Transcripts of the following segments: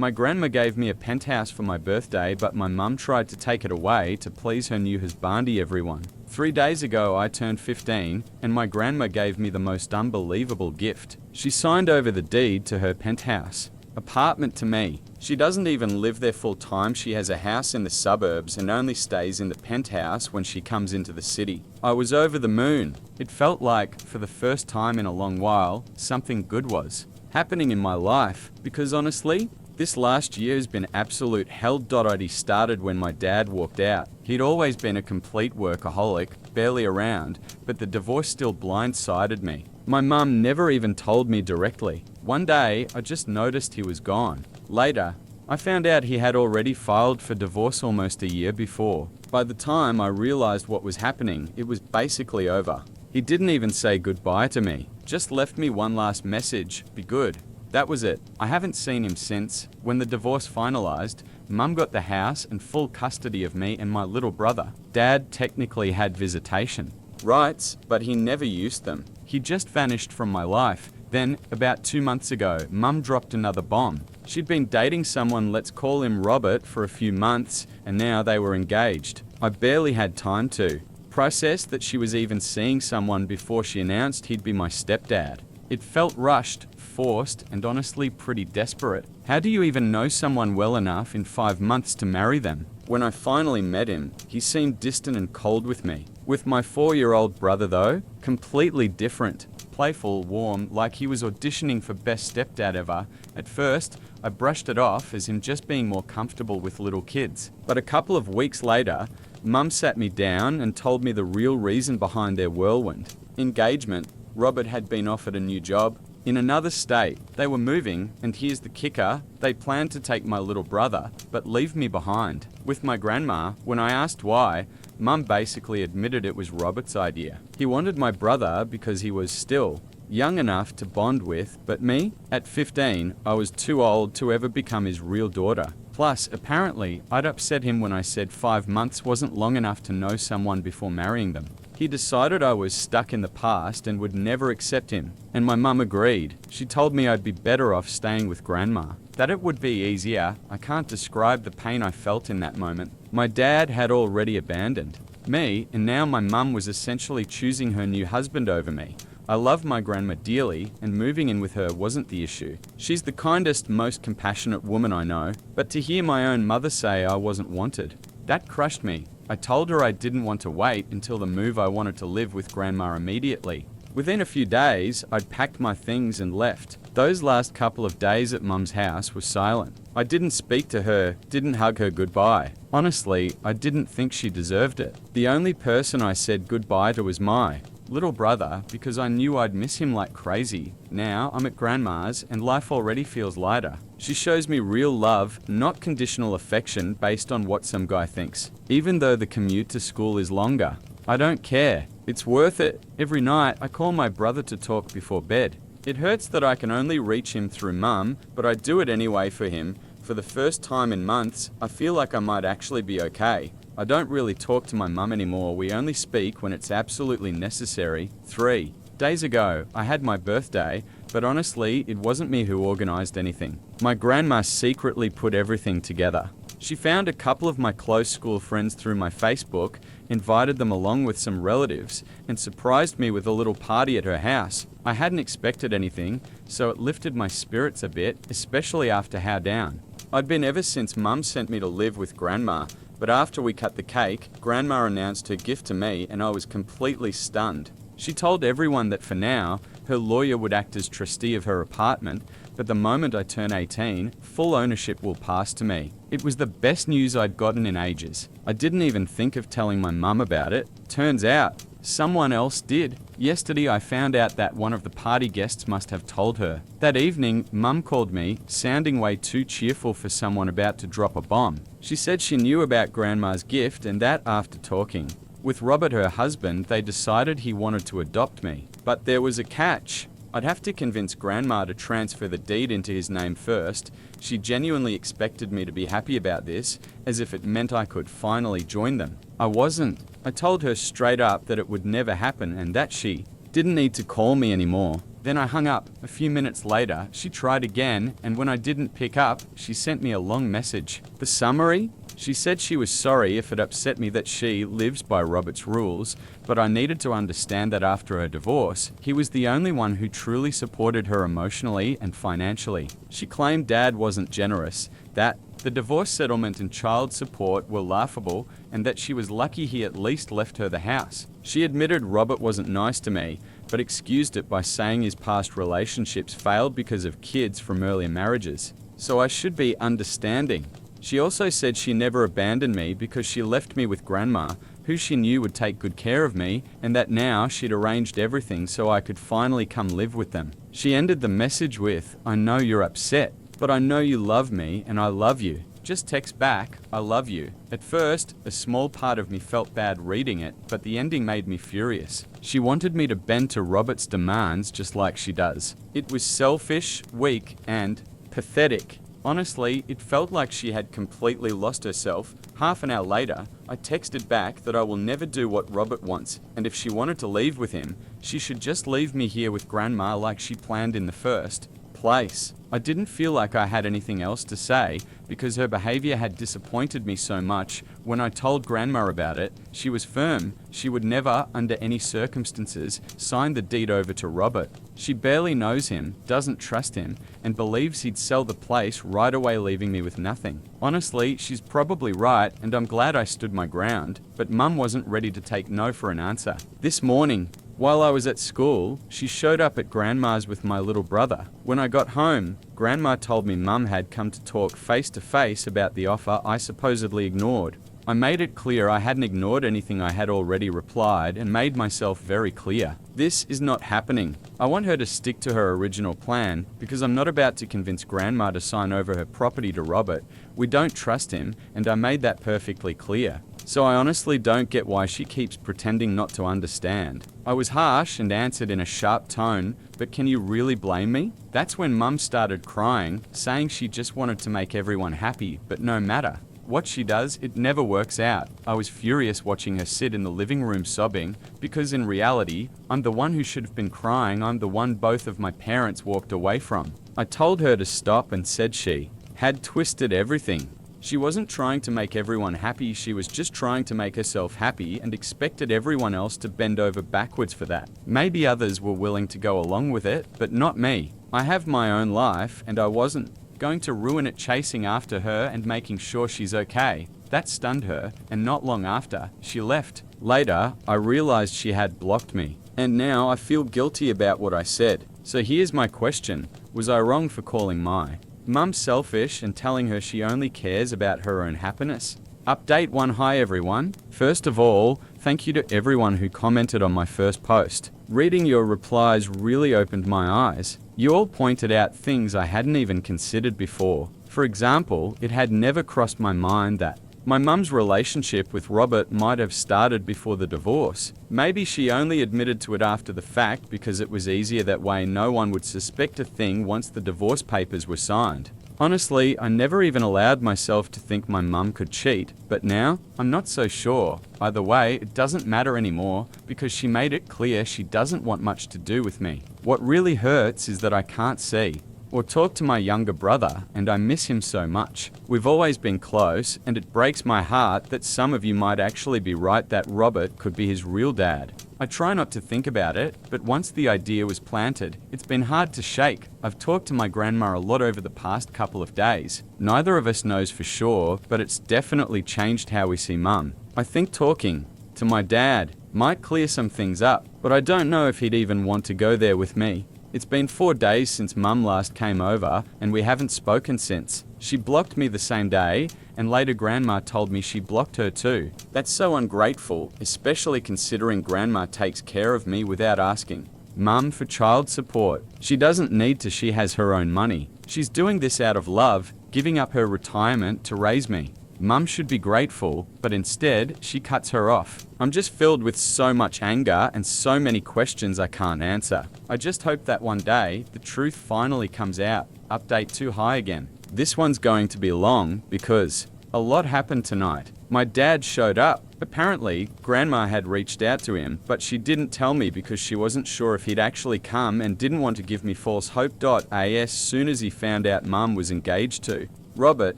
My grandma gave me a penthouse for my birthday, but my mum tried to take it away to please her new husbandi everyone. 3 days ago I turned 15, and my grandma gave me the most unbelievable gift. She signed over the deed to her penthouse apartment to me. She doesn't even live there full time. She has a house in the suburbs and only stays in the penthouse when she comes into the city. I was over the moon. It felt like, for the first time in a long while, something good was happening in my life, because honestly, this last year has been absolute hell. It started when my dad walked out. He'd always been a complete workaholic, barely around, but the divorce still blindsided me. My mum never even told me directly. One day, I just noticed he was gone. Later, I found out he had already filed for divorce almost a year before. By the time I realized what was happening, it was basically over. He didn't even say goodbye to me, just left me one last message, "Be good." That was it. I haven't seen him since. When the divorce finalized, Mum got the house and full custody of me and my little brother. Dad technically had visitation rights, but he never used them. He just vanished from my life. Then, about 2 months ago, Mum dropped another bomb. She'd been dating someone, let's call him Robert, for a few months, and now they were engaged. I barely had time to process that she was even seeing someone before she announced he'd be my stepdad. It felt rushed, forced, and honestly pretty desperate. How do you even know someone well enough in 5 months to marry them? When I finally met him, he seemed distant and cold with me. With my 4-year-old brother though, completely different. Playful, warm, like he was auditioning for best stepdad ever. At first, I brushed it off as him just being more comfortable with little kids. But a couple of weeks later, Mum sat me down and told me the real reason behind their whirlwind. Engagement. Robert had been offered a new job in another state. They were moving, and here's the kicker, they planned to take my little brother, but leave me behind. With my grandma, when I asked why, Mum basically admitted it was Robert's idea. He wanted my brother because he was still young enough to bond with, but me? At 15, I was too old to ever become his real daughter. Plus, apparently, I'd upset him when I said 5 months wasn't long enough to know someone before marrying them. He decided I was stuck in the past and would never accept him, and my mum agreed. She told me I'd be better off staying with grandma, that it would be easier. I can't describe the pain I felt in that moment. My dad had already abandoned me, and now my mum was essentially choosing her new husband over me. I love my grandma dearly, and moving in with her wasn't the issue. She's the kindest, most compassionate woman I know, but to hear my own mother say I wasn't wanted, that crushed me. I told her I didn't want to wait until the move. I wanted to live with grandma immediately. Within a few days, I'd packed my things and left. Those last couple of days at Mum's house were silent. I didn't speak to her, didn't hug her goodbye. Honestly, I didn't think she deserved it. The only person I said goodbye to was my little brother, because I knew I'd miss him like crazy. Now I'm at grandma's and life already feels lighter. She shows me real love, not conditional affection based on what some guy thinks. Even though the commute to school is longer, I don't care. It's worth it. Every night I call my brother to talk before bed. It hurts that I can only reach him through Mum, but I do it anyway for him. For the first time in months, I feel like I might actually be okay. I don't really talk to my mum anymore. We only speak when it's absolutely necessary. 3 days ago, I had my birthday, but honestly, it wasn't me who organized anything. My grandma secretly put everything together. She found a couple of my close school friends through my Facebook, invited them along with some relatives, and surprised me with a little party at her house. I hadn't expected anything, so it lifted my spirits a bit, especially after how down I'd been ever since Mum sent me to live with grandma. But after we cut the cake, grandma announced her gift to me, and I was completely stunned. She told everyone that for now, her lawyer would act as trustee of her apartment, but the moment I turn 18, full ownership will pass to me. It was the best news I'd gotten in ages. I didn't even think of telling my mum about it. Turns out, someone else did. Yesterday I found out that one of the party guests must have told her. That evening, Mum called me, sounding way too cheerful for someone about to drop a bomb. She said she knew about grandma's gift, and that after talking with Robert, her husband, they decided he wanted to adopt me. But there was a catch. I'd have to convince grandma to transfer the deed into his name first. She genuinely expected me to be happy about this, as if it meant I could finally join them. I wasn't. I told her straight up that it would never happen and that she didn't need to call me anymore. Then I hung up. A few minutes later, she tried again, and when I didn't pick up, she sent me a long message. The summary? She said she was sorry if it upset me that she lives by Robert's rules, but I needed to understand that after her divorce, he was the only one who truly supported her emotionally and financially. She claimed Dad wasn't generous, that the divorce settlement and child support were laughable, and that she was lucky he at least left her the house. She admitted Robert wasn't nice to me, but excused it by saying his past relationships failed because of kids from earlier marriages. So I should be understanding. She also said she never abandoned me because she left me with Grandma, who she knew would take good care of me, and that now she'd arranged everything so I could finally come live with them. She ended the message with, "I know you're upset, but I know you love me and I love you. Just text back, I love you." At first, a small part of me felt bad reading it, but the ending made me furious. She wanted me to bend to Robert's demands just like she does. It was selfish, weak, and pathetic. Honestly, it felt like she had completely lost herself. Half an hour later, I texted back that I will never do what Robert wants, and if she wanted to leave with him, she should just leave me here with Grandma like she planned in the first place. I didn't feel like I had anything else to say because her behavior had disappointed me so much. When I told Grandma about it, she was firm. She would never, under any circumstances, sign the deed over to Robert. She barely knows him, doesn't trust him, and believes he'd sell the place right away, leaving me with nothing. Honestly, she's probably right, and I'm glad I stood my ground, but Mum wasn't ready to take no for an answer. This morning, while I was at school, she showed up at Grandma's with my little brother. When I got home, Grandma told me Mum had come to talk face to face about the offer I supposedly ignored. I made it clear I hadn't ignored anything I had already replied and made myself very clear. This is not happening. I want her to stick to her original plan because I'm not about to convince Grandma to sign over her property to Robert. We don't trust him, and I made that perfectly clear. So I honestly don't get why she keeps pretending not to understand. I was harsh and answered in a sharp tone, but can you really blame me? That's when Mum started crying, saying she just wanted to make everyone happy, but no matter what she does, it never works out. I was furious watching her sit in the living room sobbing, because in reality, I'm the one who should have been crying. I'm the one both of my parents walked away from. I told her to stop and said she had twisted everything. She wasn't trying to make everyone happy, she was just trying to make herself happy and expected everyone else to bend over backwards for that. Maybe others were willing to go along with it, but not me. I have my own life, and I wasn't going to ruin it chasing after her and making sure she's okay. That stunned her, and not long after, she left. Later, I realized she had blocked me, and now I feel guilty about what I said. So here's my question. Was I wrong for calling Mum selfish and telling her she only cares about her own happiness? Update 1. Hi everyone. First of all, thank you to everyone who commented on my first post. Reading your replies really opened my eyes. You all pointed out things I hadn't even considered before. For example, it had never crossed my mind that my mum's relationship with Robert might have started before the divorce. Maybe she only admitted to it after the fact because it was easier that way. No one would suspect a thing once the divorce papers were signed. Honestly, I never even allowed myself to think my mum could cheat, but now I'm not so sure. Either way, it doesn't matter anymore because she made it clear she doesn't want much to do with me. What really hurts is that I can't see or talk to my younger brother, and I miss him so much. We've always been close, and it breaks my heart that some of you might actually be right that Robert could be his real dad. I try not to think about it, but once the idea was planted, it's been hard to shake. I've talked to my grandma a lot over the past couple of days. Neither of us knows for sure, but it's definitely changed how we see Mum. I think talking to my dad might clear some things up, but I don't know if he'd even want to go there with me. It's been 4 days since Mum last came over, and we haven't spoken since. She blocked me the same day, and later Grandma told me she blocked her too. That's so ungrateful, especially considering Grandma takes care of me without asking Mum for child support. She doesn't need to, she has her own money. She's doing this out of love, giving up her retirement to raise me. Mum should be grateful, but instead, she cuts her off. I'm just filled with so much anger and so many questions I can't answer. I just hope that one day, the truth finally comes out. Update 2. Hi again. This one's going to be long because a lot happened tonight. My dad showed up. Apparently, Grandma had reached out to him, but she didn't tell me because she wasn't sure if he'd actually come and didn't want to give me false hope. As soon as he found out Mum was engaged to Robert,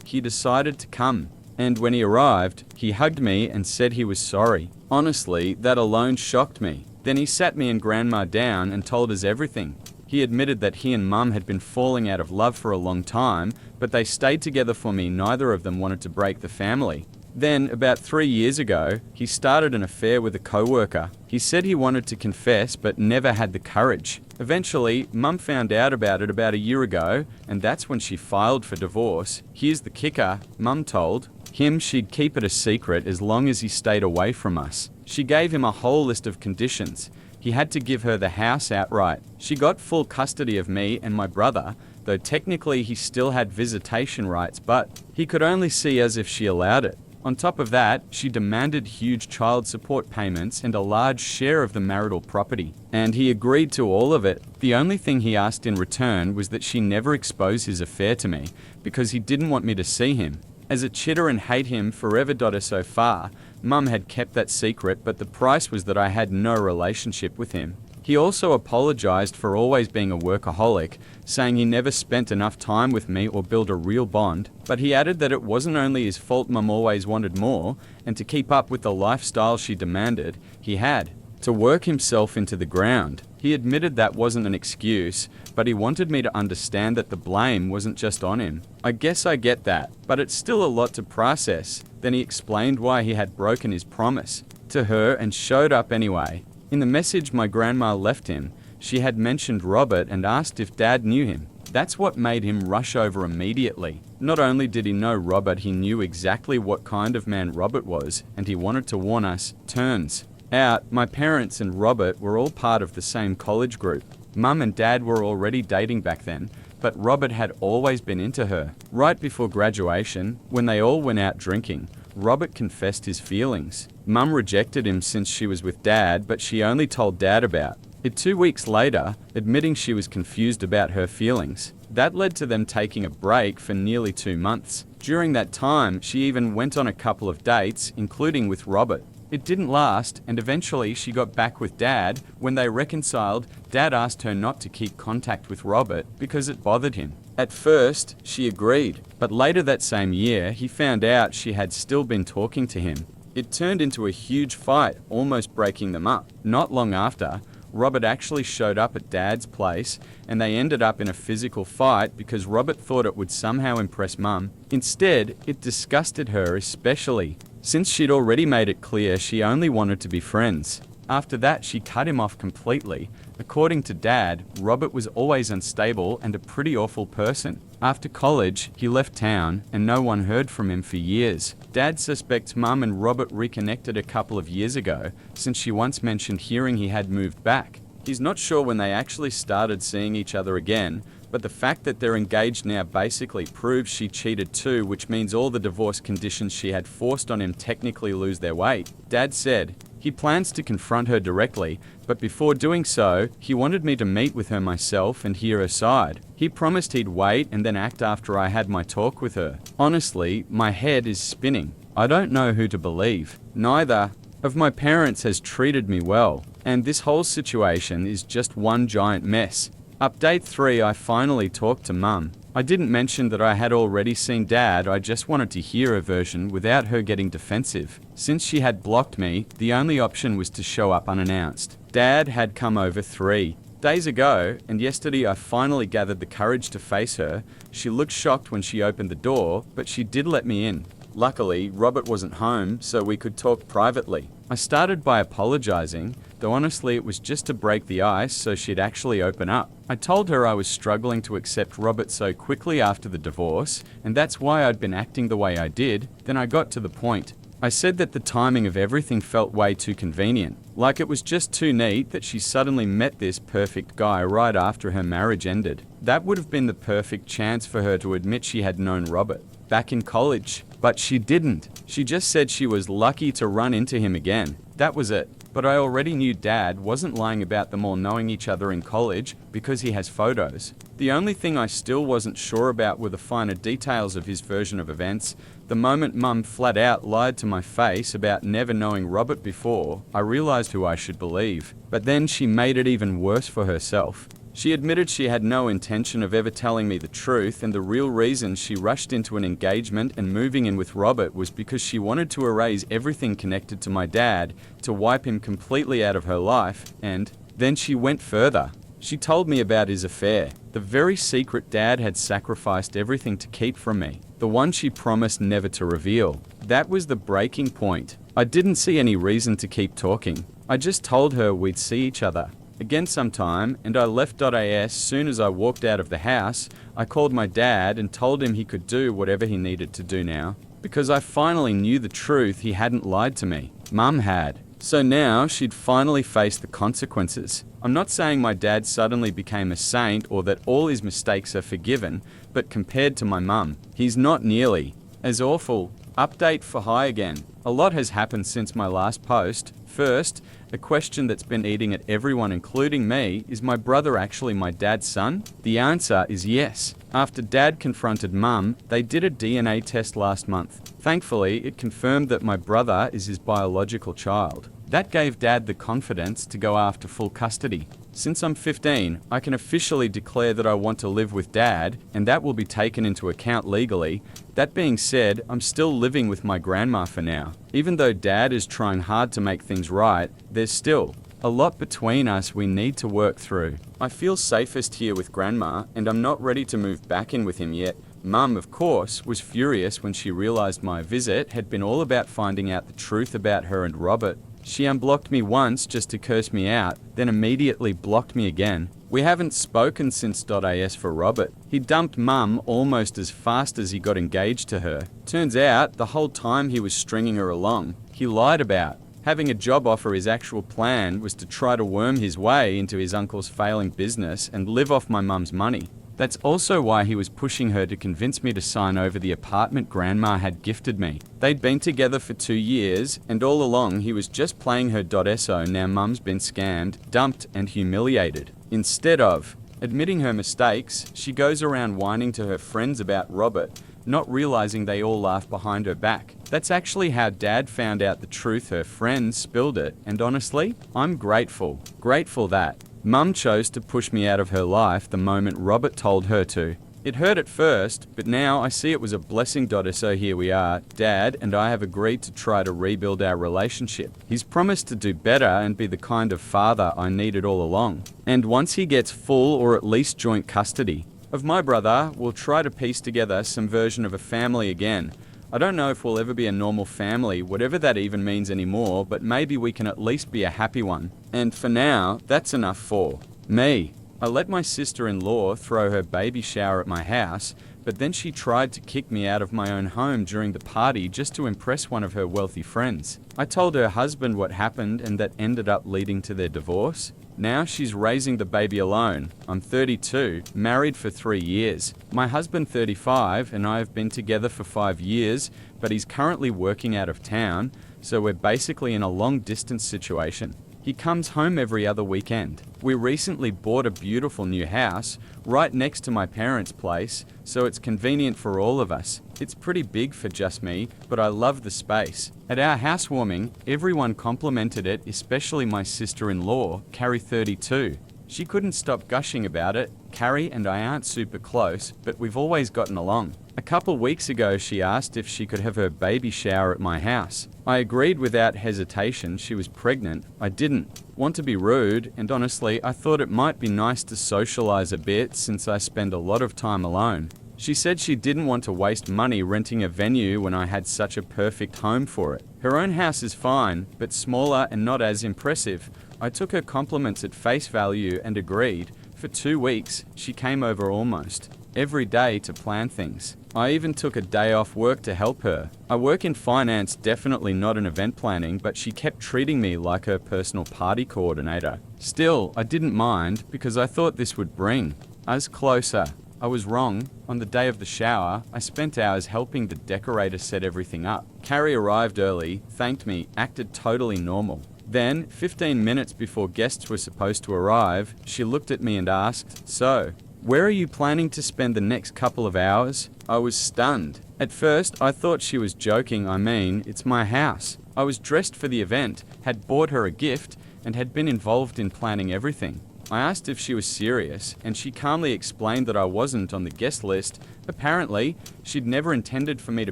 he decided to come. And when he arrived, he hugged me and said he was sorry. Honestly, that alone shocked me. Then he sat me and Grandma down and told us everything. He admitted that he and Mum had been falling out of love for a long time, but they stayed together for me. Neither of them wanted to break the family. Then, about 3 years ago, he started an affair with a co-worker. He said he wanted to confess, but never had the courage. Eventually, Mum found out about it about a year ago, and that's when she filed for divorce. Here's the kicker: Mum told him she'd keep it a secret as long as he stayed away from us. She gave him a whole list of conditions. He had to give her the house outright. She got full custody of me and my brother, though technically he still had visitation rights, but he could only see us if she allowed it. On top of that, she demanded huge child support payments and a large share of the marital property. And he agreed to all of it. The only thing he asked in return was that she never expose his affair to me, because he didn't want me to see him. As a chitter and hate him forever. So far, Mum had kept that secret, but the price was that I had no relationship with him. He also apologized for always being a workaholic, saying he never spent enough time with me or built a real bond, but he added that it wasn't only his fault. Mum always wanted more, and to keep up with the lifestyle she demanded, he had to work himself into the ground. He admitted that wasn't an excuse, but he wanted me to understand that the blame wasn't just on him. I guess I get that, but it's still a lot to process. Then he explained why he had broken his promise to her and showed up anyway. In the message my grandma left him, she had mentioned Robert and asked if Dad knew him. That's what made him rush over immediately. Not only did he know Robert, he knew exactly what kind of man Robert was, and he wanted to warn us. Turns out, my parents and Robert were all part of the same college group. Mum and Dad were already dating back then, but Robert had always been into her. Right before graduation, when they all went out drinking, Robert confessed his feelings. Mum rejected him since she was with Dad, but she only told Dad about it 2 weeks later, admitting she was confused about her feelings. That led to them taking a break for nearly 2 months. During that time, she even went on a couple of dates, including with Robert. It didn't last, and eventually she got back with Dad. When they reconciled, Dad asked her not to keep contact with Robert because it bothered him. At first, she agreed, but later that same year, he found out she had still been talking to him. It turned into a huge fight, almost breaking them up. Not long after, Robert actually showed up at Dad's place, and they ended up in a physical fight because Robert thought it would somehow impress Mum. Instead, it disgusted her, especially since she'd already made it clear she only wanted to be friends. After that, she cut him off completely. According to Dad, Robert was always unstable and a pretty awful person. After college, he left town, and no one heard from him for years. Dad suspects Mum and Robert reconnected a couple of years ago, since she once mentioned hearing he had moved back. He's not sure when they actually started seeing each other again, but the fact that they're engaged now basically proves she cheated too, which means all the divorce conditions she had forced on him technically lose their weight. Dad said he plans to confront her directly, but before doing so, he wanted me to meet with her myself and hear her side. He promised he'd wait and then act after I had my talk with her. Honestly, my head is spinning. I don't know who to believe. Neither of my parents has treated me well, and this whole situation is just one giant mess. Update 3: I finally talked to Mum. I didn't mention that I had already seen Dad, I just wanted to hear her version without her getting defensive. Since she had blocked me, the only option was to show up unannounced. Dad had come over 3 days ago, and yesterday I finally gathered the courage to face her. She looked shocked when she opened the door, but she did let me in. Luckily, Robert wasn't home, so we could talk privately. I started by apologizing, though honestly it was just to break the ice so she'd actually open up. I told her I was struggling to accept Robert so quickly after the divorce, and that's why I'd been acting the way I did. Then I got to the point. I said that the timing of everything felt way too convenient. Like it was just too neat that she suddenly met this perfect guy right after her marriage ended. That would have been the perfect chance for her to admit she had known Robert back in college. But she didn't. She just said she was lucky to run into him again. That was it. but I already knew Dad wasn't lying about them all knowing each other in college because he has photos. The only thing I still wasn't sure about were the finer details of his version of events. The moment Mum flat out lied to my face about never knowing Robert before, I realized who I should believe. But then she made it even worse for herself. She admitted she had no intention of ever telling me the truth, and the real reason she rushed into an engagement and moving in with Robert was because she wanted to erase everything connected to my dad, to wipe him completely out of her life, and then she went further. She told me about his affair, the very secret Dad had sacrificed everything to keep from me, the one she promised never to reveal. That was the breaking point. I didn't see any reason to keep talking. I just told her we'd see each other again sometime, and I left. As soon as I walked out of the house, I called my dad and told him he could do whatever he needed to do now, because I finally knew the truth. He hadn't lied to me. Mum had. So now she'd finally face the consequences. I'm not saying my dad suddenly became a saint or that all his mistakes are forgiven, but compared to my mum, he's not nearly as awful. Update for Hi again. A lot has happened since my last post. First, a question that's been eating at everyone, including me: is my brother actually my dad's son? The answer is yes. After Dad confronted Mum, they did a DNA test last month. Thankfully, it confirmed that my brother is his biological child. That gave Dad the confidence to go after full custody. Since I'm 15, I can officially declare that I want to live with Dad, and that will be taken into account legally. That being said, I'm still living with my grandma for now. Even though Dad is trying hard to make things right, there's still a lot between us we need to work through. I feel safest here with Grandma, and I'm not ready to move back in with him yet. Mum, of course, was furious when she realized my visit had been all about finding out the truth about her and Robert. She unblocked me once just to curse me out, then immediately blocked me again. We haven't spoken since .as for Robert. He dumped Mum almost as fast as he got engaged to her. Turns out, the whole time he was stringing her along, he lied about having a job offer. His actual plan was to try to worm his way into his uncle's failing business and live off my mum's money. That's also why he was pushing her to convince me to sign over the apartment Grandma had gifted me. They'd been together for 2 years, and all along he was just playing her. So now Mum's been scammed, dumped, and humiliated. Instead of admitting her mistakes, she goes around whining to her friends about Robert, not realizing they all laugh behind her back. That's actually how Dad found out the truth. Her friends spilled it, and honestly, I'm grateful. Grateful that Mum chose to push me out of her life the moment Robert told her to. It hurt at first, but now I see it was a blessing. So here we are. Dad and I have agreed to try to rebuild our relationship. He's promised to do better and be the kind of father I needed all along. And once he gets full or at least joint custody of my brother, we'll try to piece together some version of a family again. I don't know if we'll ever be a normal family, whatever that even means anymore, but maybe we can at least be a happy one. And for now, that's enough for me. I let my sister-in-law throw her baby shower at my house, but then she tried to kick me out of my own home during the party just to impress one of her wealthy friends. I told her husband what happened, and that ended up leading to their divorce. Now she's raising the baby alone. I'm 32, married for 3 years. My husband 35, and I have been together for 5 years, but he's currently working out of town, so we're basically in a long-distance situation. He comes home every other weekend. We recently bought a beautiful new house right next to my parents' place, so it's convenient for all of us. It's pretty big for just me, but I love the space. At our housewarming, everyone complimented it, especially my sister-in-law, Carrie 32. She couldn't stop gushing about it. Carrie and I aren't super close, but we've always gotten along. A couple weeks ago, she asked if she could have her baby shower at my house. I agreed without hesitation. She was pregnant. I didn't want to be rude, and honestly, I thought it might be nice to socialize a bit since I spend a lot of time alone. She said she didn't want to waste money renting a venue when I had such a perfect home for it. Her own house is fine, but smaller and not as impressive. I took her compliments at face value and agreed. For 2 weeks, she came over almost every day to plan things. I even took a day off work to help her. I work in finance, definitely not in event planning, but she kept treating me like her personal party coordinator. Still, I didn't mind because I thought this would bring us closer. I was wrong. On the day of the shower, I spent hours helping the decorator set everything up. Carrie arrived early, thanked me, acted totally normal. Then, 15 minutes before guests were supposed to arrive, she looked at me and asked, "So, where are you planning to spend the next couple of hours?" I was stunned. At first, I thought she was joking. I mean, it's my house. I was dressed for the event, had bought her a gift, and had been involved in planning everything. I asked if she was serious, and she calmly explained that I wasn't on the guest list. Apparently, she'd never intended for me to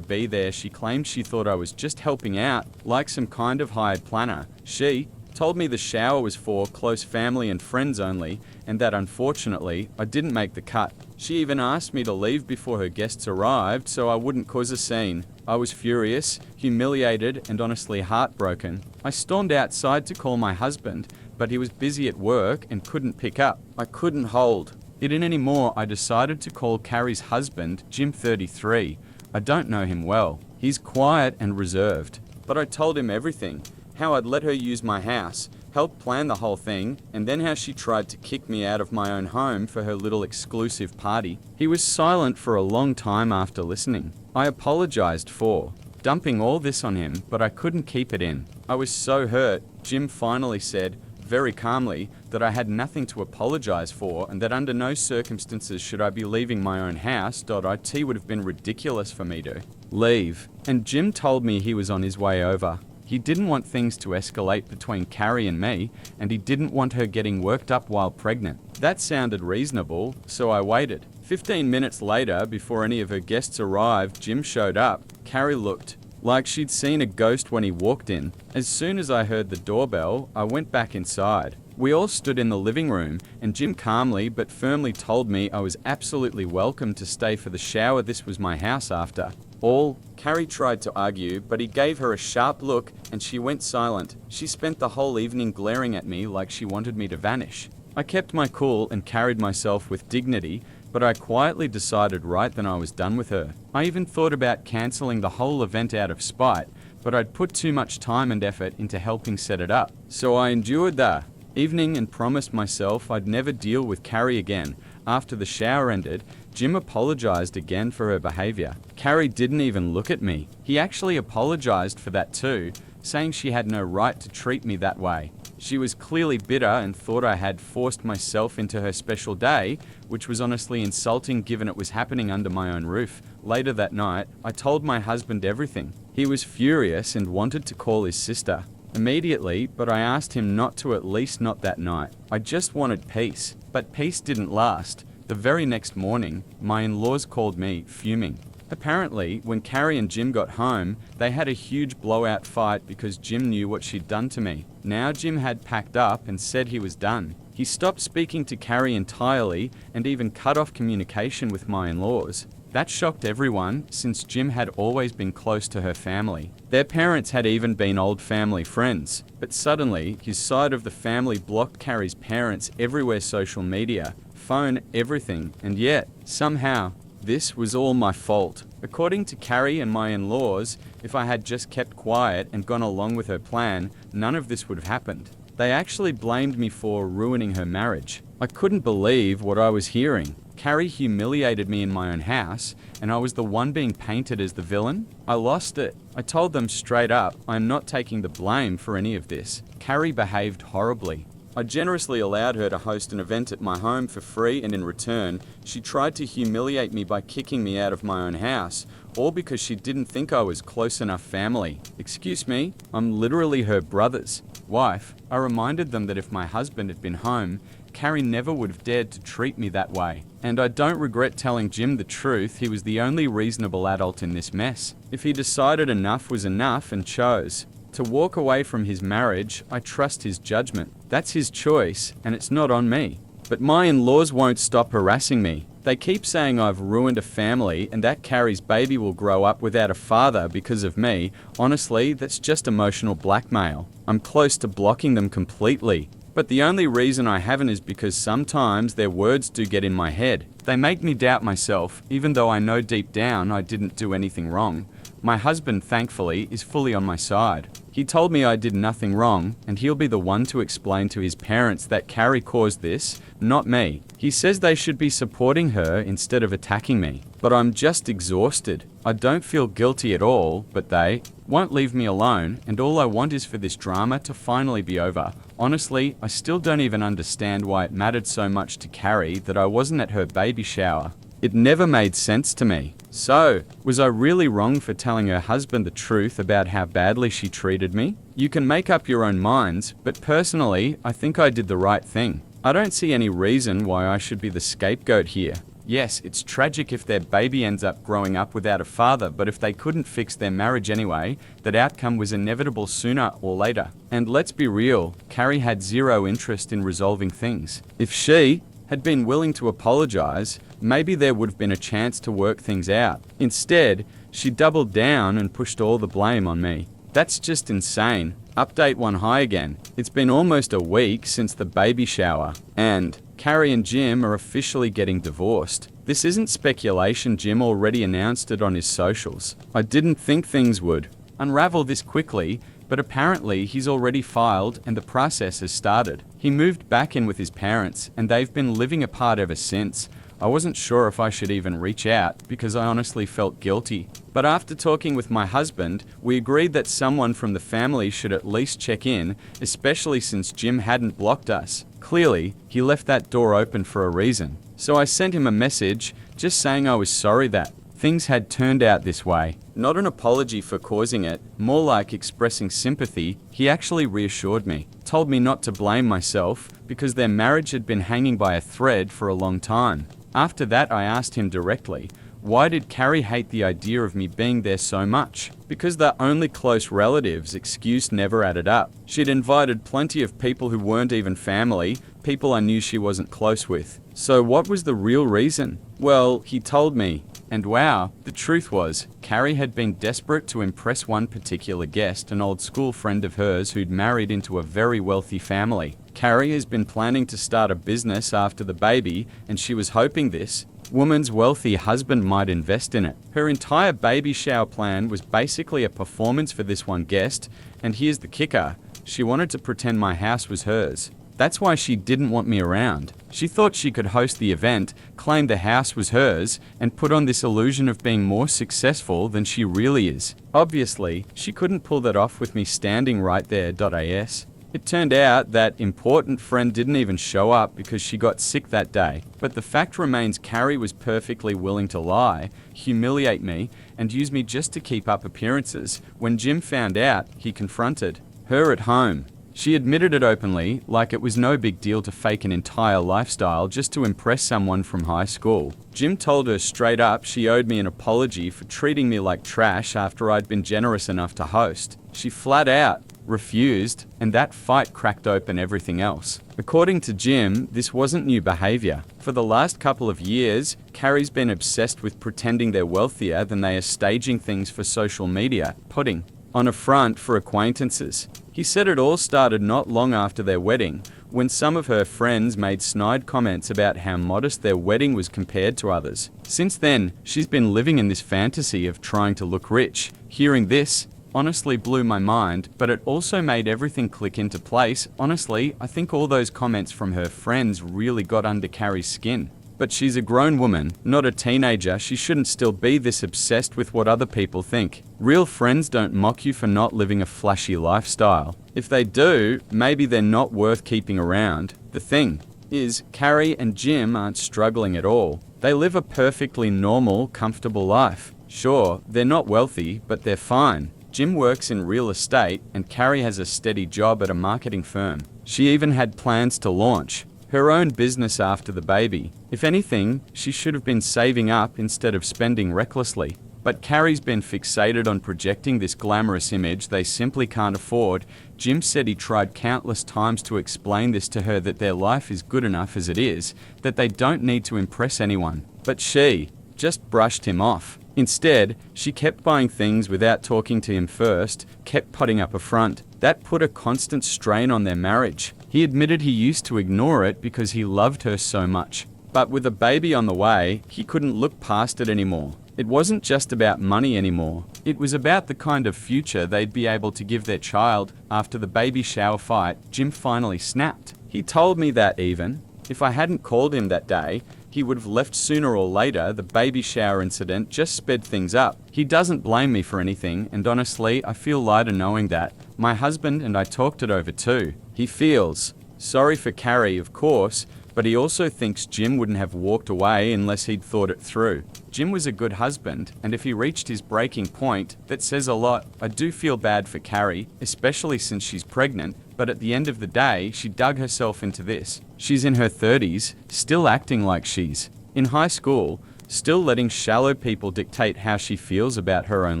be there. She claimed she thought I was just helping out, like some kind of hired planner. She told me the shower was for close family and friends only, and that unfortunately, I didn't make the cut. She even asked me to leave before her guests arrived so I wouldn't cause a scene. I was furious, humiliated, and honestly heartbroken. I stormed outside to call my husband, but he was busy at work and couldn't pick up. I couldn't hold it in anymore. I decided to call Carrie's husband, Jim, 33. I don't know him well. He's quiet and reserved, but I told him everything. How I'd let her use my house, help plan the whole thing, and then how she tried to kick me out of my own home for her little exclusive party. He was silent for a long time after listening. I apologized for dumping all this on him, but I couldn't keep it in. I was so hurt. Jim finally said, very calmly, that I had nothing to apologize for and that under no circumstances should I be leaving my own house. It would have been ridiculous for me to leave. And Jim told me he was on his way over. He didn't want things to escalate between Carrie and me, and he didn't want her getting worked up while pregnant. That sounded reasonable, so I waited. 15 minutes later, before any of her guests arrived, Jim showed up. Carrie looked like she'd seen a ghost when he walked in. As soon as I heard the doorbell, I went back inside. We all stood in the living room, and Jim calmly but firmly told me I was absolutely welcome to stay for the shower. This was my house after all. Carrie tried to argue, but he gave her a sharp look and she went silent. She spent the whole evening glaring at me like she wanted me to vanish. I kept my cool and carried myself with dignity, but I quietly decided right then I was done with her. I even thought about cancelling the whole event out of spite, but I'd put too much time and effort into helping set it up. So I endured the evening and promised myself I'd never deal with Carrie again. After the shower ended, Jim apologized again for her behavior. Carrie didn't even look at me. He actually apologized for that too, saying she had no right to treat me that way. She was clearly bitter and thought I had forced myself into her special day, which was honestly insulting given it was happening under my own roof. Later that night, I told my husband everything. He was furious and wanted to call his sister immediately, but I asked him not to, at least not that night. I just wanted peace, but peace didn't last. The very next morning, my in-laws called me, fuming. Apparently, when Carrie and Jim got home, they had a huge blowout fight because Jim knew what she'd done to me. Now Jim had packed up and said he was done. He stopped speaking to Carrie entirely and even cut off communication with my in-laws. That shocked everyone, since Jim had always been close to her family. Their parents had even been old family friends. But suddenly, his side of the family blocked Carrie's parents everywhere: social media, phone, everything. And yet, somehow, this was all my fault. According to Carrie and my in-laws, if I had just kept quiet and gone along with her plan, none of this would have happened. They actually blamed me for ruining her marriage. I couldn't believe what I was hearing. Carrie humiliated me in my own house, and I was the one being painted as the villain. I lost it. I told them straight up, I am not taking the blame for any of this. Carrie behaved horribly. I generously allowed her to host an event at my home for free, and in return, she tried to humiliate me by kicking me out of my own house, all because she didn't think I was close enough family. Excuse me, I'm literally her brother's wife. I reminded them that if my husband had been home, Carrie never would have dared to treat me that way. And I don't regret telling Jim the truth. He was the only reasonable adult in this mess. If he decided enough was enough and chose to walk away from his marriage, I trust his judgment. That's his choice, and it's not on me. But my in-laws won't stop harassing me. They keep saying I've ruined a family and that Carrie's baby will grow up without a father because of me. Honestly, that's just emotional blackmail. I'm close to blocking them completely. But the only reason I haven't is because sometimes their words do get in my head. They make me doubt myself, even though I know deep down I didn't do anything wrong. My husband, thankfully, is fully on my side. He told me I did nothing wrong, and he'll be the one to explain to his parents that Carrie caused this, not me. He says they should be supporting her instead of attacking me. But I'm just exhausted. I don't feel guilty at all, but they won't leave me alone, and all I want is for this drama to finally be over. Honestly, I still don't even understand why it mattered so much to Carrie that I wasn't at her baby shower. It never made sense to me. So, was I really wrong for telling her husband the truth about how badly she treated me? You can make up your own minds, but personally, I think I did the right thing. I don't see any reason why I should be the scapegoat here. Yes, it's tragic if their baby ends up growing up without a father, but if they couldn't fix their marriage anyway, that outcome was inevitable sooner or later. And let's be real, Carrie had zero interest in resolving things. If she had been willing to apologize, maybe there would have been a chance to work things out. Instead, she doubled down and pushed all the blame on me. That's just insane. Update 1 high again. It's been almost a week since the baby shower, and Carrie and Jim are officially getting divorced. This isn't speculation, Jim already announced it on his socials. I didn't think things would unravel this quickly, but apparently he's already filed and the process has started. He moved back in with his parents, and they've been living apart ever since. I wasn't sure if I should even reach out because I honestly felt guilty. But after talking with my husband, we agreed that someone from the family should at least check in, especially since Jim hadn't blocked us. Clearly, he left that door open for a reason. So I sent him a message just saying I was sorry that things had turned out this way. Not an apology for causing it, more like expressing sympathy. He actually reassured me, told me not to blame myself because their marriage had been hanging by a thread for a long time. After that, I asked him directly, why did Carrie hate the idea of me being there so much? Because they're only close relatives, excuse never added up. She'd invited plenty of people who weren't even family, people I knew she wasn't close with. So what was the real reason? Well, he told me. And wow, the truth was, Carrie had been desperate to impress one particular guest, an old school friend of hers who'd married into a very wealthy family. Carrie has been planning to start a business after the baby, and she was hoping this woman's wealthy husband might invest in it. Her entire baby shower plan was basically a performance for this one guest, and here's the kicker, she wanted to pretend my house was hers. That's why she didn't want me around. She thought she could host the event, claim the house was hers, and put on this illusion of being more successful than she really is. Obviously, she couldn't pull that off with me standing right there.as. It turned out that important friend didn't even show up because she got sick that day. But the fact remains Carrie was perfectly willing to lie, humiliate me, and use me just to keep up appearances. When Jim found out, he confronted her at home. She admitted it openly, like it was no big deal to fake an entire lifestyle just to impress someone from high school. Jim told her straight up she owed me an apology for treating me like trash after I'd been generous enough to host. She flat out refused, and that fight cracked open everything else. According to Jim, this wasn't new behavior. For the last couple of years, Carrie's been obsessed with pretending they're wealthier than they are, staging things for social media, putting on a front for acquaintances. He said it all started not long after their wedding, when some of her friends made snide comments about how modest their wedding was compared to others. Since then, she's been living in this fantasy of trying to look rich. Hearing this honestly blew my mind, but it also made everything click into place. Honestly, I think all those comments from her friends really got under Carrie's skin. But she's a grown woman, not a teenager. She shouldn't still be this obsessed with what other people think. Real friends don't mock you for not living a flashy lifestyle. If they do, maybe they're not worth keeping around. The thing is, Carrie and Jim aren't struggling at all. They live a perfectly normal, comfortable life. Sure, they're not wealthy, but they're fine. Jim works in real estate, and Carrie has a steady job at a marketing firm. She even had plans to launch her own business after the baby. If anything, she should have been saving up instead of spending recklessly. But Carrie's been fixated on projecting this glamorous image they simply can't afford. Jim said he tried countless times to explain this to her, that their life is good enough as it is, that they don't need to impress anyone. But she just brushed him off. Instead, she kept buying things without talking to him first, kept putting up a front. That put a constant strain on their marriage. He admitted he used to ignore it because he loved her so much. But with a baby on the way, he couldn't look past it anymore. It wasn't just about money anymore. It was about the kind of future they'd be able to give their child. After the baby shower fight, Jim finally snapped. He told me that even if I hadn't called him that day, He would have left sooner or later. The baby shower incident just sped things up. He doesn't blame me for anything, and honestly, I feel lighter knowing that. My husband and I talked it over too. He feels sorry for Carrie, of course, but he also thinks Jim wouldn't have walked away unless he'd thought it through. Jim was a good husband, and if he reached his breaking point, that says a lot. I do feel bad for Carrie, especially since she's pregnant, but at the end of the day, she dug herself into this. She's in her 30s, still acting like she's in high school, still letting shallow people dictate how she feels about her own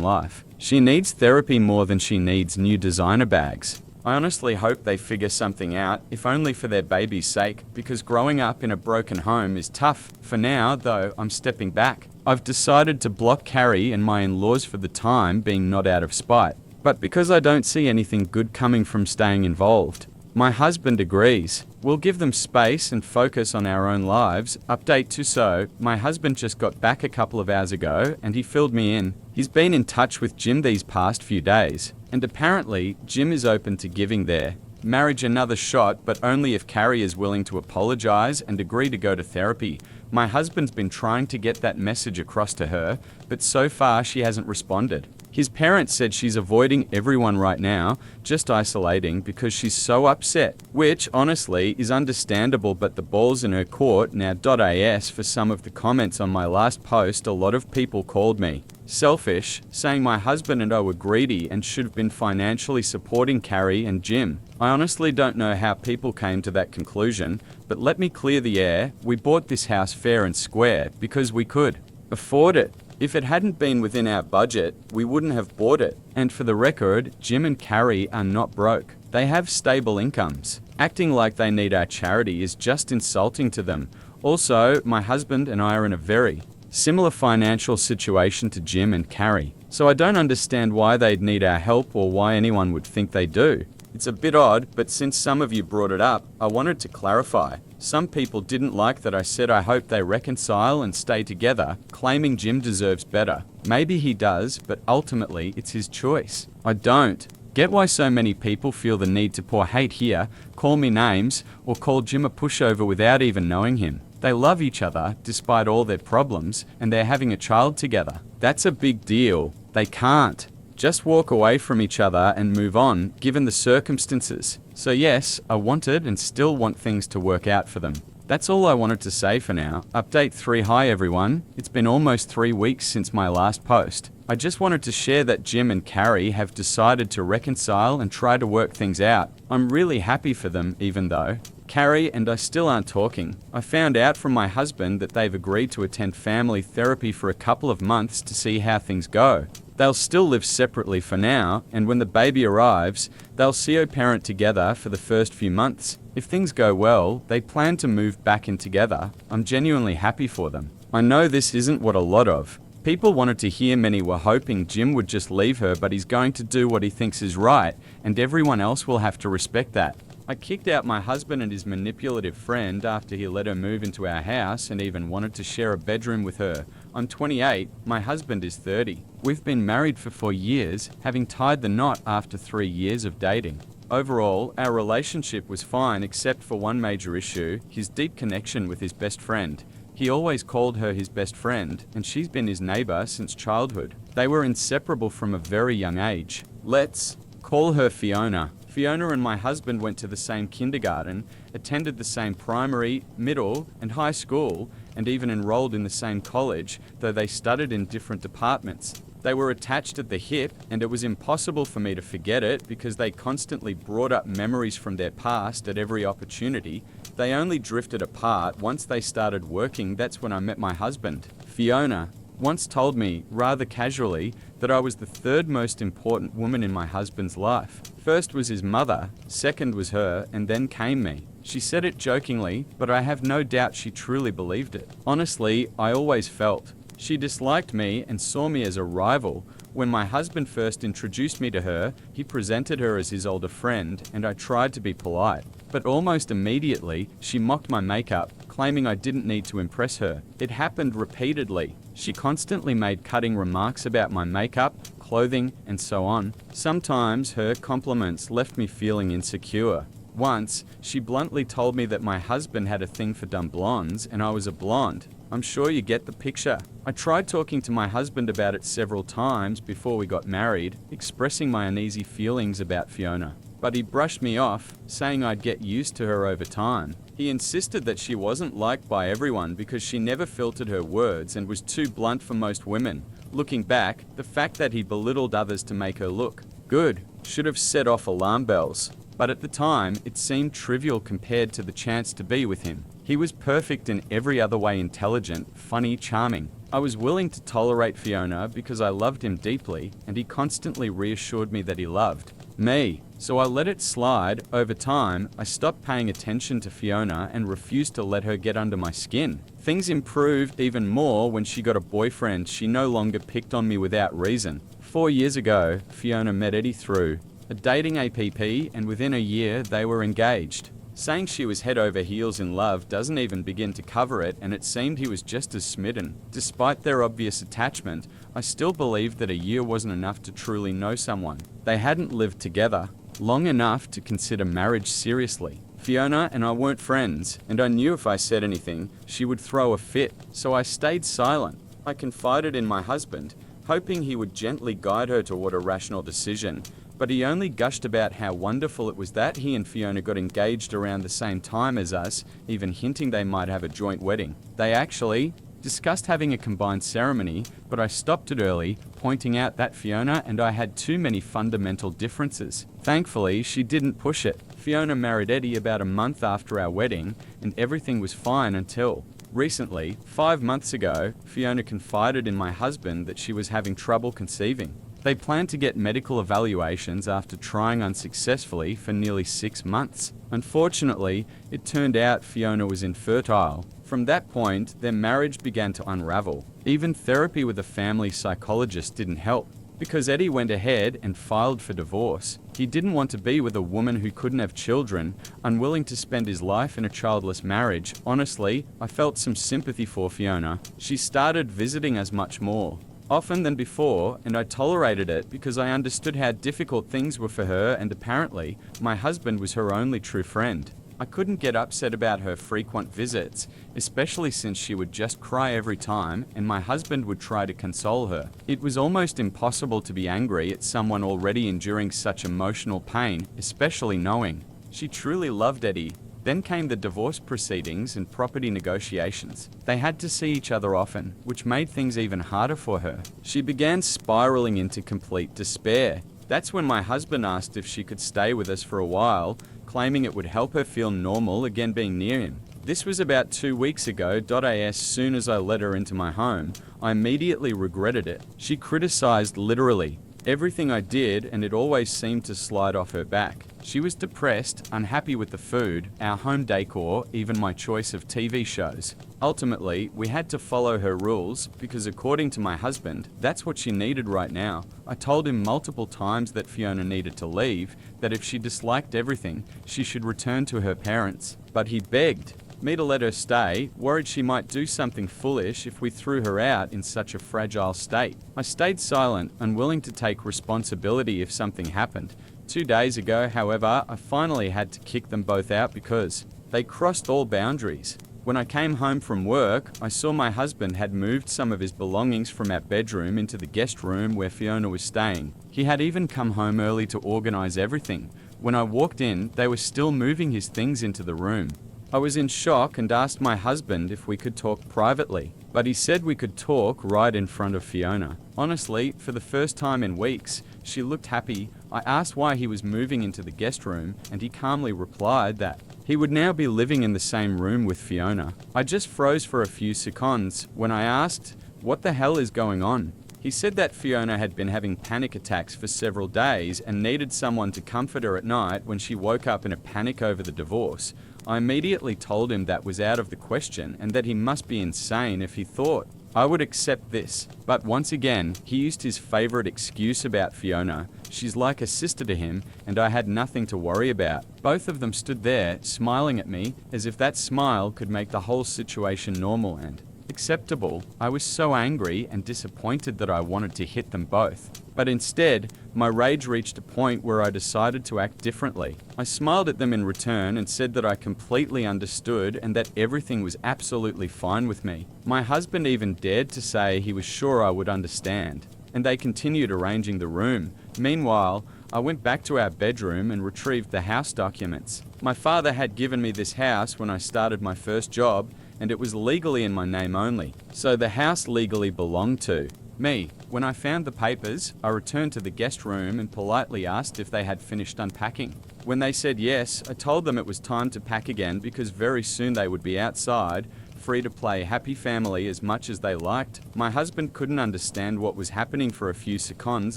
life. She needs therapy more than she needs new designer bags. I honestly hope they figure something out, if only for their baby's sake, because growing up in a broken home is tough. For now, though, I'm stepping back. I've decided to block Carrie and my in-laws for the time being, not out of spite, but because I don't see anything good coming from staying involved. My husband agrees. We'll give them space and focus on our own lives. Update to so, my husband just got back a couple of hours ago and he filled me in. He's been in touch with Jim these past few days, and apparently Jim is open to giving their marriage another shot, but only if Carrie is willing to apologize and agree to go to therapy. My husband's been trying to get that message across to her, but so far she hasn't responded. His parents said she's avoiding everyone right now, just isolating because she's so upset, which honestly is understandable, but the ball's in her court now. As for some of the comments on my last post, a lot of people called me selfish, saying my husband and I were greedy and should have been financially supporting Carrie and Jim. I honestly don't know how people came to that conclusion, but let me clear the air. We bought this house fair and square because we could afford it. If it hadn't been within our budget, we wouldn't have bought it. And for the record, Jim and Carrie are not broke. They have stable incomes. Acting like they need our charity is just insulting to them. Also, my husband and I are in a very similar financial situation to Jim and Carrie, so I don't understand why they'd need our help or why anyone would think they do. It's a bit odd, but since some of you brought it up, I wanted to clarify. Some people didn't like that I said I hope they reconcile and stay together, claiming Jim deserves better. Maybe he does, but ultimately it's his choice. I don't get why so many people feel the need to pour hate here, call me names, or call Jim a pushover without even knowing him. They love each other despite all their problems, and they're having a child together. That's a big deal. They can't just walk away from each other and move on, given the circumstances. So yes, I wanted and still want things to work out for them. That's all I wanted to say for now. Update 3. Hi everyone. It's been almost 3 weeks since my last post. I just wanted to share that Jim and Carrie have decided to reconcile and try to work things out. I'm really happy for them, even though Carrie and I still aren't talking. I found out from my husband that they've agreed to attend family therapy for a couple of months to see how things go. They'll still live separately for now, and when the baby arrives, they'll co-parent together for the first few months. If things go well, they plan to move back in together. I'm genuinely happy for them. I know this isn't what a lot of people wanted to hear. Many were hoping Jim would just leave her, but he's going to do what he thinks is right, and everyone else will have to respect that. I kicked out my husband and his manipulative friend after he let her move into our house and even wanted to share a bedroom with her. I'm 28, my husband is 30. We've been married for 4 years, having tied the knot after 3 years of dating. Overall, our relationship was fine except for one major issue: his deep connection with his best friend. He always called her his best friend, and she's been his neighbor since childhood. They were inseparable from a very young age. Let's call her Fiona. Fiona and my husband went to the same kindergarten, attended the same primary, middle, and high school, and even enrolled in the same college, though they studied in different departments. They were attached at the hip, and it was impossible for me to forget it because they constantly brought up memories from their past at every opportunity. They only drifted apart once they started working. That's when I met my husband. Fiona once told me, rather casually, that I was the third most important woman in my husband's life. First was his mother, second was her, and then came me. She said it jokingly, but I have no doubt she truly believed it. Honestly, I always felt she disliked me and saw me as a rival. When my husband first introduced me to her, he presented her as his older friend, and I tried to be polite. But almost immediately, she mocked my makeup, claiming I didn't need to impress her. It happened repeatedly. She constantly made cutting remarks about my makeup, clothing, and so on. Sometimes her compliments left me feeling insecure. Once, she bluntly told me that my husband had a thing for dumb blondes and I was a blonde. I'm sure you get the picture. I tried talking to my husband about it several times before we got married, expressing my uneasy feelings about Fiona. But he brushed me off, saying I'd get used to her over time. He insisted that she wasn't liked by everyone because she never filtered her words and was too blunt for most women. Looking back, the fact that he belittled others to make her look good should have set off alarm bells. But at the time, it seemed trivial compared to the chance to be with him. He was perfect in every other way, intelligent, funny, charming. I was willing to tolerate Fiona because I loved him deeply, and he constantly reassured me that he loved me. So I let it slide. Over time, I stopped paying attention to Fiona and refused to let her get under my skin. Things improved even more when she got a boyfriend. She no longer picked on me without reason. 4 years ago, Fiona met Eddie through a dating app, and within a year, they were engaged. Saying she was head over heels in love doesn't even begin to cover it, and it seemed he was just as smitten. Despite their obvious attachment, I still believed that a year wasn't enough to truly know someone. They hadn't lived together long enough to consider marriage seriously. Fiona and I weren't friends, and I knew if I said anything, she would throw a fit, so I stayed silent. I confided in my husband, hoping he would gently guide her toward a rational decision, but he only gushed about how wonderful it was that he and Fiona got engaged around the same time as us, even hinting they might have a joint wedding. They actually discussed having a combined ceremony, but I stopped it early, pointing out that Fiona and I had too many fundamental differences. Thankfully, she didn't push it. Fiona married Eddie about a month after our wedding, and everything was fine until recently, 5 months ago, Fiona confided in my husband that she was having trouble conceiving. They planned to get medical evaluations after trying unsuccessfully for nearly 6 months. Unfortunately, it turned out Fiona was infertile. From that point, their marriage began to unravel. Even therapy with a family psychologist didn't help, because Eddie went ahead and filed for divorce. He didn't want to be with a woman who couldn't have children, unwilling to spend his life in a childless marriage. Honestly, I felt some sympathy for Fiona. She started visiting us much more often than before, and I tolerated it because I understood how difficult things were for her, and apparently, my husband was her only true friend. I couldn't get upset about her frequent visits, especially since she would just cry every time, and my husband would try to console her. It was almost impossible to be angry at someone already enduring such emotional pain, especially knowing she truly loved Eddie. Then came the divorce proceedings and property negotiations. They had to see each other often, which made things even harder for her. She began spiraling into complete despair. That's when my husband asked if she could stay with us for a while, claiming it would help her feel normal again being near him. This was about 2 weeks ago. As soon as I let her into my home, I immediately regretted it. She criticized literally everything I did, and it always seemed to slide off her back. She was depressed, unhappy with the food, our home decor, even my choice of TV shows. Ultimately, we had to follow her rules because according to my husband, that's what she needed right now. I told him multiple times that Fiona needed to leave, that if she disliked everything, she should return to her parents. But he begged me to let her stay, worried she might do something foolish if we threw her out in such a fragile state. I stayed silent, unwilling to take responsibility if something happened. 2 days ago, however, I finally had to kick them both out because they crossed all boundaries. When I came home from work, I saw my husband had moved some of his belongings from our bedroom into the guest room where Fiona was staying. He had even come home early to organize everything. When I walked in, they were still moving his things into the room. I was in shock and asked my husband if we could talk privately, but he said we could talk right in front of Fiona. Honestly, for the first time in weeks, she looked happy. I asked why he was moving into the guest room, and he calmly replied that he would now be living in the same room with Fiona. I just froze for a few seconds when I asked, "What the hell is going on?" He said that Fiona had been having panic attacks for several days and needed someone to comfort her at night when she woke up in a panic over the divorce. I immediately told him that was out of the question and that he must be insane if he thought I would accept this. But once again, he used his favorite excuse about Fiona. She's like a sister to him, and I had nothing to worry about. Both of them stood there, smiling at me, as if that smile could make the whole situation normal, and acceptable. I was so angry and disappointed that I wanted to hit them both. But instead, my rage reached a point where I decided to act differently. I smiled at them in return and said that I completely understood and that everything was absolutely fine with me. My husband even dared to say he was sure I would understand, and they continued arranging the room. Meanwhile, I went back to our bedroom and retrieved the house documents. My father had given me this house when I started my first job, and it was legally in my name only, so the house legally belonged to me. When I found the papers, I returned to the guest room and politely asked if they had finished unpacking. When they said yes, I told them it was time to pack again because very soon they would be outside, free to play happy family as much as they liked. My husband couldn't understand what was happening for a few seconds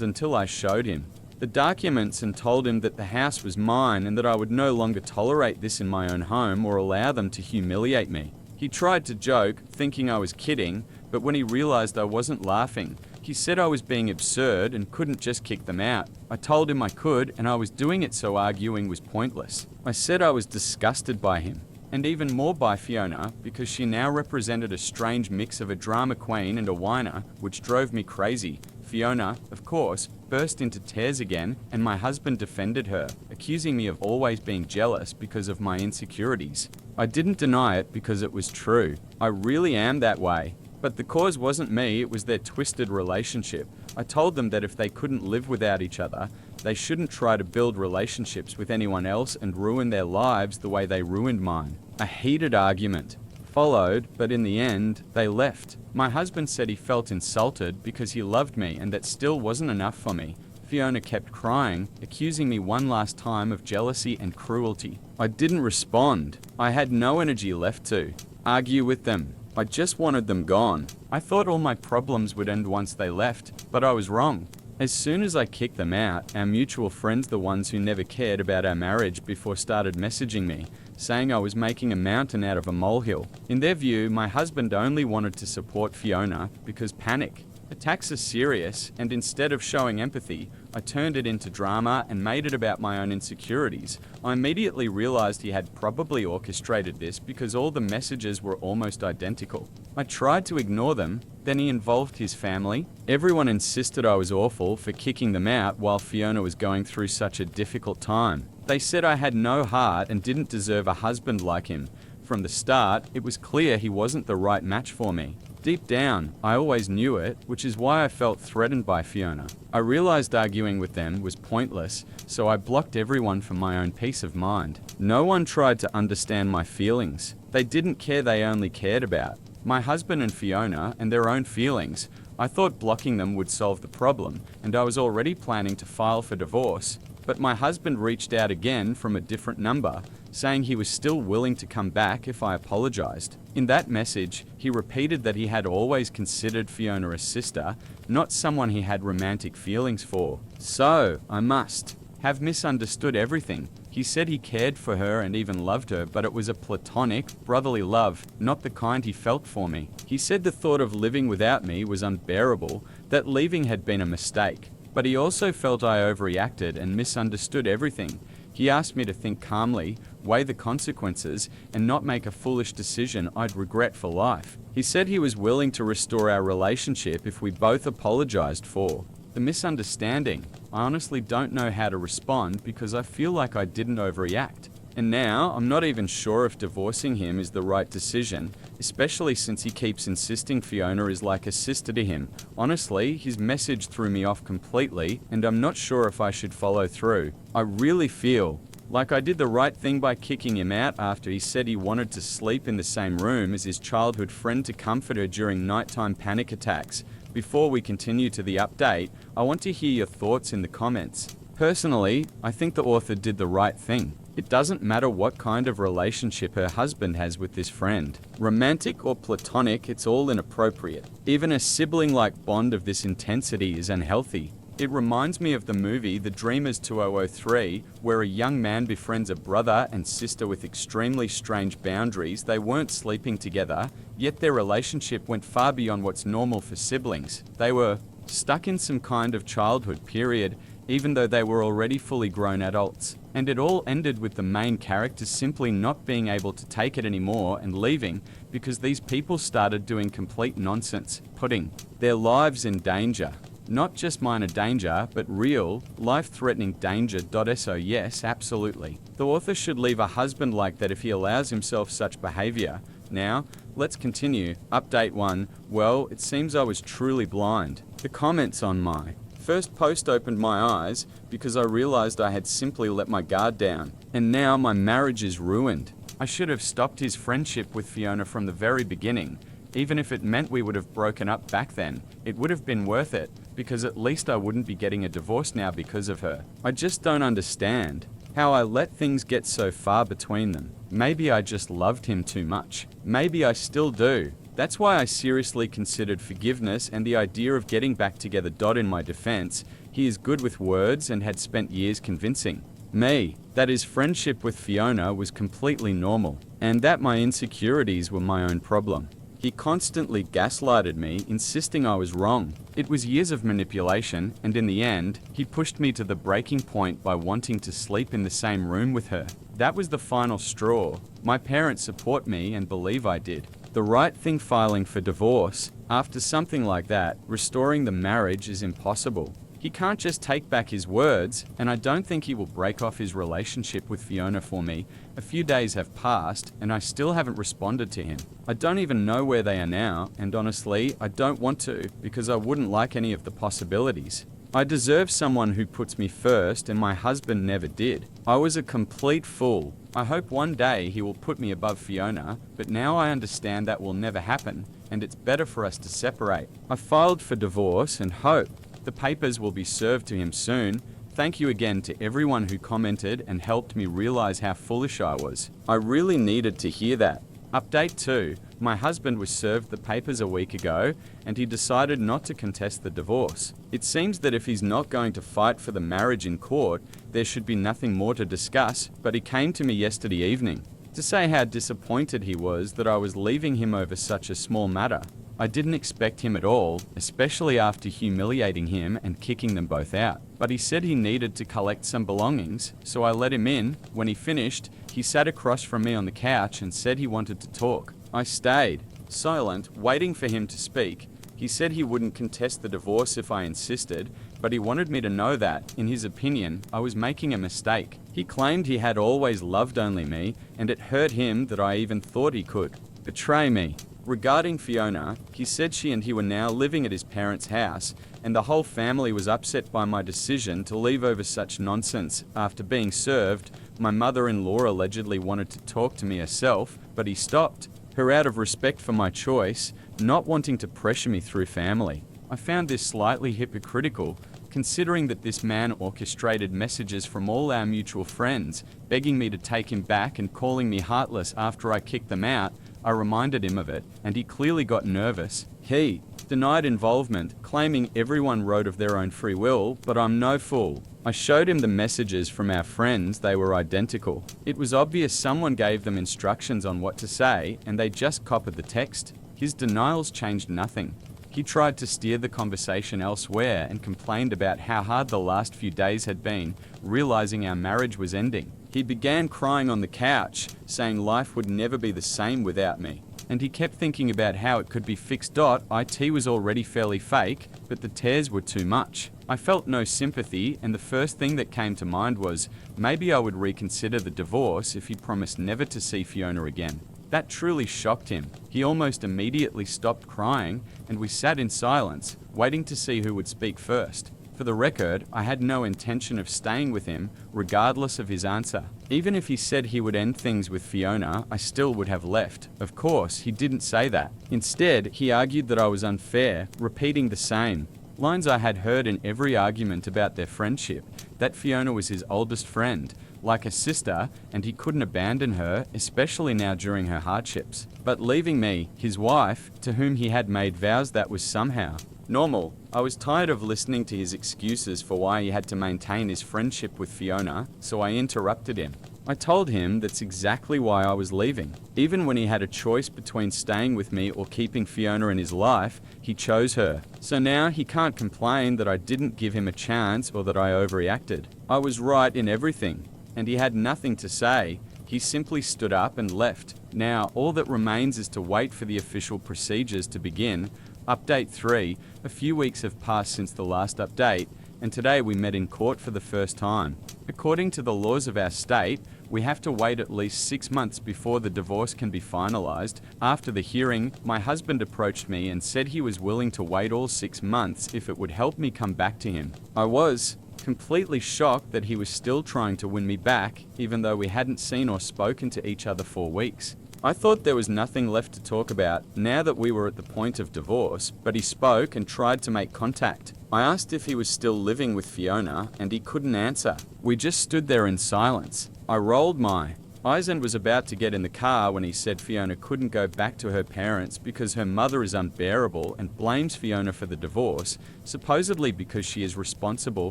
until I showed him the documents and told him that the house was mine and that I would no longer tolerate this in my own home or allow them to humiliate me. He tried to joke, thinking I was kidding, but when he realized I wasn't laughing, he said I was being absurd and couldn't just kick them out. I told him I could, and I was doing it so arguing was pointless. I said I was disgusted by him, and even more by Fiona, because she now represented a strange mix of a drama queen and a whiner, which drove me crazy. Fiona, of course, burst into tears again, and my husband defended her, accusing me of always being jealous because of my insecurities. I didn't deny it because it was true. I really am that way. But the cause wasn't me, it was their twisted relationship. I told them that if they couldn't live without each other, they shouldn't try to build relationships with anyone else and ruin their lives the way they ruined mine. A heated argument followed, but in the end, they left. My husband said he felt insulted because he loved me and that still wasn't enough for me. Fiona kept crying, accusing me one last time of jealousy and cruelty. I didn't respond. I had no energy left to argue with them. I just wanted them gone. I thought all my problems would end once they left, but I was wrong. As soon as I kicked them out, our mutual friends, the ones who never cared about our marriage before, started messaging me, saying I was making a mountain out of a molehill. In their view, my husband only wanted to support Fiona because panic. Attacks are serious, and instead of showing empathy, I turned it into drama and made it about my own insecurities. I immediately realized he had probably orchestrated this because all the messages were almost identical. I tried to ignore them, then he involved his family. Everyone insisted I was awful for kicking them out while Fiona was going through such a difficult time. They said I had no heart and didn't deserve a husband like him. From the start, it was clear he wasn't the right match for me. Deep down, I always knew it, which is why I felt threatened by Fiona. I realized arguing with them was pointless, so I blocked everyone for my own peace of mind. No one tried to understand my feelings. They didn't care, they only cared about my husband and Fiona and their own feelings. I thought blocking them would solve the problem, and I was already planning to file for divorce. But my husband reached out again from a different number, saying he was still willing to come back if I apologized. In that message, he repeated that he had always considered Fiona a sister, not someone he had romantic feelings for. So, I must have misunderstood everything. He said he cared for her and even loved her, but it was a platonic, brotherly love, not the kind he felt for me. He said the thought of living without me was unbearable, that leaving had been a mistake. But he also felt I overreacted and misunderstood everything. He asked me to think calmly, weigh the consequences, and not make a foolish decision I'd regret for life. He said he was willing to restore our relationship if we both apologized for the misunderstanding. I honestly don't know how to respond because I feel like I didn't overreact. And now, I'm not even sure if divorcing him is the right decision, especially since he keeps insisting Fiona is like a sister to him. Honestly, his message threw me off completely, and I'm not sure if I should follow through. I really feel like I did the right thing by kicking him out after he said he wanted to sleep in the same room as his childhood friend to comfort her during nighttime panic attacks. Before we continue to the update, I want to hear your thoughts in the comments. Personally, I think the author did the right thing. It doesn't matter what kind of relationship her husband has with this friend. Romantic or platonic, it's all inappropriate. Even a sibling-like bond of this intensity is unhealthy. It reminds me of the movie The Dreamers 2003, where a young man befriends a brother and sister with extremely strange boundaries. They weren't sleeping together, yet their relationship went far beyond what's normal for siblings. They were stuck in some kind of childhood period. even though they were already fully grown adults. And it all ended with the main characters simply not being able to take it anymore and leaving because these people started doing complete nonsense, putting their lives in danger. Not just minor danger, but real, life-threatening danger. So yes, absolutely. The author should leave a husband like that if he allows himself such behavior. Now, let's continue. Update 1. Well, it seems I was truly blind. The comments on my first post opened my eyes because I realized I had simply let my guard down. And now my marriage is ruined. I should have stopped his friendship with Fiona from the very beginning. Even if it meant we would have broken up back then, it would have been worth it, because at least I wouldn't be getting a divorce now because of her. I just don't understand how I let things get so far between them. Maybe I just loved him too much. Maybe I still do. That's why I seriously considered forgiveness and the idea of getting back together. In my defense, he is good with words and had spent years convincing me that his friendship with Fiona was completely normal, and that my insecurities were my own problem. He constantly gaslighted me, insisting I was wrong. It was years of manipulation, and in the end, he pushed me to the breaking point by wanting to sleep in the same room with her. That was the final straw. My parents support me and believe I did the right thing filing for divorce. After something like that, restoring the marriage is impossible. He can't just take back his words, and I don't think he will break off his relationship with Fiona for me. A few days have passed, and I still haven't responded to him. I don't even know where they are now, and honestly, I don't want to, because I wouldn't like any of the possibilities. I deserve someone who puts me first, and my husband never did. I was a complete fool. I hope one day he will put me above Fiona, but now I understand that will never happen, and it's better for us to separate. I filed for divorce and hope the papers will be served to him soon. Thank you again to everyone who commented and helped me realize how foolish I was. I really needed to hear that. Update 2. My husband was served the papers a week ago, and he decided not to contest the divorce. It seems that if he's not going to fight for the marriage in court, there should be nothing more to discuss, but he came to me yesterday evening to say how disappointed he was that I was leaving him over such a small matter. I didn't expect him at all, especially after humiliating him and kicking them both out. But he said he needed to collect some belongings, so I let him in. When he finished, he sat across from me on the couch and said he wanted to talk. I stayed, silent, waiting for him to speak. He said he wouldn't contest the divorce if I insisted, but he wanted me to know that, in his opinion, I was making a mistake. He claimed he had always loved only me, and it hurt him that I even thought he could betray me. Regarding Fiona, he said she and he were now living at his parents' house, and the whole family was upset by my decision to leave over such nonsense. After being served, my mother-in-law allegedly wanted to talk to me herself, but he stopped her out of respect for my choice, not wanting to pressure me through family. I found this slightly hypocritical, considering that this man orchestrated messages from all our mutual friends, begging me to take him back and calling me heartless after I kicked them out. I reminded him of it, and he clearly got nervous. He denied involvement, claiming everyone wrote of their own free will, but I'm no fool. I showed him the messages from our friends, they were identical. It was obvious someone gave them instructions on what to say, and they just copied the text. His denials changed nothing. He tried to steer the conversation elsewhere and complained about how hard the last few days had been, realizing our marriage was ending. He began crying on the couch, saying life would never be the same without me. And he kept thinking about how it could be fixed. It was already fairly fake, but the tears were too much. I felt no sympathy, and the first thing that came to mind was maybe I would reconsider the divorce if he promised never to see Fiona again. That truly shocked him. He almost immediately stopped crying, and we sat in silence, waiting to see who would speak first. For the record, I had no intention of staying with him, regardless of his answer. Even if he said he would end things with Fiona, I still would have left. Of course, he didn't say that. Instead, he argued that I was unfair, repeating the same lines I had heard in every argument about their friendship, that Fiona was his oldest friend, like a sister, and he couldn't abandon her, especially now during her hardships. But leaving me, his wife, to whom he had made vows, that was somehow normal. I was tired of listening to his excuses for why he had to maintain his friendship with Fiona, so I interrupted him. I told him that's exactly why I was leaving. Even when he had a choice between staying with me or keeping Fiona in his life, he chose her. So now he can't complain that I didn't give him a chance or that I overreacted. I was right in everything, and he had nothing to say. He simply stood up and left. Now, all that remains is to wait for the official procedures to begin. Update 3. A few weeks have passed since the last update, and today we met in court for the first time. According to the laws of our state, we have to wait at least 6 months before the divorce can be finalized. After the hearing, my husband approached me and said he was willing to wait all 6 months if it would help me come back to him. I was completely shocked that he was still trying to win me back, even though we hadn't seen or spoken to each other for weeks. I thought there was nothing left to talk about now that we were at the point of divorce, but he spoke and tried to make contact. I asked if he was still living with Fiona, and he couldn't answer. We just stood there in silence. I rolled my eyes and was about to get in the car when he said Fiona couldn't go back to her parents because her mother is unbearable and blames Fiona for the divorce, supposedly because she is responsible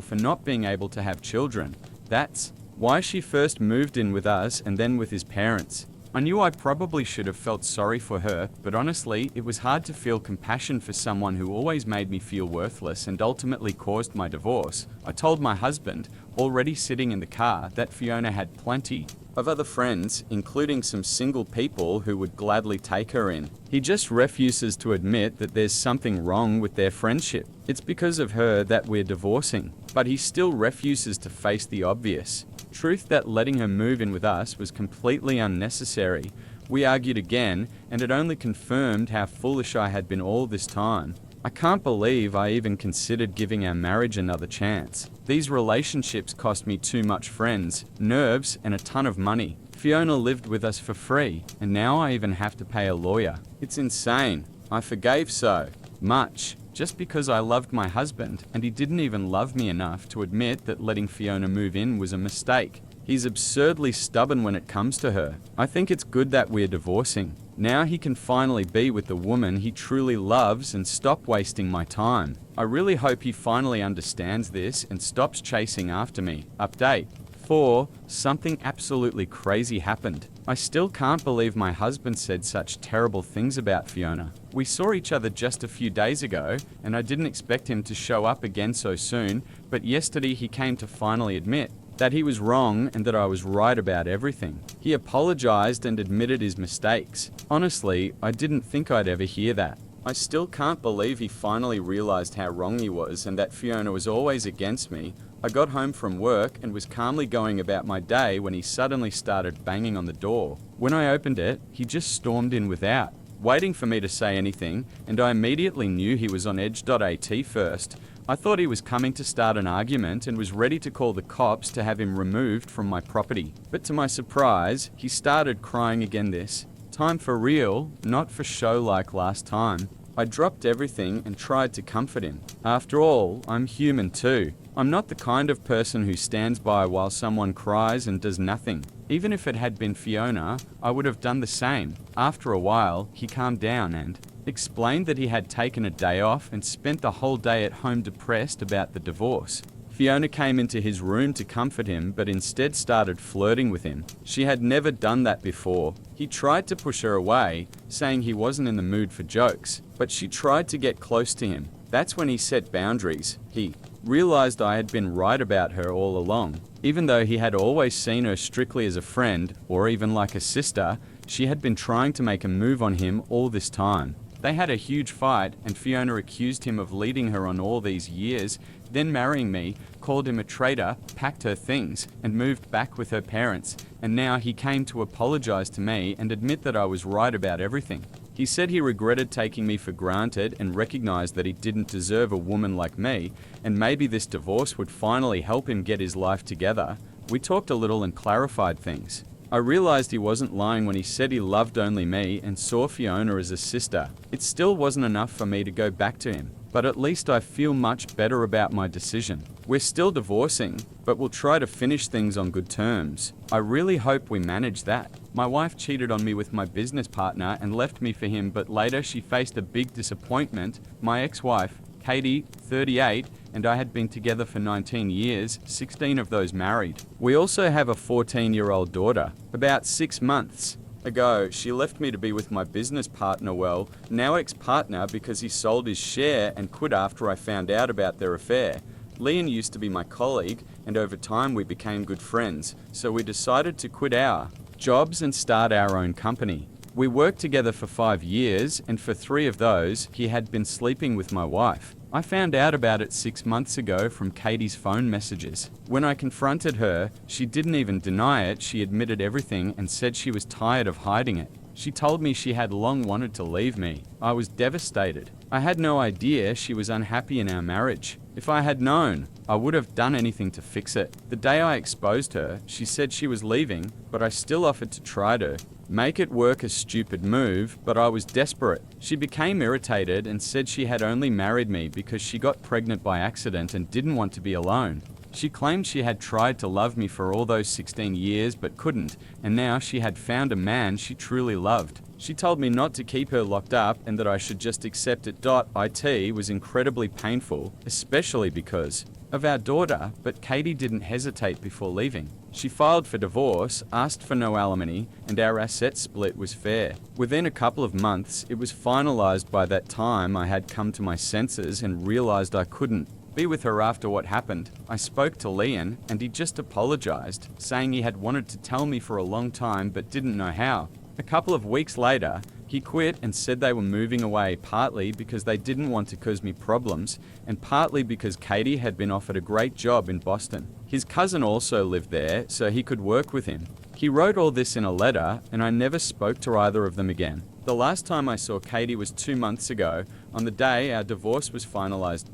for not being able to have children. That's why she first moved in with us and then with his parents. I knew I probably should have felt sorry for her, but honestly, it was hard to feel compassion for someone who always made me feel worthless and ultimately caused my divorce. I told my husband, already sitting in the car, that Fiona had plenty of other friends, including some single people who would gladly take her in. He just refuses to admit that there's something wrong with their friendship. It's because of her that we're divorcing, but he still refuses to face the obvious truth that letting her move in with us was completely unnecessary. We argued again, and it only confirmed how foolish I had been all this time. I can't believe I even considered giving our marriage another chance. These relationships cost me too much friends, nerves, and a ton of money. Fiona lived with us for free, and now I even have to pay a lawyer. It's insane. I forgave so much just because I loved my husband, and he didn't even love me enough to admit that letting Fiona move in was a mistake. He's absurdly stubborn when it comes to her. I think it's good that we're divorcing. Now he can finally be with the woman he truly loves and stop wasting my time. I really hope he finally understands this and stops chasing after me. Update 4. Something absolutely crazy happened. I still can't believe my husband said such terrible things about Fiona. We saw each other just a few days ago, and I didn't expect him to show up again so soon, but yesterday he came to finally admit that he was wrong and that I was right about everything. He apologized and admitted his mistakes. Honestly, I didn't think I'd ever hear that. I still can't believe he finally realized how wrong he was and that Fiona was always against me. I got home from work and was calmly going about my day when he suddenly started banging on the door. When I opened it, he just stormed in without waiting for me to say anything, and I immediately knew he was on edge.at first. I thought he was coming to start an argument and was ready to call the cops to have him removed from my property. But to my surprise, he started crying again this time for real, not for show like last time. I dropped everything and tried to comfort him. After all, I'm human too. I'm not the kind of person who stands by while someone cries and does nothing. Even if it had been Fiona, I would have done the same. After a while, he calmed down and explained that he had taken a day off and spent the whole day at home depressed about the divorce. Fiona came into his room to comfort him, but instead started flirting with him. She had never done that before. He tried to push her away, saying he wasn't in the mood for jokes, but she tried to get close to him. That's when he set boundaries. He realized I had been right about her all along. Even though he had always seen her strictly as a friend, or even like a sister, she had been trying to make a move on him all this time. They had a huge fight, and Fiona accused him of leading her on all these years, then marrying me, called him a traitor, packed her things, and moved back with her parents, and now he came to apologize to me and admit that I was right about everything. He said he regretted taking me for granted and recognized that he didn't deserve a woman like me, and maybe this divorce would finally help him get his life together. We talked a little and clarified things. I realized he wasn't lying when he said he loved only me and saw Fiona as a sister. It still wasn't enough for me to go back to him, but at least I feel much better about my decision. We're still divorcing, but we'll try to finish things on good terms. I really hope we manage that. My wife cheated on me with my business partner and left me for him, but later she faced a big disappointment. My ex-wife, Katie, 38, and I had been together for 19 years, 16 of those married. We also have a 14-year-old daughter. About 6 months ago, she left me to be with my business partner, now ex-partner, because he sold his share and quit after I found out about their affair. Leon used to be my colleague, and over time we became good friends, so we decided to quit our jobs and start our own company. We worked together for 5 years, and for 3 of those, he had been sleeping with my wife. I found out about it 6 months ago from Katie's phone messages. When I confronted her, she didn't even deny it. She admitted everything and said she was tired of hiding it. She told me she had long wanted to leave me. I was devastated. I had no idea she was unhappy in our marriage. If I had known, I would have done anything to fix it. The day I exposed her, she said she was leaving, but I still offered to try to make it work. A stupid move, but I was desperate. She became irritated and said she had only married me because she got pregnant by accident and didn't want to be alone. She claimed she had tried to love me for all those 16 years but couldn't, and now she had found a man she truly loved. She told me not to keep her locked up and that I should just accept it. It was incredibly painful, especially because of our daughter, but Katie didn't hesitate before leaving. She filed for divorce, asked for no alimony, and our asset split was fair. Within a couple of months, it was finalized. By that time, I had come to my senses and realized I couldn't be with her after what happened. I spoke to Leon, and he just apologized, saying he had wanted to tell me for a long time but didn't know how. A couple of weeks later, he quit and said they were moving away, partly because they didn't want to cause me problems, and partly because Katie had been offered a great job in Boston. His cousin also lived there, so he could work with him. He wrote all this in a letter, and I never spoke to either of them again. The last time I saw Katie was 2 months ago. On the day our divorce was finalized.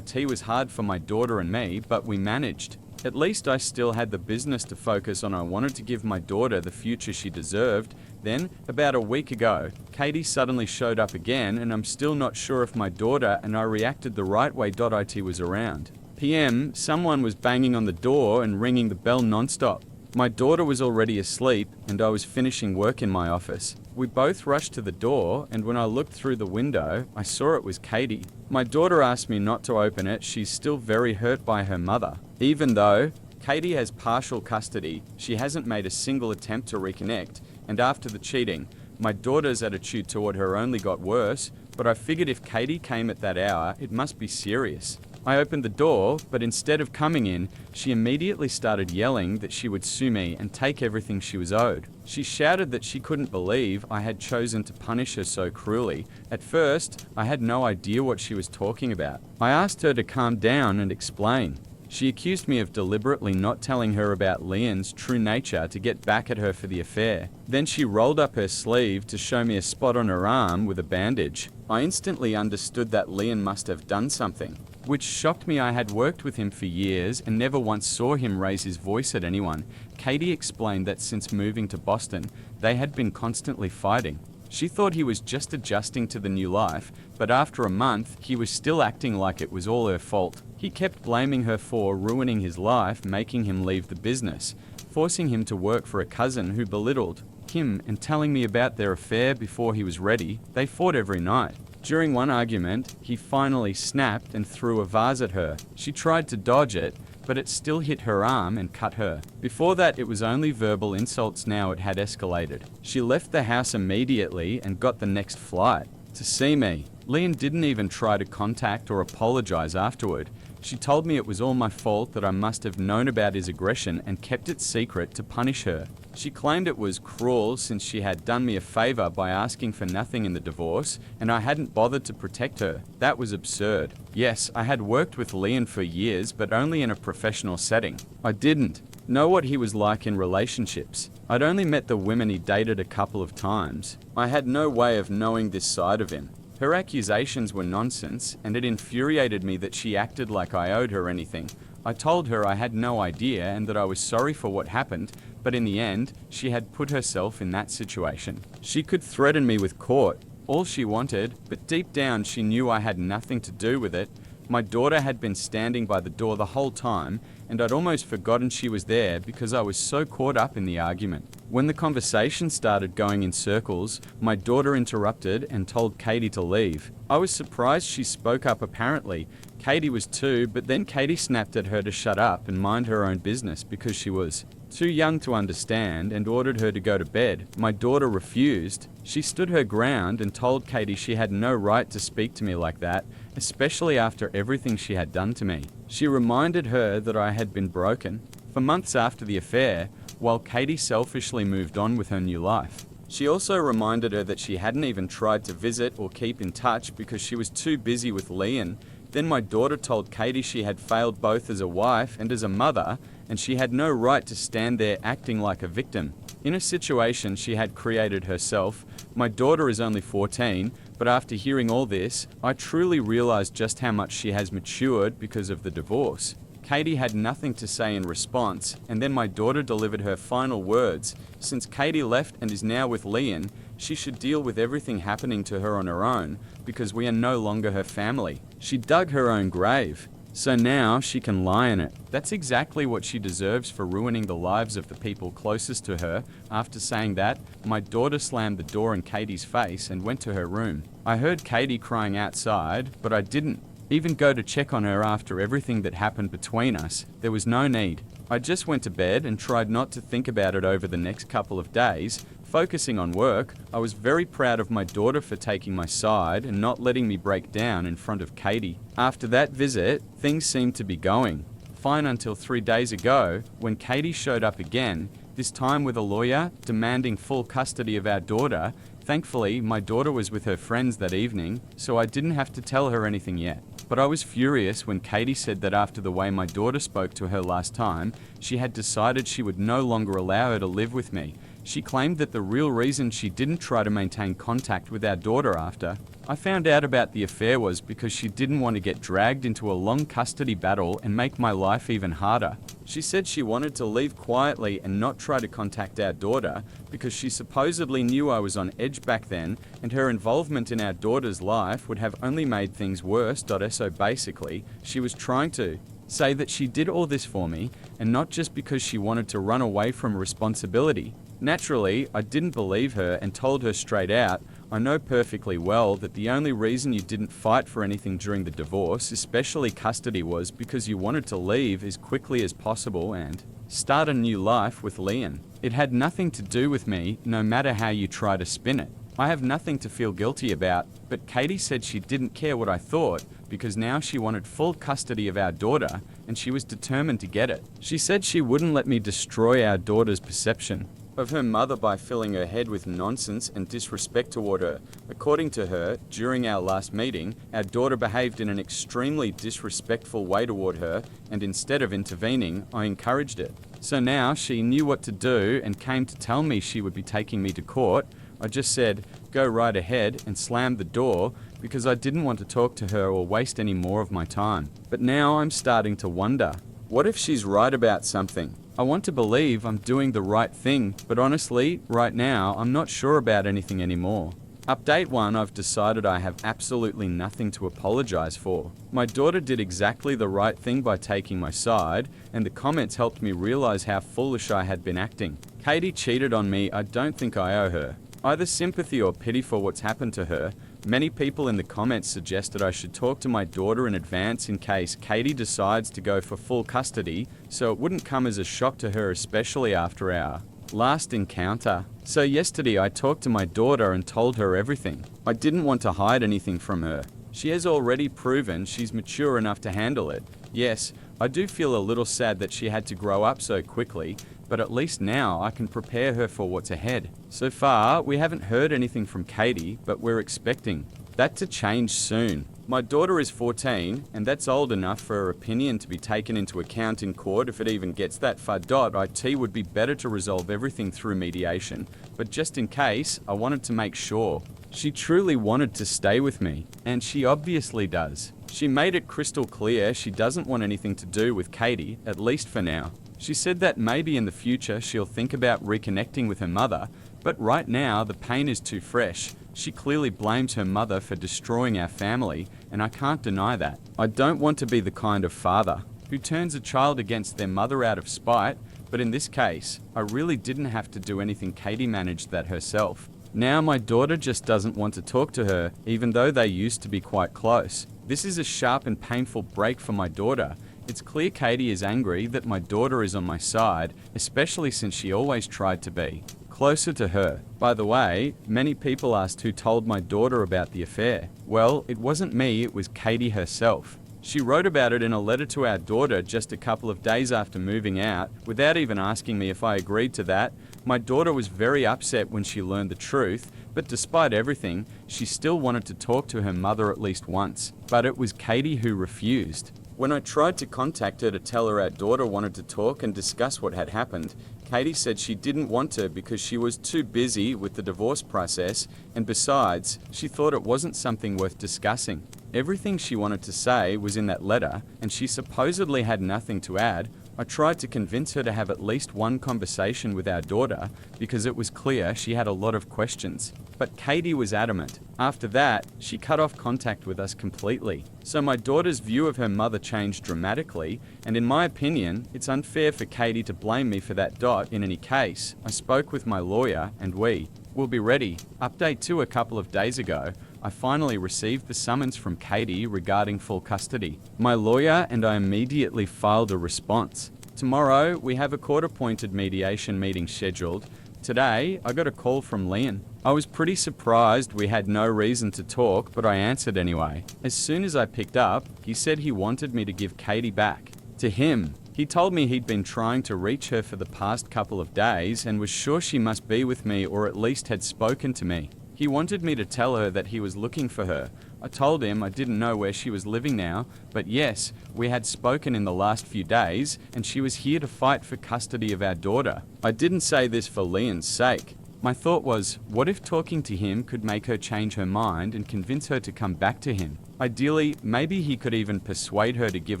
It was hard for my daughter and me, but we managed. At least I still had the business to focus on. I wanted to give my daughter the future she deserved. Then, about a week ago, Katie suddenly showed up again, and I'm still not sure if my daughter and I reacted the right way. It was around PM, someone was banging on the door and ringing the bell non-stop. My daughter was already asleep, and I was finishing work in my office. We both rushed to the door, and when I looked through the window, I saw it was Katie. My daughter asked me not to open it. She's still very hurt by her mother. Even though Katie has partial custody, she hasn't made a single attempt to reconnect, and after the cheating, my daughter's attitude toward her only got worse, but I figured if Katie came at that hour, it must be serious. I opened the door, but instead of coming in, she immediately started yelling that she would sue me and take everything she was owed. She shouted that she couldn't believe I had chosen to punish her so cruelly. At first, I had no idea what she was talking about. I asked her to calm down and explain. She accused me of deliberately not telling her about Leon's true nature to get back at her for the affair. Then she rolled up her sleeve to show me a spot on her arm with a bandage. I instantly understood that Leon must have done something, which shocked me. I had worked with him for years and never once saw him raise his voice at anyone. Katie explained that since moving to Boston, they had been constantly fighting. She thought he was just adjusting to the new life, but after a month, he was still acting like it was all her fault. He kept blaming her for ruining his life, making him leave the business, forcing him to work for a cousin who belittled him, and telling me about their affair before he was ready. They fought every night. During one argument, he finally snapped and threw a vase at her. She tried to dodge it, but it still hit her arm and cut her. Before that, it was only verbal insults. Now it had escalated. She left the house immediately and got the next flight to see me. Leon didn't even try to contact or apologize afterward. She told me it was all my fault, that I must have known about his aggression and kept it secret to punish her. She claimed it was cruel since she had done me a favor by asking for nothing in the divorce, and I hadn't bothered to protect her. That was absurd. Yes, I had worked with Leon for years, but only in a professional setting. I didn't know what he was like in relationships. I'd only met the women he dated a couple of times. I had no way of knowing this side of him. Her accusations were nonsense, and it infuriated me that she acted like I owed her anything. I told her I had no idea and that I was sorry for what happened, but in the end, she had put herself in that situation. She could threaten me with court, all she wanted, but deep down she knew I had nothing to do with it. My daughter had been standing by the door the whole time, and I'd almost forgotten she was there because I was so caught up in the argument. When the conversation started going in circles, my daughter interrupted and told Katie to leave. I was surprised she spoke up apparently. Katie was 2, but then Katie snapped at her to shut up and mind her own business because she was too young to understand and ordered her to go to bed. My daughter refused. She stood her ground and told Katie she had no right to speak to me like that, especially after everything she had done to me. She reminded her that I had been broken. For months after the affair, while Katie selfishly moved on with her new life. She also reminded her that she hadn't even tried to visit or keep in touch because she was too busy with Leon. Then my daughter told Katie she had failed both as a wife and as a mother, and she had no right to stand there acting like a victim. In a situation she had created herself. My daughter is only 14, but after hearing all this, I truly realized just how much she has matured because of the divorce. Katie had nothing to say in response, and then my daughter delivered her final words. Since Katie left and is now with Leon, she should deal with everything happening to her on her own, because we are no longer her family. She dug her own grave, so now she can lie in it. That's exactly what she deserves for ruining the lives of the people closest to her. After saying that, my daughter slammed the door in Katie's face and went to her room. I heard Katie crying outside, but I didn't even go to check on her after everything that happened between us. There was no need. I just went to bed and tried not to think about it over the next couple of days, focusing on work. I was very proud of my daughter for taking my side and not letting me break down in front of Katie. After that visit, things seemed to be going fine until 3 days ago when Katie showed up again, this time with a lawyer demanding full custody of our daughter. Thankfully, my daughter was with her friends that evening, so I didn't have to tell her anything yet. But I was furious when Katie said that after the way my daughter spoke to her last time, she had decided she would no longer allow her to live with me. She claimed that the real reason she didn't try to maintain contact with our daughter after I found out about the affair was because she didn't want to get dragged into a long custody battle and make my life even harder. She said she wanted to leave quietly and not try to contact our daughter because she supposedly knew I was on edge back then, and her involvement in our daughter's life would have only made things worse. So basically, she was trying to say that she did all this for me, and not just because she wanted to run away from responsibility. Naturally, I didn't believe her and told her straight out, I know perfectly well that the only reason you didn't fight for anything during the divorce, especially custody, was because you wanted to leave as quickly as possible and start a new life with Leon. It had nothing to do with me, no matter how you try to spin it. I have nothing to feel guilty about, but Katie said she didn't care what I thought because now she wanted full custody of our daughter and she was determined to get it. She said she wouldn't let me destroy our daughter's perception of her mother by filling her head with nonsense and disrespect toward her. According to her, during our last meeting, our daughter behaved in an extremely disrespectful way toward her, and instead of intervening, I encouraged it. So now she knew what to do and came to tell me she would be taking me to court. I just said, go right ahead, and slammed the door because I didn't want to talk to her or waste any more of my time. But now I'm starting to wonder, what if she's right about something? I want to believe I'm doing the right thing, but honestly, right now, I'm not sure about anything anymore. Update 1, I've decided I have absolutely nothing to apologize for. My daughter did exactly the right thing by taking my side, and the comments helped me realize how foolish I had been acting. Katie cheated on me. I don't think I owe her either sympathy or pity for what's happened to her. Many people in the comments suggested I should talk to my daughter in advance in case Katie decides to go for full custody, so it wouldn't come as a shock to her, especially after our last encounter. So yesterday I talked to my daughter and told her everything. I didn't want to hide anything from her. She has already proven she's mature enough to handle it. Yes, I do feel a little sad that she had to grow up so quickly, but at least now I can prepare her for what's ahead. So far, we haven't heard anything from Katie, but we're expecting that to change soon. My daughter is 14, and that's old enough for her opinion to be taken into account in court if it even gets that far. It would be better to resolve everything through mediation, but just in case, I wanted to make sure. She truly wanted to stay with me, and she obviously does. She made it crystal clear she doesn't want anything to do with Katie, at least for now. She said that maybe in the future she'll think about reconnecting with her mother, but right now the pain is too fresh. She clearly blames her mother for destroying our family, and I can't deny that. I don't want to be the kind of father who turns a child against their mother out of spite, but in this case, I really didn't have to do anything. Katie managed that herself. Now my daughter just doesn't want to talk to her, even though they used to be quite close. This is a sharp and painful break for my daughter. It's clear Katie is angry that my daughter is on my side, especially since she always tried to be closer to her. By the way, many people asked who told my daughter about the affair. Well, it wasn't me, it was Katie herself. She wrote about it in a letter to our daughter just a couple of days after moving out, without even asking me if I agreed to that. My daughter was very upset when she learned the truth, but despite everything, she still wanted to talk to her mother at least once. But it was Katie who refused. When I tried to contact her to tell her our daughter wanted to talk and discuss what had happened, Katie said she didn't want to because she was too busy with the divorce process, and besides, she thought it wasn't something worth discussing. Everything she wanted to say was in that letter, and she supposedly had nothing to add. I tried to convince her to have at least one conversation with our daughter because it was clear she had a lot of questions. But Katie was adamant. After that, she cut off contact with us completely. So my daughter's view of her mother changed dramatically, and in my opinion, it's unfair for Katie to blame me for that. In any case, I spoke with my lawyer and we will be ready. Update 2: a couple of days ago, I finally received the summons from Katie regarding full custody. My lawyer and I immediately filed a response. Tomorrow, we have a court-appointed mediation meeting scheduled. Today, I got a call from Leon. I was pretty surprised we had no reason to talk, but I answered anyway. As soon as I picked up, he said he wanted me to give Katie back to him. He told me he'd been trying to reach her for the past couple of days and was sure she must be with me, or at least had spoken to me. He wanted me to tell her that he was looking for her. I told him I didn't know where she was living now, but yes, we had spoken in the last few days, and she was here to fight for custody of our daughter. I didn't say this for Leon's sake. My thought was, what if talking to him could make her change her mind and convince her to come back to him? Ideally, maybe he could even persuade her to give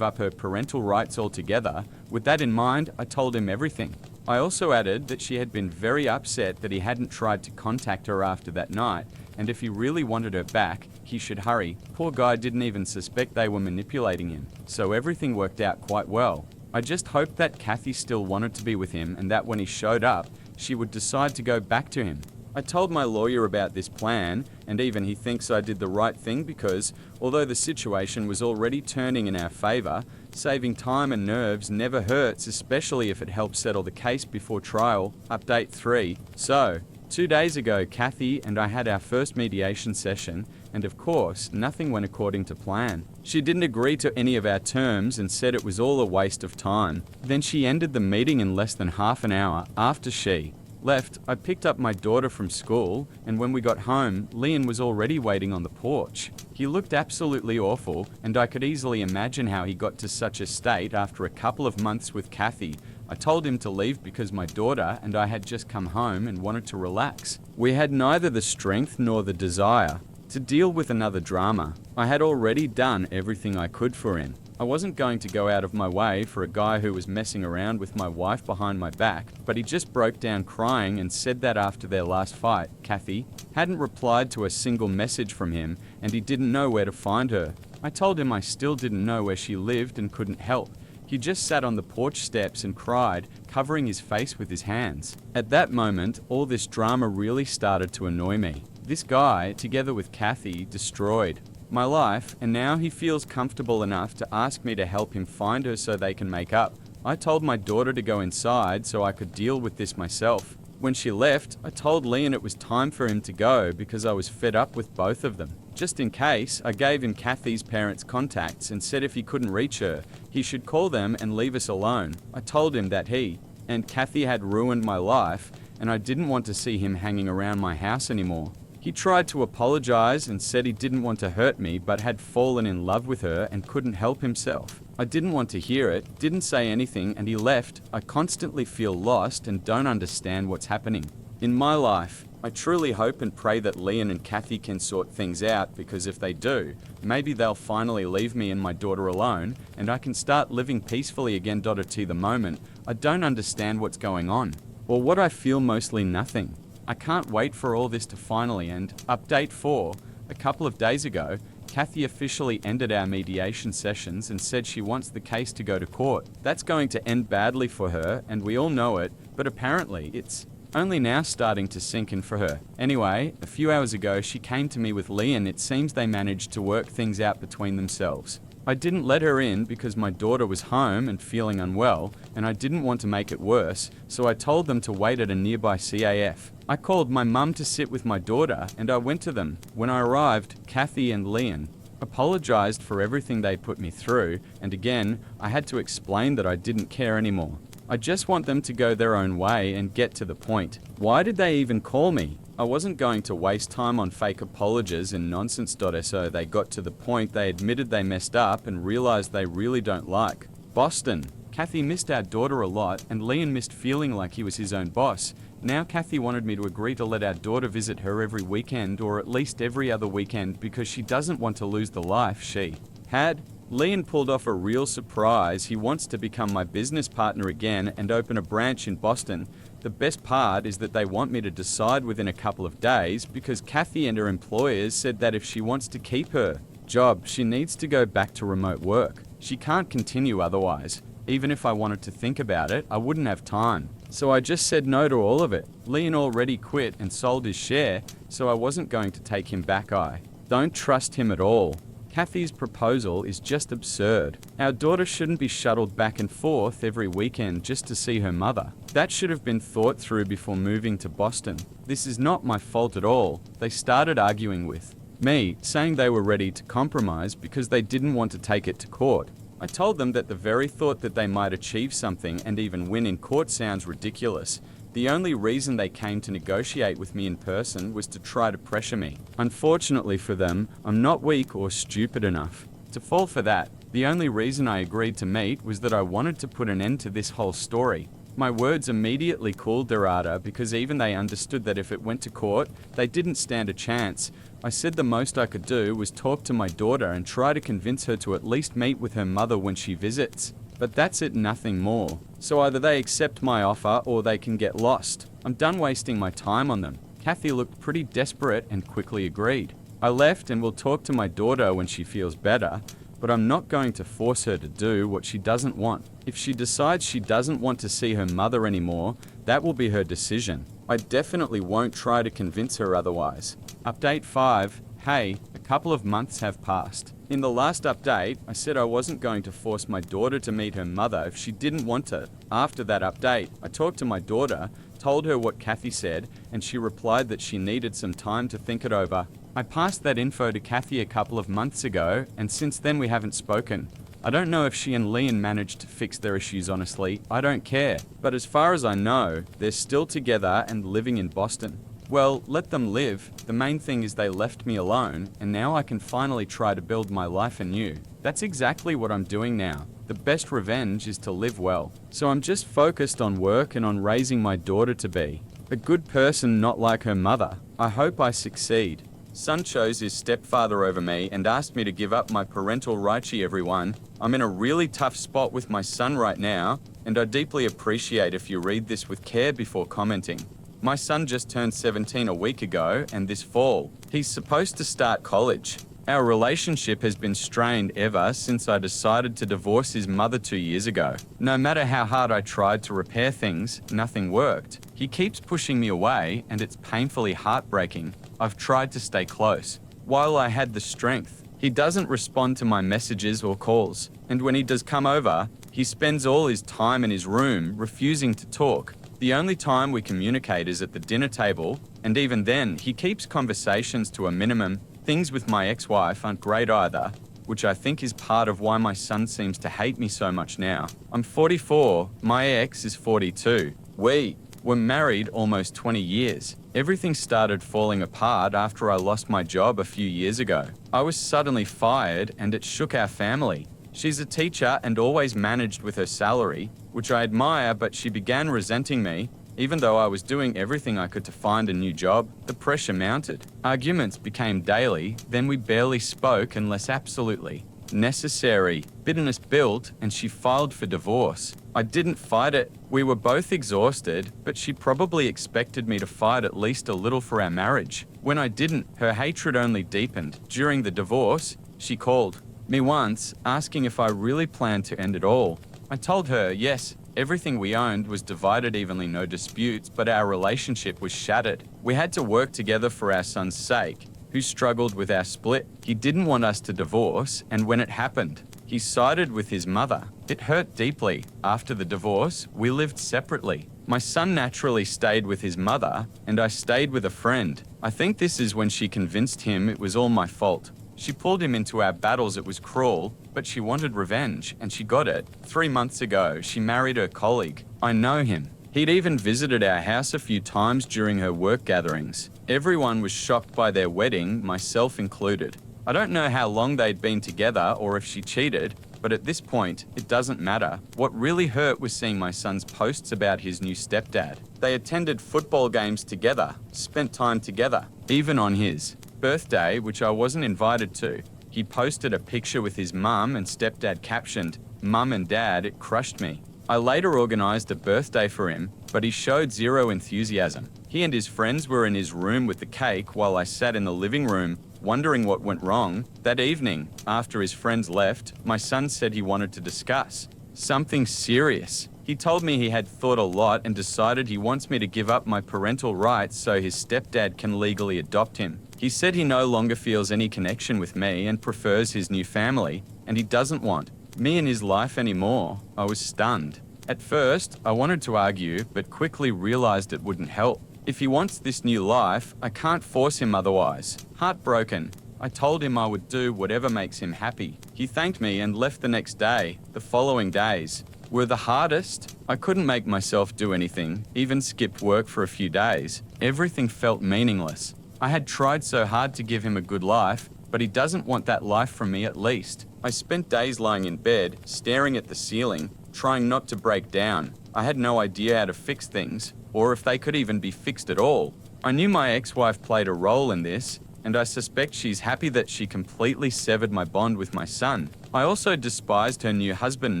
up her parental rights altogether. With that in mind, I told him everything. I also added that she had been very upset that he hadn't tried to contact her after that night, and if he really wanted her back, he should hurry. Poor guy didn't even suspect they were manipulating him, so everything worked out quite well. I just hoped that Kathy still wanted to be with him and that when he showed up, she would decide to go back to him. I told my lawyer about this plan, and even he thinks I did the right thing because, although the situation was already turning in our favor, saving time and nerves never hurts, especially if it helps settle the case before trial. Update 3. So, 2 days ago, Kathy and I had our first mediation session, and of course, nothing went according to plan. She didn't agree to any of our terms and said it was all a waste of time. Then she ended the meeting in less than half an hour. After she left, I picked up my daughter from school, and when we got home, Leon was already waiting on the porch. He looked absolutely awful, and I could easily imagine how he got to such a state after a couple of months with Kathy. I told him to leave because my daughter and I had just come home and wanted to relax. We had neither the strength nor the desire to deal with another drama. I had already done everything I could for him. I wasn't going to go out of my way for a guy who was messing around with my wife behind my back, but he just broke down crying and said that after their last fight, Kathy hadn't replied to a single message from him and he didn't know where to find her. I told him I still didn't know where she lived and couldn't help. He just sat on the porch steps and cried, covering his face with his hands. At that moment, all this drama really started to annoy me. This guy, together with Kathy, destroyed my life, and now he feels comfortable enough to ask me to help him find her so they can make up. I told my daughter to go inside so I could deal with this myself. When she left, I told Leon it was time for him to go because I was fed up with both of them. Just in case, I gave him Kathy's parents' contacts and said if he couldn't reach her, he should call them and leave us alone. I told him that he and Kathy had ruined my life, and I didn't want to see him hanging around my house anymore. He tried to apologize and said he didn't want to hurt me but had fallen in love with her and couldn't help himself. I didn't want to hear it, didn't say anything, and he left. I constantly feel lost and don't understand what's happening in my life. I truly hope and pray that Leon and Kathy can sort things out, because if they do, maybe they'll finally leave me and my daughter alone and I can start living peacefully again. At the moment, I don't understand what's going on, or what I feel, mostly nothing. I can't wait for all this to finally end. Update 4. A couple of days ago, Kathy officially ended our mediation sessions and said she wants the case to go to court. That's going to end badly for her, and we all know it, but apparently it's only now starting to sink in for her. Anyway, a few hours ago she came to me with Lee and it seems they managed to work things out between themselves. I didn't let her in because my daughter was home and feeling unwell, and I didn't want to make it worse, so I told them to wait at a nearby CAF. I called my mum to sit with my daughter, and I went to them. When I arrived, Kathy and Leon apologized for everything they put me through, and again, I had to explain that I didn't care anymore. I just want them to go their own way and get to the point. Why did they even call me? I wasn't going to waste time on fake apologies and nonsense. So they got to the point, they admitted they messed up and realized they really don't like Boston. Kathy missed our daughter a lot and Leon missed feeling like he was his own boss. Now Kathy wanted me to agree to let our daughter visit her every weekend or at least every other weekend because she doesn't want to lose the life she had. Leon pulled off a real surprise. He wants to become my business partner again and open a branch in Boston. The best part is that they want me to decide within a couple of days because Kathy and her employers said that if she wants to keep her job, she needs to go back to remote work. She can't continue otherwise. Even if I wanted to think about it, I wouldn't have time. So I just said no to all of it. Leon already quit and sold his share, so I wasn't going to take him back. I don't trust him at all. Kathy's proposal is just absurd. Our daughter shouldn't be shuttled back and forth every weekend just to see her mother. That should have been thought through before moving to Boston. This is not my fault at all. They started arguing with me, saying they were ready to compromise because they didn't want to take it to court. I told them that the very thought that they might achieve something and even win in court sounds ridiculous. The only reason they came to negotiate with me in person was to try to pressure me. Unfortunately for them, I'm not weak or stupid enough to fall for that. The only reason I agreed to meet was that I wanted to put an end to this whole story. My words immediately cooled their ardor because even they understood that if it went to court, they didn't stand a chance. I said the most I could do was talk to my daughter and try to convince her to at least meet with her mother when she visits. But that's it, nothing more. So either they accept my offer or they can get lost. I'm done wasting my time on them. Kathy looked pretty desperate and quickly agreed. I left and will talk to my daughter when she feels better, but I'm not going to force her to do what she doesn't want. If she decides she doesn't want to see her mother anymore, that will be her decision. I definitely won't try to convince her otherwise. Update 5. Hey, a couple of months have passed. In the last update, I said I wasn't going to force my daughter to meet her mother if she didn't want to. After that update, I talked to my daughter, told her what Kathy said, and she replied that she needed some time to think it over. I passed that info to Kathy a couple of months ago, and since then we haven't spoken. I don't know if she and Leon managed to fix their issues, honestly. I don't care. But as far as I know, they're still together and living in Boston. Well, let them live. The main thing is they left me alone, and now I can finally try to build my life anew. That's exactly what I'm doing now. The best revenge is to live well. So I'm just focused on work and on raising my daughter to be a good person, not like her mother. I hope I succeed. Son chose his stepfather over me and asked me to give up my parental rights. Everyone, I'm in a really tough spot with my son right now, and I deeply appreciate if you read this with care before commenting. My son just turned 17 a week ago, and this fall, he's supposed to start college. Our relationship has been strained ever since I decided to divorce his mother 2 years ago. No matter how hard I tried to repair things, nothing worked. He keeps pushing me away, and it's painfully heartbreaking. I've tried to stay close. While I had the strength, he doesn't respond to my messages or calls. And when he does come over, he spends all his time in his room, refusing to talk. The only time we communicate is at the dinner table, and even then, he keeps conversations to a minimum. Things with my ex-wife aren't great either, which I think is part of why my son seems to hate me so much now. I'm 44, my ex is 42. We were married almost 20 years. Everything started falling apart after I lost my job a few years ago. I was suddenly fired and it shook our family. She's a teacher and always managed with her salary, which I admire, but she began resenting me. Even though I was doing everything I could to find a new job, the pressure mounted. Arguments became daily, then we barely spoke unless absolutely necessary. Bitterness built, and she filed for divorce. I didn't fight it. We were both exhausted, but she probably expected me to fight at least a little for our marriage. When I didn't, her hatred only deepened. During the divorce, she called me once, asking if I really planned to end it all. I told her, yes, everything we owned was divided evenly, no disputes, but our relationship was shattered. We had to work together for our son's sake, who struggled with our split. He didn't want us to divorce, and when it happened, he sided with his mother. It hurt deeply. After the divorce, we lived separately. My son naturally stayed with his mother, and I stayed with a friend. I think this is when she convinced him it was all my fault. She pulled him into our battles. It was cruel, but she wanted revenge, and she got it. 3 months ago, she married her colleague. I know him. He'd even visited our house a few times during her work gatherings. Everyone was shocked by their wedding, myself included. I don't know how long they'd been together or if she cheated, but at this point, it doesn't matter. What really hurt was seeing my son's posts about his new stepdad. They attended football games together, spent time together, even on his birthday, which I wasn't invited to. He posted a picture with his mum and stepdad captioned, "Mum and Dad, it crushed me." I later organised a birthday for him, but he showed zero enthusiasm. He and his friends were in his room with the cake while I sat in the living room, wondering what went wrong. That evening, after his friends left, my son said he wanted to discuss something serious. He told me he had thought a lot and decided he wants me to give up my parental rights so his stepdad can legally adopt him. He said he no longer feels any connection with me and prefers his new family, and he doesn't want me in his life anymore. I was stunned. At first, I wanted to argue, but quickly realized it wouldn't help. If he wants this new life, I can't force him otherwise. Heartbroken, I told him I would do whatever makes him happy. He thanked me and left the next day. The following days were the hardest. I couldn't make myself do anything, even skipped work for a few days. Everything felt meaningless. I had tried so hard to give him a good life, but he doesn't want that life from me at least. I spent days lying in bed, staring at the ceiling, trying not to break down. I had no idea how to fix things, or if they could even be fixed at all. I knew my ex-wife played a role in this, and I suspect she's happy that she completely severed my bond with my son. I also despised her new husband,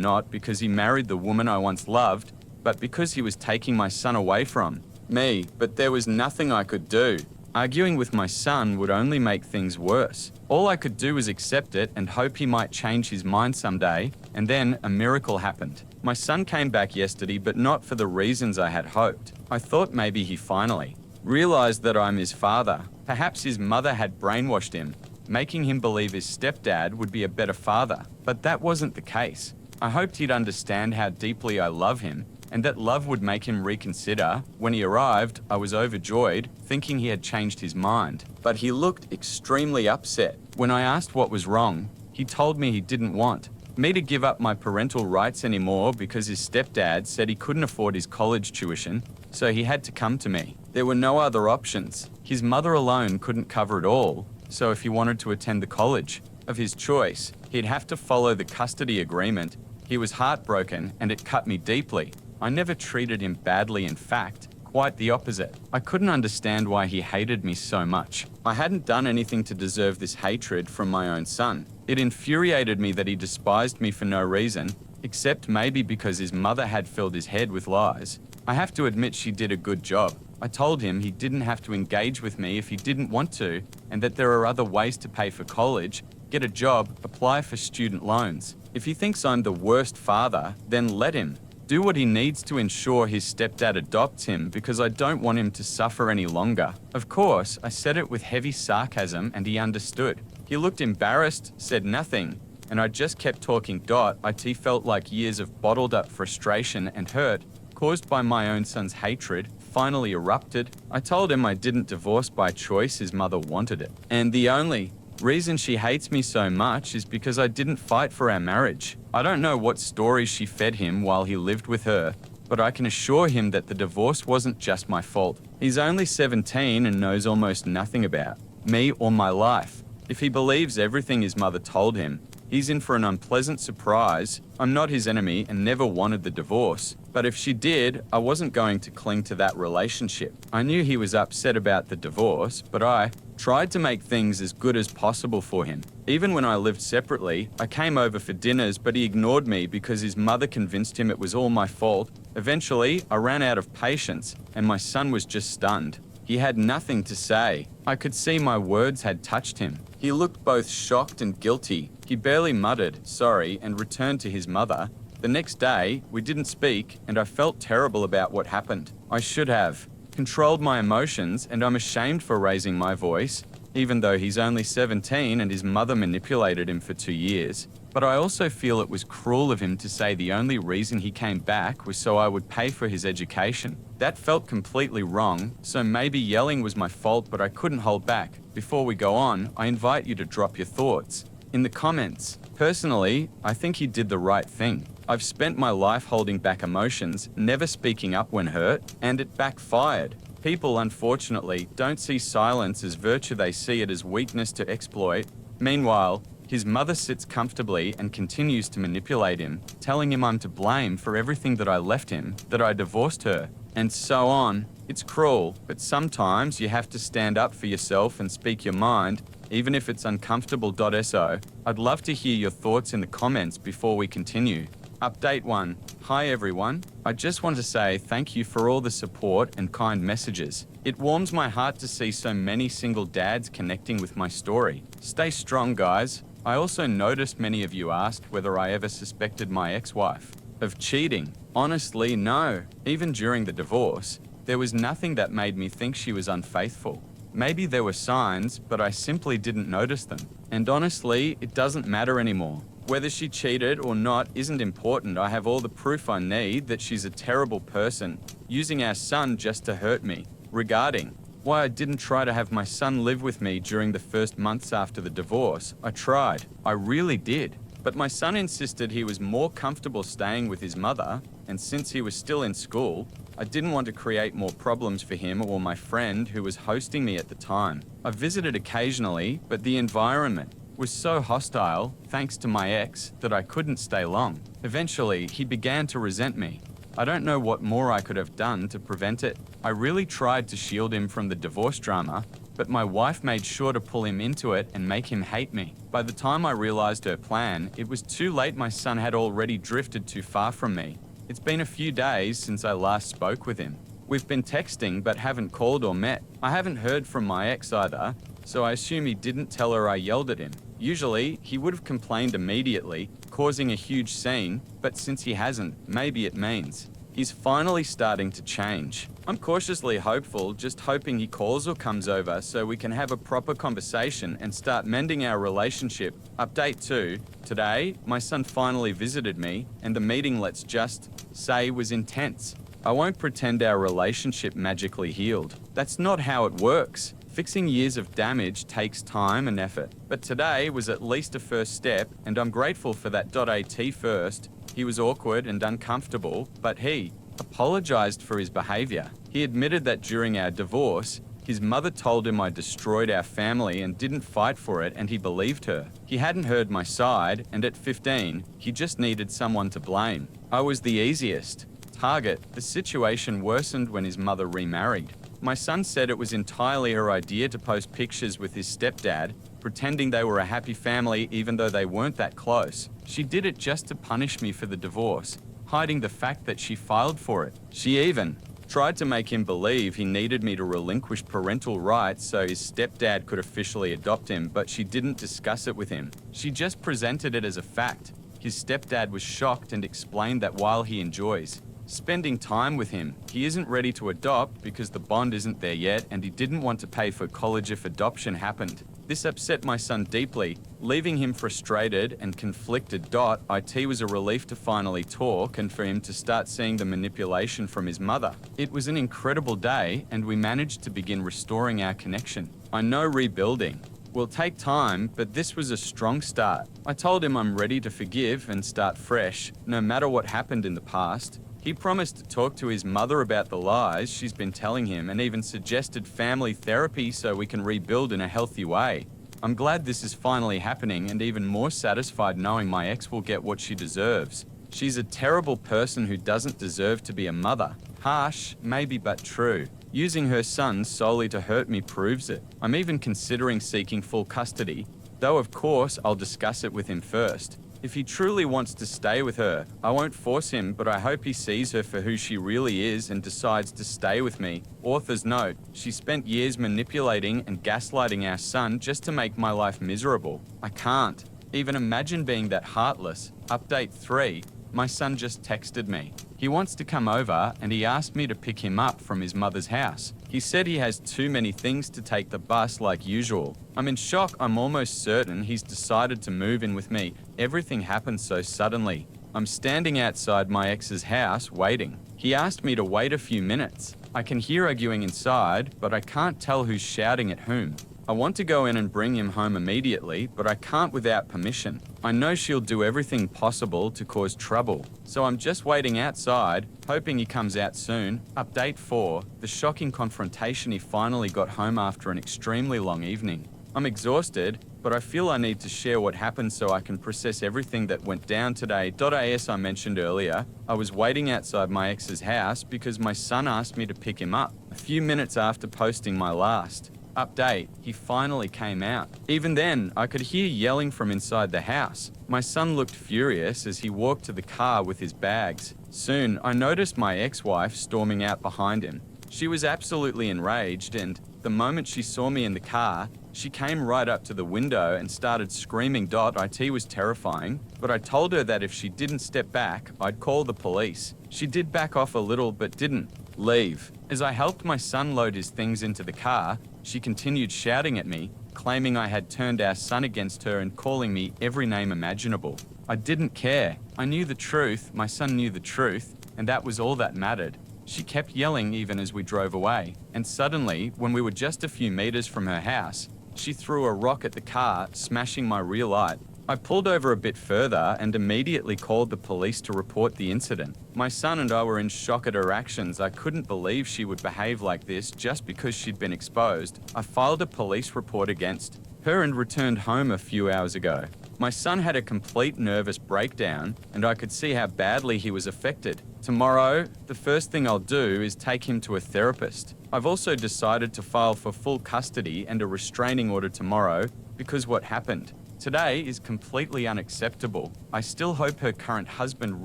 not because he married the woman I once loved, but because he was taking my son away from me. But there was nothing I could do. Arguing with my son would only make things worse. All I could do was accept it and hope he might change his mind someday, and then a miracle happened. My son came back yesterday, but not for the reasons I had hoped. I thought maybe he finally realized that I'm his father. Perhaps his mother had brainwashed him, making him believe his stepdad would be a better father. But that wasn't the case. I hoped he'd understand how deeply I love him, and that love would make him reconsider. When he arrived, I was overjoyed, thinking he had changed his mind. But he looked extremely upset. When I asked what was wrong, he told me he didn't want me to give up my parental rights anymore because his stepdad said he couldn't afford his college tuition, so he had to come to me. There were no other options. His mother alone couldn't cover it all, so if he wanted to attend the college of his choice, he'd have to follow the custody agreement. He was heartbroken, and it cut me deeply. I never treated him badly, in fact, quite the opposite. I couldn't understand why he hated me so much. I hadn't done anything to deserve this hatred from my own son. It infuriated me that he despised me for no reason, except maybe because his mother had filled his head with lies. I have to admit she did a good job. I told him he didn't have to engage with me if he didn't want to, and that there are other ways to pay for college, get a job, apply for student loans. If he thinks I'm the worst father, then let him do what he needs to ensure his stepdad adopts him, because I don't want him to suffer any longer. Of course, I said it with heavy sarcasm and he understood. He looked embarrassed, said nothing, and I just kept talking. It felt like years of bottled up frustration and hurt, caused by my own son's hatred, finally erupted. I told him I didn't divorce by choice, his mother wanted it. And the only reason she hates me so much is because I didn't fight for our marriage. I don't know what stories she fed him while he lived with her, but I can assure him that the divorce wasn't just my fault. He's only 17 and knows almost nothing about me or my life. If he believes everything his mother told him, He's in for an unpleasant surprise. I'm not his enemy and never wanted the divorce. But if she did, I wasn't going to cling to that relationship. I knew he was upset about the divorce, but I tried to make things as good as possible for him. Even when I lived separately, I came over for dinners, but he ignored me because his mother convinced him it was all my fault. Eventually, I ran out of patience, and my son was just stunned. He had nothing to say. I could see my words had touched him. He looked both shocked and guilty. He barely muttered, sorry, and returned to his mother. The next day, we didn't speak, and I felt terrible about what happened. I should have controlled my emotions, and I'm ashamed for raising my voice, even though he's only 17 and his mother manipulated him for 2 years. But I also feel it was cruel of him to say the only reason he came back was so I would pay for his education. That felt completely wrong, so maybe yelling was my fault, but I couldn't hold back. Before we go on, I invite you to drop your thoughts in the comments. Personally, I think he did the right thing. I've spent my life holding back emotions, never speaking up when hurt, and it backfired. People, unfortunately, don't see silence as virtue, they see it as weakness to exploit. Meanwhile, his mother sits comfortably and continues to manipulate him, telling him I'm to blame for everything that I left him, that I divorced her, and so on. It's cruel, but sometimes you have to stand up for yourself and speak your mind, even if it's uncomfortable. So, I'd love to hear your thoughts in the comments before we continue. Update 1. Hi everyone. I just want to say thank you for all the support and kind messages. It warms my heart to see so many single dads connecting with my story. Stay strong, guys. I also noticed many of you asked whether I ever suspected my ex-wife of cheating. Honestly, no. Even during the divorce, there was nothing that made me think she was unfaithful. Maybe there were signs, but I simply didn't notice them. And honestly, it doesn't matter anymore. Whether she cheated or not isn't important. I have all the proof I need that she's a terrible person, using our son just to hurt me. Regarding why I didn't try to have my son live with me during the first months after the divorce, I tried. I really did. But my son insisted he was more comfortable staying with his mother, and since he was still in school, I didn't want to create more problems for him or my friend who was hosting me at the time. I visited occasionally, but the environment was so hostile, thanks to my ex, that I couldn't stay long. Eventually, he began to resent me. I don't know what more I could have done to prevent it. I really tried to shield him from the divorce drama, but my wife made sure to pull him into it and make him hate me. By the time I realized her plan, it was too late. My son had already drifted too far from me. It's been a few days since I last spoke with him. We've been texting but haven't called or met. I haven't heard from my ex either, so I assume he didn't tell her I yelled at him. Usually, he would have complained immediately, causing a huge scene, but since he hasn't, maybe it means he's finally starting to change. I'm cautiously hopeful, just hoping he calls or comes over so we can have a proper conversation and start mending our relationship. Update 2. Today, my son finally visited me, and the meeting, let's just say, was intense. I won't pretend our relationship magically healed. That's not how it works. Fixing years of damage takes time and effort. But today was at least a first step, and I'm grateful for that. At first, he was awkward and uncomfortable, but he apologized for his behavior. He admitted that during our divorce, his mother told him I destroyed our family and didn't fight for it, and he believed her. He hadn't heard my side, and at 15, he just needed someone to blame. I was the easiest target. The situation worsened when his mother remarried. My son said it was entirely her idea to post pictures with his stepdad, pretending they were a happy family even though they weren't that close. She did it just to punish me for the divorce, hiding the fact that she filed for it. She even tried to make him believe he needed me to relinquish parental rights so his stepdad could officially adopt him, but she didn't discuss it with him. She just presented it as a fact. His stepdad was shocked and explained that while he enjoys spending time with him, he isn't ready to adopt because the bond isn't there yet, and he didn't want to pay for college if adoption happened. This upset my son deeply, leaving him frustrated and conflicted. It was a relief to finally talk and for him to start seeing the manipulation from his mother. It was an incredible day, and we managed to begin restoring our connection. I know rebuilding will take time, but this was a strong start. I told him I'm ready to forgive and start fresh, no matter what happened in the past. He promised to talk to his mother about the lies she's been telling him, and even suggested family therapy so we can rebuild in a healthy way. I'm glad this is finally happening and even more satisfied knowing my ex will get what she deserves. She's a terrible person who doesn't deserve to be a mother. Harsh, maybe, but true. Using her son solely to hurt me proves it. I'm even considering seeking full custody, though of course I'll discuss it with him first. If he truly wants to stay with her, I won't force him, but I hope he sees her for who she really is and decides to stay with me. Author's note, she spent years manipulating and gaslighting our son just to make my life miserable. I can't even imagine being that heartless. Update 3. My son just texted me. He wants to come over and he asked me to pick him up from his mother's house. He said he has too many things to take the bus like usual. I'm in shock. I'm almost certain he's decided to move in with me. Everything happened so suddenly. I'm standing outside my ex's house waiting. He asked me to wait a few minutes. I can hear arguing inside, but I can't tell who's shouting at whom. I want to go in and bring him home immediately, but I can't without permission. I know she'll do everything possible to cause trouble, so I'm just waiting outside, hoping he comes out soon. Update 4. The shocking confrontation. He finally got home after an extremely long evening. I'm exhausted, but I feel I need to share what happened so I can process everything that went down today. As I mentioned earlier, I was waiting outside my ex's house because my son asked me to pick him up a few minutes after posting my last update. He finally came out. Even then, I could hear yelling from inside the house. My son looked furious as he walked to the car with his bags. Soon, I noticed my ex-wife storming out behind him. She was absolutely enraged, and the moment she saw me in the car, she came right up to the window and started screaming. It was terrifying, but I told her that if she didn't step back, I'd call the police. She did back off a little but didn't leave. As I helped my son load his things into the car, she continued shouting at me, claiming I had turned our son against her and calling me every name imaginable. I didn't care. I knew the truth, my son knew the truth, and that was all that mattered. She kept yelling even as we drove away, and suddenly, when we were just a few meters from her house, she threw a rock at the car, smashing my rear light. I pulled over a bit further and immediately called the police to report the incident. My son and I were in shock at her actions. I couldn't believe she would behave like this just because she'd been exposed. I filed a police report against her and returned home a few hours ago. My son had a complete nervous breakdown, and I could see how badly he was affected. Tomorrow, the first thing I'll do is take him to a therapist. I've also decided to file for full custody and a restraining order tomorrow because what happened today is completely unacceptable. I still hope her current husband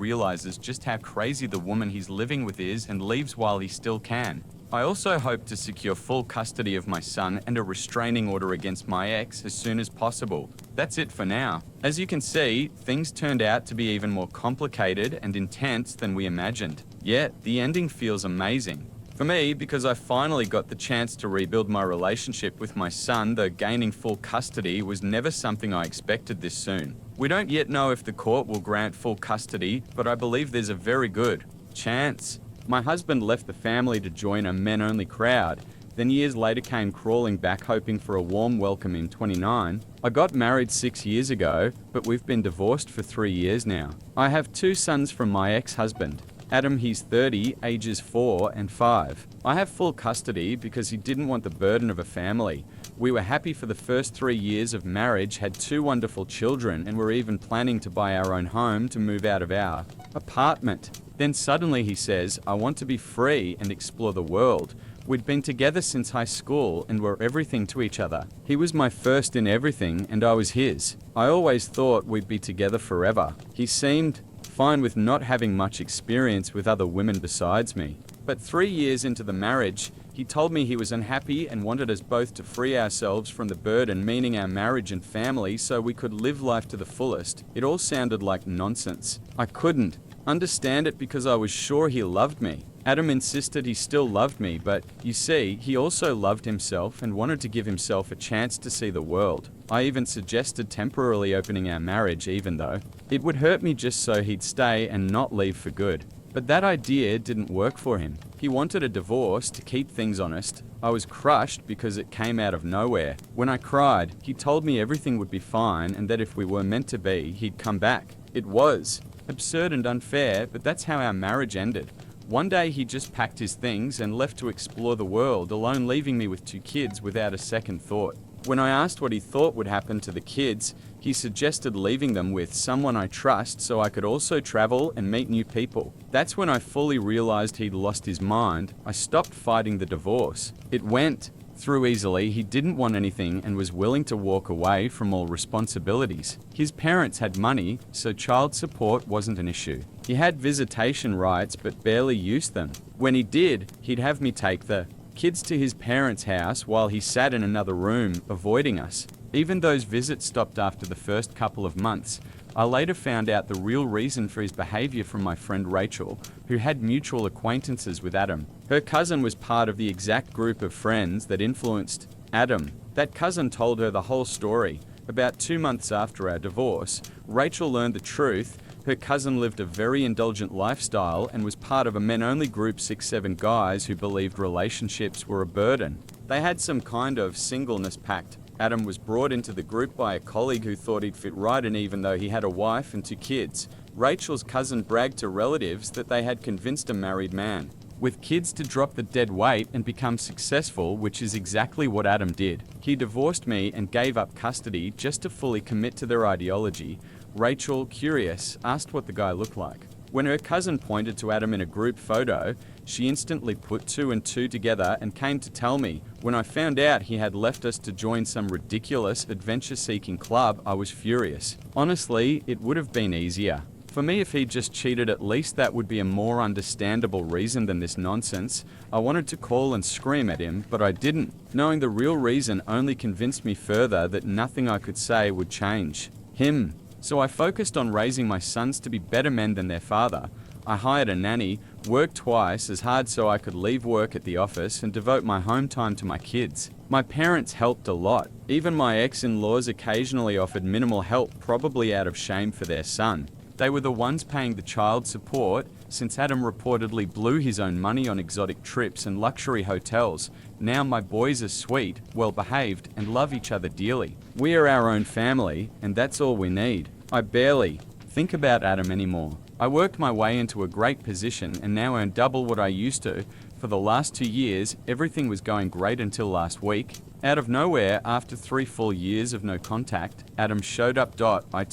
realizes just how crazy the woman he's living with is and leaves while he still can. I also hope to secure full custody of my son and a restraining order against my ex as soon as possible. That's it for now. As you can see, things turned out to be even more complicated and intense than we imagined. Yet, the ending feels amazing. For me, because I finally got the chance to rebuild my relationship with my son, though gaining full custody was never something I expected this soon. We don't yet know if the court will grant full custody, but I believe there's a very good chance. My husband left the family to join a men-only crowd, then years later came crawling back hoping for a warm welcome in 29. I got married 6 years ago, but we've been divorced for 3 years now. I have 2 sons from my ex-husband. Adam, he's 30, ages 4 and 5. I have full custody because he didn't want the burden of a family. We were happy for the first 3 years of marriage, had 2 wonderful children, and were even planning to buy our own home to move out of our apartment. Then suddenly he says, I want to be free and explore the world. We'd been together since high school and were everything to each other. He was my first in everything and I was his. I always thought we'd be together forever. He seemed fine with not having much experience with other women besides me. But 3 years into the marriage, he told me he was unhappy and wanted us both to free ourselves from the burden, meaning our marriage and family, so we could live life to the fullest. It all sounded like nonsense. I couldn't understand it because I was sure he loved me. Adam insisted he still loved me, but you see, he also loved himself and wanted to give himself a chance to see the world. I even suggested temporarily opening our marriage, even though it would hurt me, just so he'd stay and not leave for good. But that idea didn't work for him. He wanted a divorce to keep things honest. I was crushed because it came out of nowhere. When I cried, he told me everything would be fine and that if we were meant to be, he'd come back. It was absurd and unfair, but that's how our marriage ended. One day he just packed his things and left to explore the world alone, leaving me with 2 kids without a second thought. When I asked what he thought would happen to the kids, he suggested leaving them with someone I trust so I could also travel and meet new people. That's when I fully realized he'd lost his mind. I stopped fighting the divorce. It went through easily. He didn't want anything and was willing to walk away from all responsibilities. His parents had money, so child support wasn't an issue. He had visitation rights but barely used them. When he did, he'd have me take the kids to his parents' house while he sat in another room, avoiding us. Even those visits stopped after the first couple of months. I later found out the real reason for his behavior from my friend Rachel, who had mutual acquaintances with Adam. Her cousin was part of the exact group of friends that influenced Adam. That cousin told her the whole story. About 2 months after our divorce, Rachel learned the truth. Her cousin lived a very indulgent lifestyle and was part of a men-only group 6-7 guys who believed relationships were a burden. They had some kind of singleness pact. Adam was brought into the group by a colleague who thought he'd fit right in even though he had a wife and 2 kids. Rachel's cousin bragged to relatives that they had convinced a married man with kids to drop the dead weight and become successful, which is exactly what Adam did. He divorced me and gave up custody just to fully commit to their ideology. Rachel, curious, asked what the guy looked like. When her cousin pointed to Adam in a group photo, she instantly put 2 and 2 together and came to tell me. When I found out he had left us to join some ridiculous adventure-seeking club, I was furious. Honestly, it would have been easier. For me, if he'd just cheated, at least that would be a more understandable reason than this nonsense. I wanted to call and scream at him, but I didn't. Knowing the real reason only convinced me further that nothing I could say would change him. So I focused on raising my sons to be better men than their father. I hired a nanny, worked twice as hard so I could leave work at the office and devote my home time to my kids. My parents helped a lot. Even my ex-in-laws occasionally offered minimal help, probably out of shame for their son. They were the ones paying the child support, since Adam reportedly blew his own money on exotic trips and luxury hotels. Now my boys are sweet, well-behaved, and love each other dearly. We are our own family, and that's all we need. I barely think about Adam anymore. I worked my way into a great position and now earn double what I used to. For the last 2 years, everything was going great until last week. Out of nowhere, after 3 full years of no contact, Adam showed up.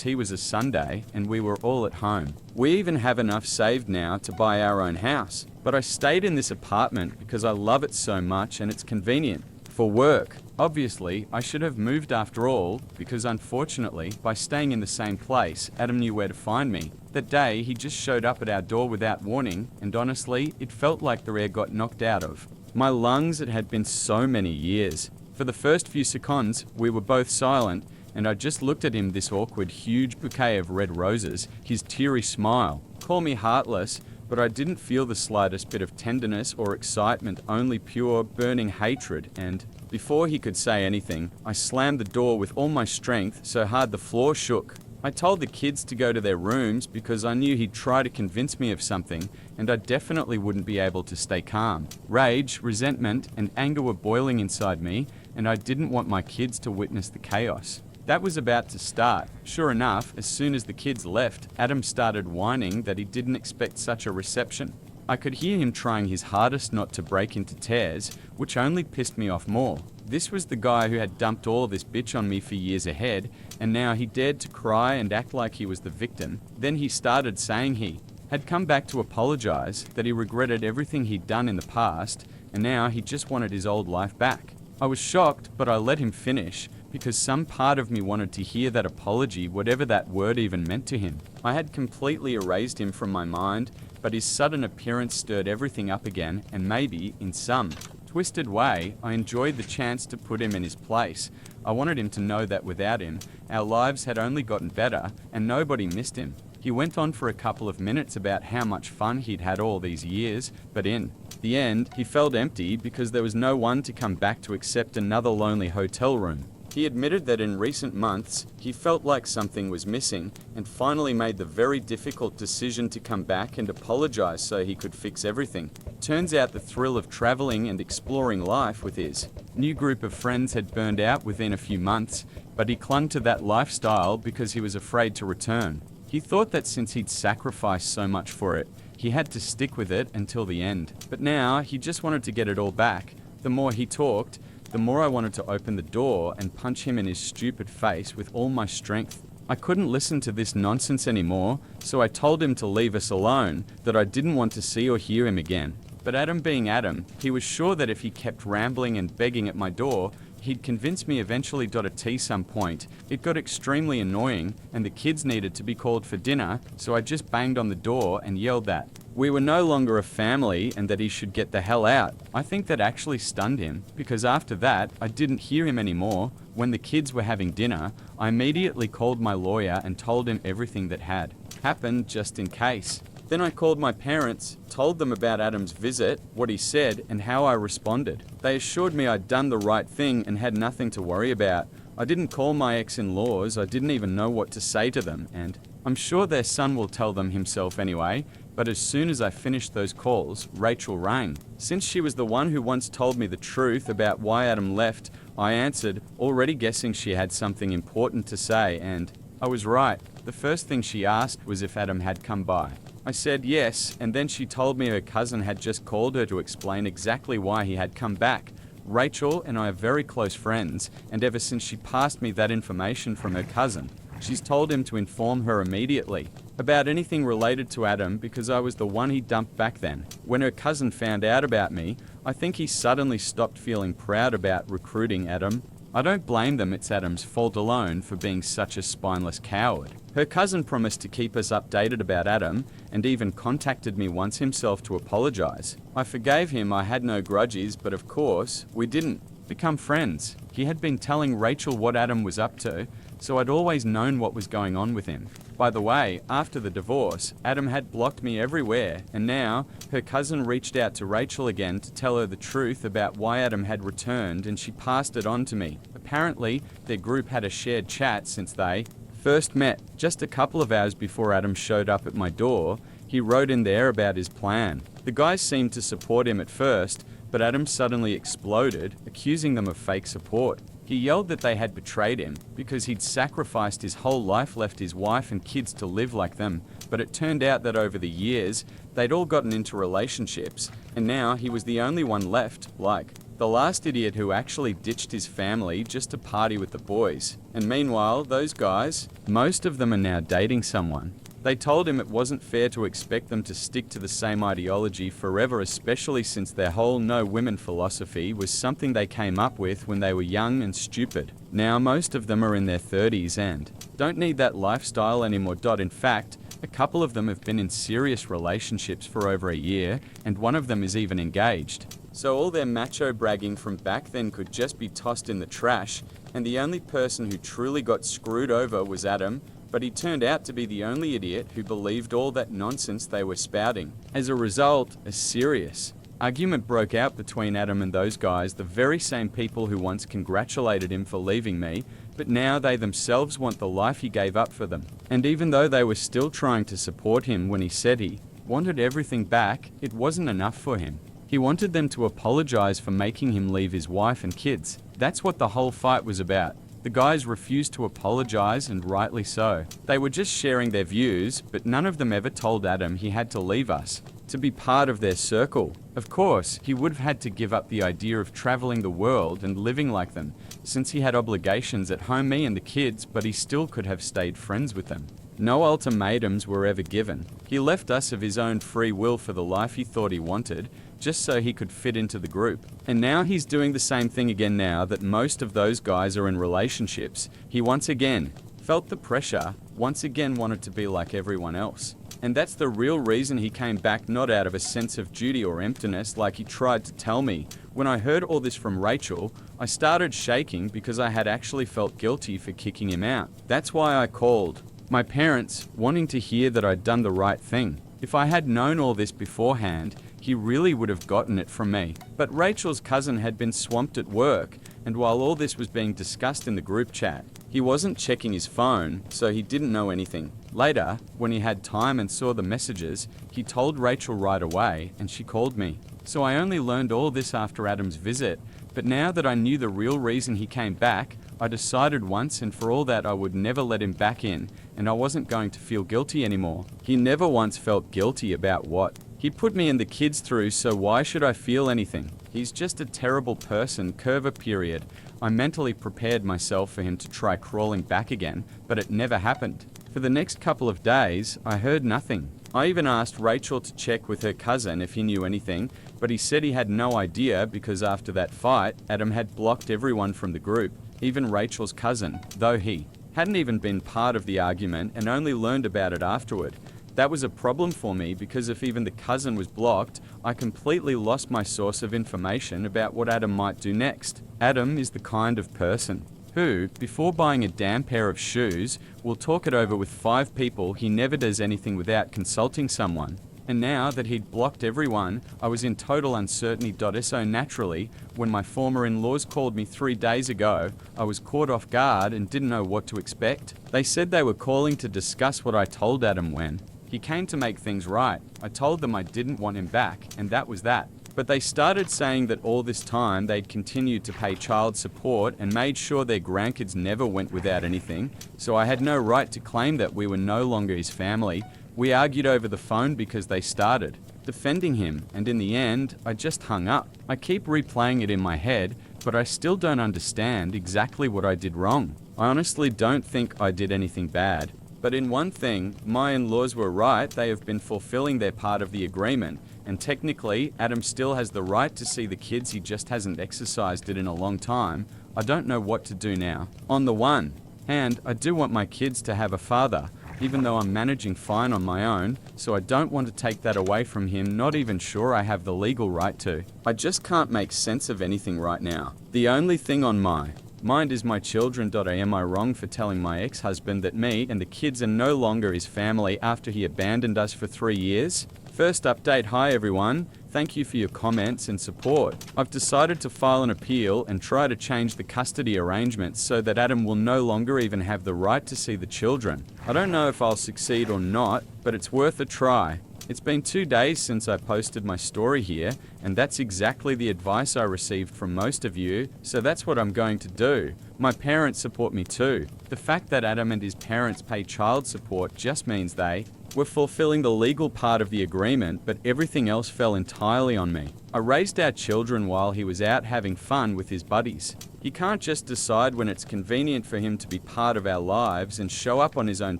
It was a Sunday and we were all at home. We even have enough saved now to buy our own house. But I stayed in this apartment because I love it so much and it's convenient for work. Obviously, I should have moved after all, because unfortunately, by staying in the same place, Adam knew where to find me. That day, he just showed up at our door without warning, and honestly, it felt like the air got knocked out of my lungs. It had been so many years. For the first few seconds, we were both silent, and I just looked at him, this awkward, huge bouquet of red roses, his teary smile. Call me heartless, but I didn't feel the slightest bit of tenderness or excitement, only pure, burning hatred, and before he could say anything, I slammed the door with all my strength so hard the floor shook. I told the kids to go to their rooms because I knew he'd try to convince me of something, and I definitely wouldn't be able to stay calm. Rage, resentment, and anger were boiling inside me, and I didn't want my kids to witness the chaos that was about to start. Sure enough, as soon as the kids left, Adam started whining that he didn't expect such a reception. I could hear him trying his hardest not to break into tears, which only pissed me off more. This was the guy who had dumped all this bitch on me for years ahead, and now he dared to cry and act like he was the victim. Then he started saying he had come back to apologize, that he regretted everything he'd done in the past, and now he just wanted his old life back. I was shocked, but I let him finish, because some part of me wanted to hear that apology, whatever that word even meant to him. I had completely erased him from my mind, but his sudden appearance stirred everything up again, and maybe, in some twisted way, I enjoyed the chance to put him in his place. I wanted him to know that without him, our lives had only gotten better, and nobody missed him. He went on for a couple of minutes about how much fun he'd had all these years, but in the end, he felt empty because there was no one to come back to accept another lonely hotel room. He admitted that in recent months, he felt like something was missing and finally made the very difficult decision to come back and apologize so he could fix everything. Turns out the thrill of traveling and exploring life with his new group of friends had burned out within a few months, but he clung to that lifestyle because he was afraid to return. He thought that since he'd sacrificed so much for it, he had to stick with it until the end. But now, he just wanted to get it all back. The more he talked, the more I wanted to open the door and punch him in his stupid face with all my strength. I couldn't listen to this nonsense anymore, so I told him to leave us alone, that I didn't want to see or hear him again. But Adam being Adam, he was sure that if he kept rambling and begging at my door, he'd convince me eventually. At some point, it got extremely annoying and the kids needed to be called for dinner, so I just banged on the door and yelled that we were no longer a family and that he should get the hell out. I think that actually stunned him, because after that, I didn't hear him anymore. When the kids were having dinner, I immediately called my lawyer and told him everything that had happened, just in case. Then I called my parents, told them about Adam's visit, what he said, and how I responded. They assured me I'd done the right thing and had nothing to worry about. I didn't call my ex-in-laws, I didn't even know what to say to them, and I'm sure their son will tell them himself anyway. But as soon as I finished those calls, Rachel rang. Since she was the one who once told me the truth about why Adam left, I answered, already guessing she had something important to say, and I was right. The first thing she asked was if Adam had come by. I said yes, and then she told me her cousin had just called her to explain exactly why he had come back. Rachel and I are very close friends, and ever since she passed me that information from her cousin, she's told him to inform her immediately about anything related to Adam, because I was the one he dumped back then. When her cousin found out about me, I think he suddenly stopped feeling proud about recruiting Adam. I don't blame them, it's Adam's fault alone for being such a spineless coward. Her cousin promised to keep us updated about Adam, and even contacted me once himself to apologize. I forgave him, I had no grudges, but of course, we didn't become friends. He had been telling Rachel what Adam was up to, so I'd always known what was going on with him. By the way, after the divorce, Adam had blocked me everywhere, and now her cousin reached out to Rachel again to tell her the truth about why Adam had returned, and she passed it on to me. Apparently, their group had a shared chat since they first met. Just a couple of hours before Adam showed up at my door, he wrote in there about his plan. The guys seemed to support him at first, but Adam suddenly exploded, accusing them of fake support. He yelled that they had betrayed him because he'd sacrificed his whole life, left his wife and kids to live like them. But it turned out that over the years, they'd all gotten into relationships, and now he was the only one left, like the last idiot who actually ditched his family just to party with the boys. And meanwhile, those guys, most of them are now dating someone. They told him it wasn't fair to expect them to stick to the same ideology forever, especially since their whole no women philosophy was something they came up with when they were young and stupid. Now most of them are in their 30s and don't need that lifestyle anymore. In fact, a couple of them have been in serious relationships for over a year, and one of them is even engaged. So all their macho bragging from back then could just be tossed in the trash, and the only person who truly got screwed over was Adam, but he turned out to be the only idiot who believed all that nonsense they were spouting. As a result, a serious argument broke out between Adam and those guys, the very same people who once congratulated him for leaving me, but now they themselves want the life he gave up for them. And even though they were still trying to support him when he said he wanted everything back, it wasn't enough for him. He wanted them to apologize for making him leave his wife and kids. That's what the whole fight was about. The guys refused to apologize, and rightly so. They were just sharing their views, but none of them ever told Adam he had to leave us to be part of their circle. Of course, he would have had to give up the idea of traveling the world and living like them, since he had obligations at home, me and the kids, but he still could have stayed friends with them. No ultimatums were ever given. He left us of his own free will for the life he thought he wanted, just so he could fit into the group. And now he's doing the same thing again. Now that most of those guys are in relationships, he once again felt the pressure, once again wanted to be like everyone else. And that's the real reason he came back, not out of a sense of duty or emptiness like he tried to tell me. When I heard all this from Rachel, I started shaking because I had actually felt guilty for kicking him out. That's why I called my parents, wanting to hear that I'd done the right thing. If I had known all this beforehand, he really would have gotten it from me. But Rachel's cousin had been swamped at work, and while all this was being discussed in the group chat, he wasn't checking his phone, so he didn't know anything. Later, when he had time and saw the messages, he told Rachel right away, and she called me. So I only learned all this after Adam's visit, but now that I knew the real reason he came back, I decided once and for all that I would never let him back in, and I wasn't going to feel guilty anymore. He never once felt guilty about what He put me and the kids through, so why should I feel anything? He's just a terrible person, curva period. I mentally prepared myself for him to try crawling back again, but it never happened. For the next couple of days, I heard nothing. I even asked Rachel to check with her cousin if he knew anything, but he said he had no idea because after that fight, Adam had blocked everyone from the group, even Rachel's cousin, though he hadn't even been part of the argument and only learned about it afterward. That was a problem for me because if even the cousin was blocked, I completely lost my source of information about what Adam might do next. Adam is the kind of person who, before buying a damn pair of shoes, will talk it over with 5 people. He never does anything without consulting someone. And now that he'd blocked everyone, I was in total uncertainty. So naturally, when my former in-laws called me 3 days ago, I was caught off guard and didn't know what to expect. They said they were calling to discuss what I told Adam when he came to make things right. I told them I didn't want him back, and that was that. But they started saying that all this time they'd continued to pay child support and made sure their grandkids never went without anything, so I had no right to claim that we were no longer his family. We argued over the phone because they started defending him, and in the end, I just hung up. I keep replaying it in my head, but I still don't understand exactly what I did wrong. I honestly don't think I did anything bad. But in one thing, my in-laws were right. They have been fulfilling their part of the agreement. And technically, Adam still has the right to see the kids. He just hasn't exercised it in a long time. I don't know what to do now. On the one hand, I do want my kids to have a father, even though I'm managing fine on my own, so I don't want to take that away from him, not even sure I have the legal right to. I just can't make sense of anything right now. The only thing on my mind is my children. Am I wrong for telling my ex-husband that me and the kids are no longer his family after he abandoned us for 3 years? First update. Hi everyone. Thank you for your comments and support. I've decided to file an appeal and try to change the custody arrangements so that Adam will no longer even have the right to see the children. I don't know if I'll succeed or not, but it's worth a try. It's been 2 days since I posted my story here, and that's exactly the advice I received from most of you, so that's what I'm going to do. My parents support me too. The fact that Adam and his parents pay child support just means they were fulfilling the legal part of the agreement, but everything else fell entirely on me. I raised our children while he was out having fun with his buddies. He can't just decide when it's convenient for him to be part of our lives and show up on his own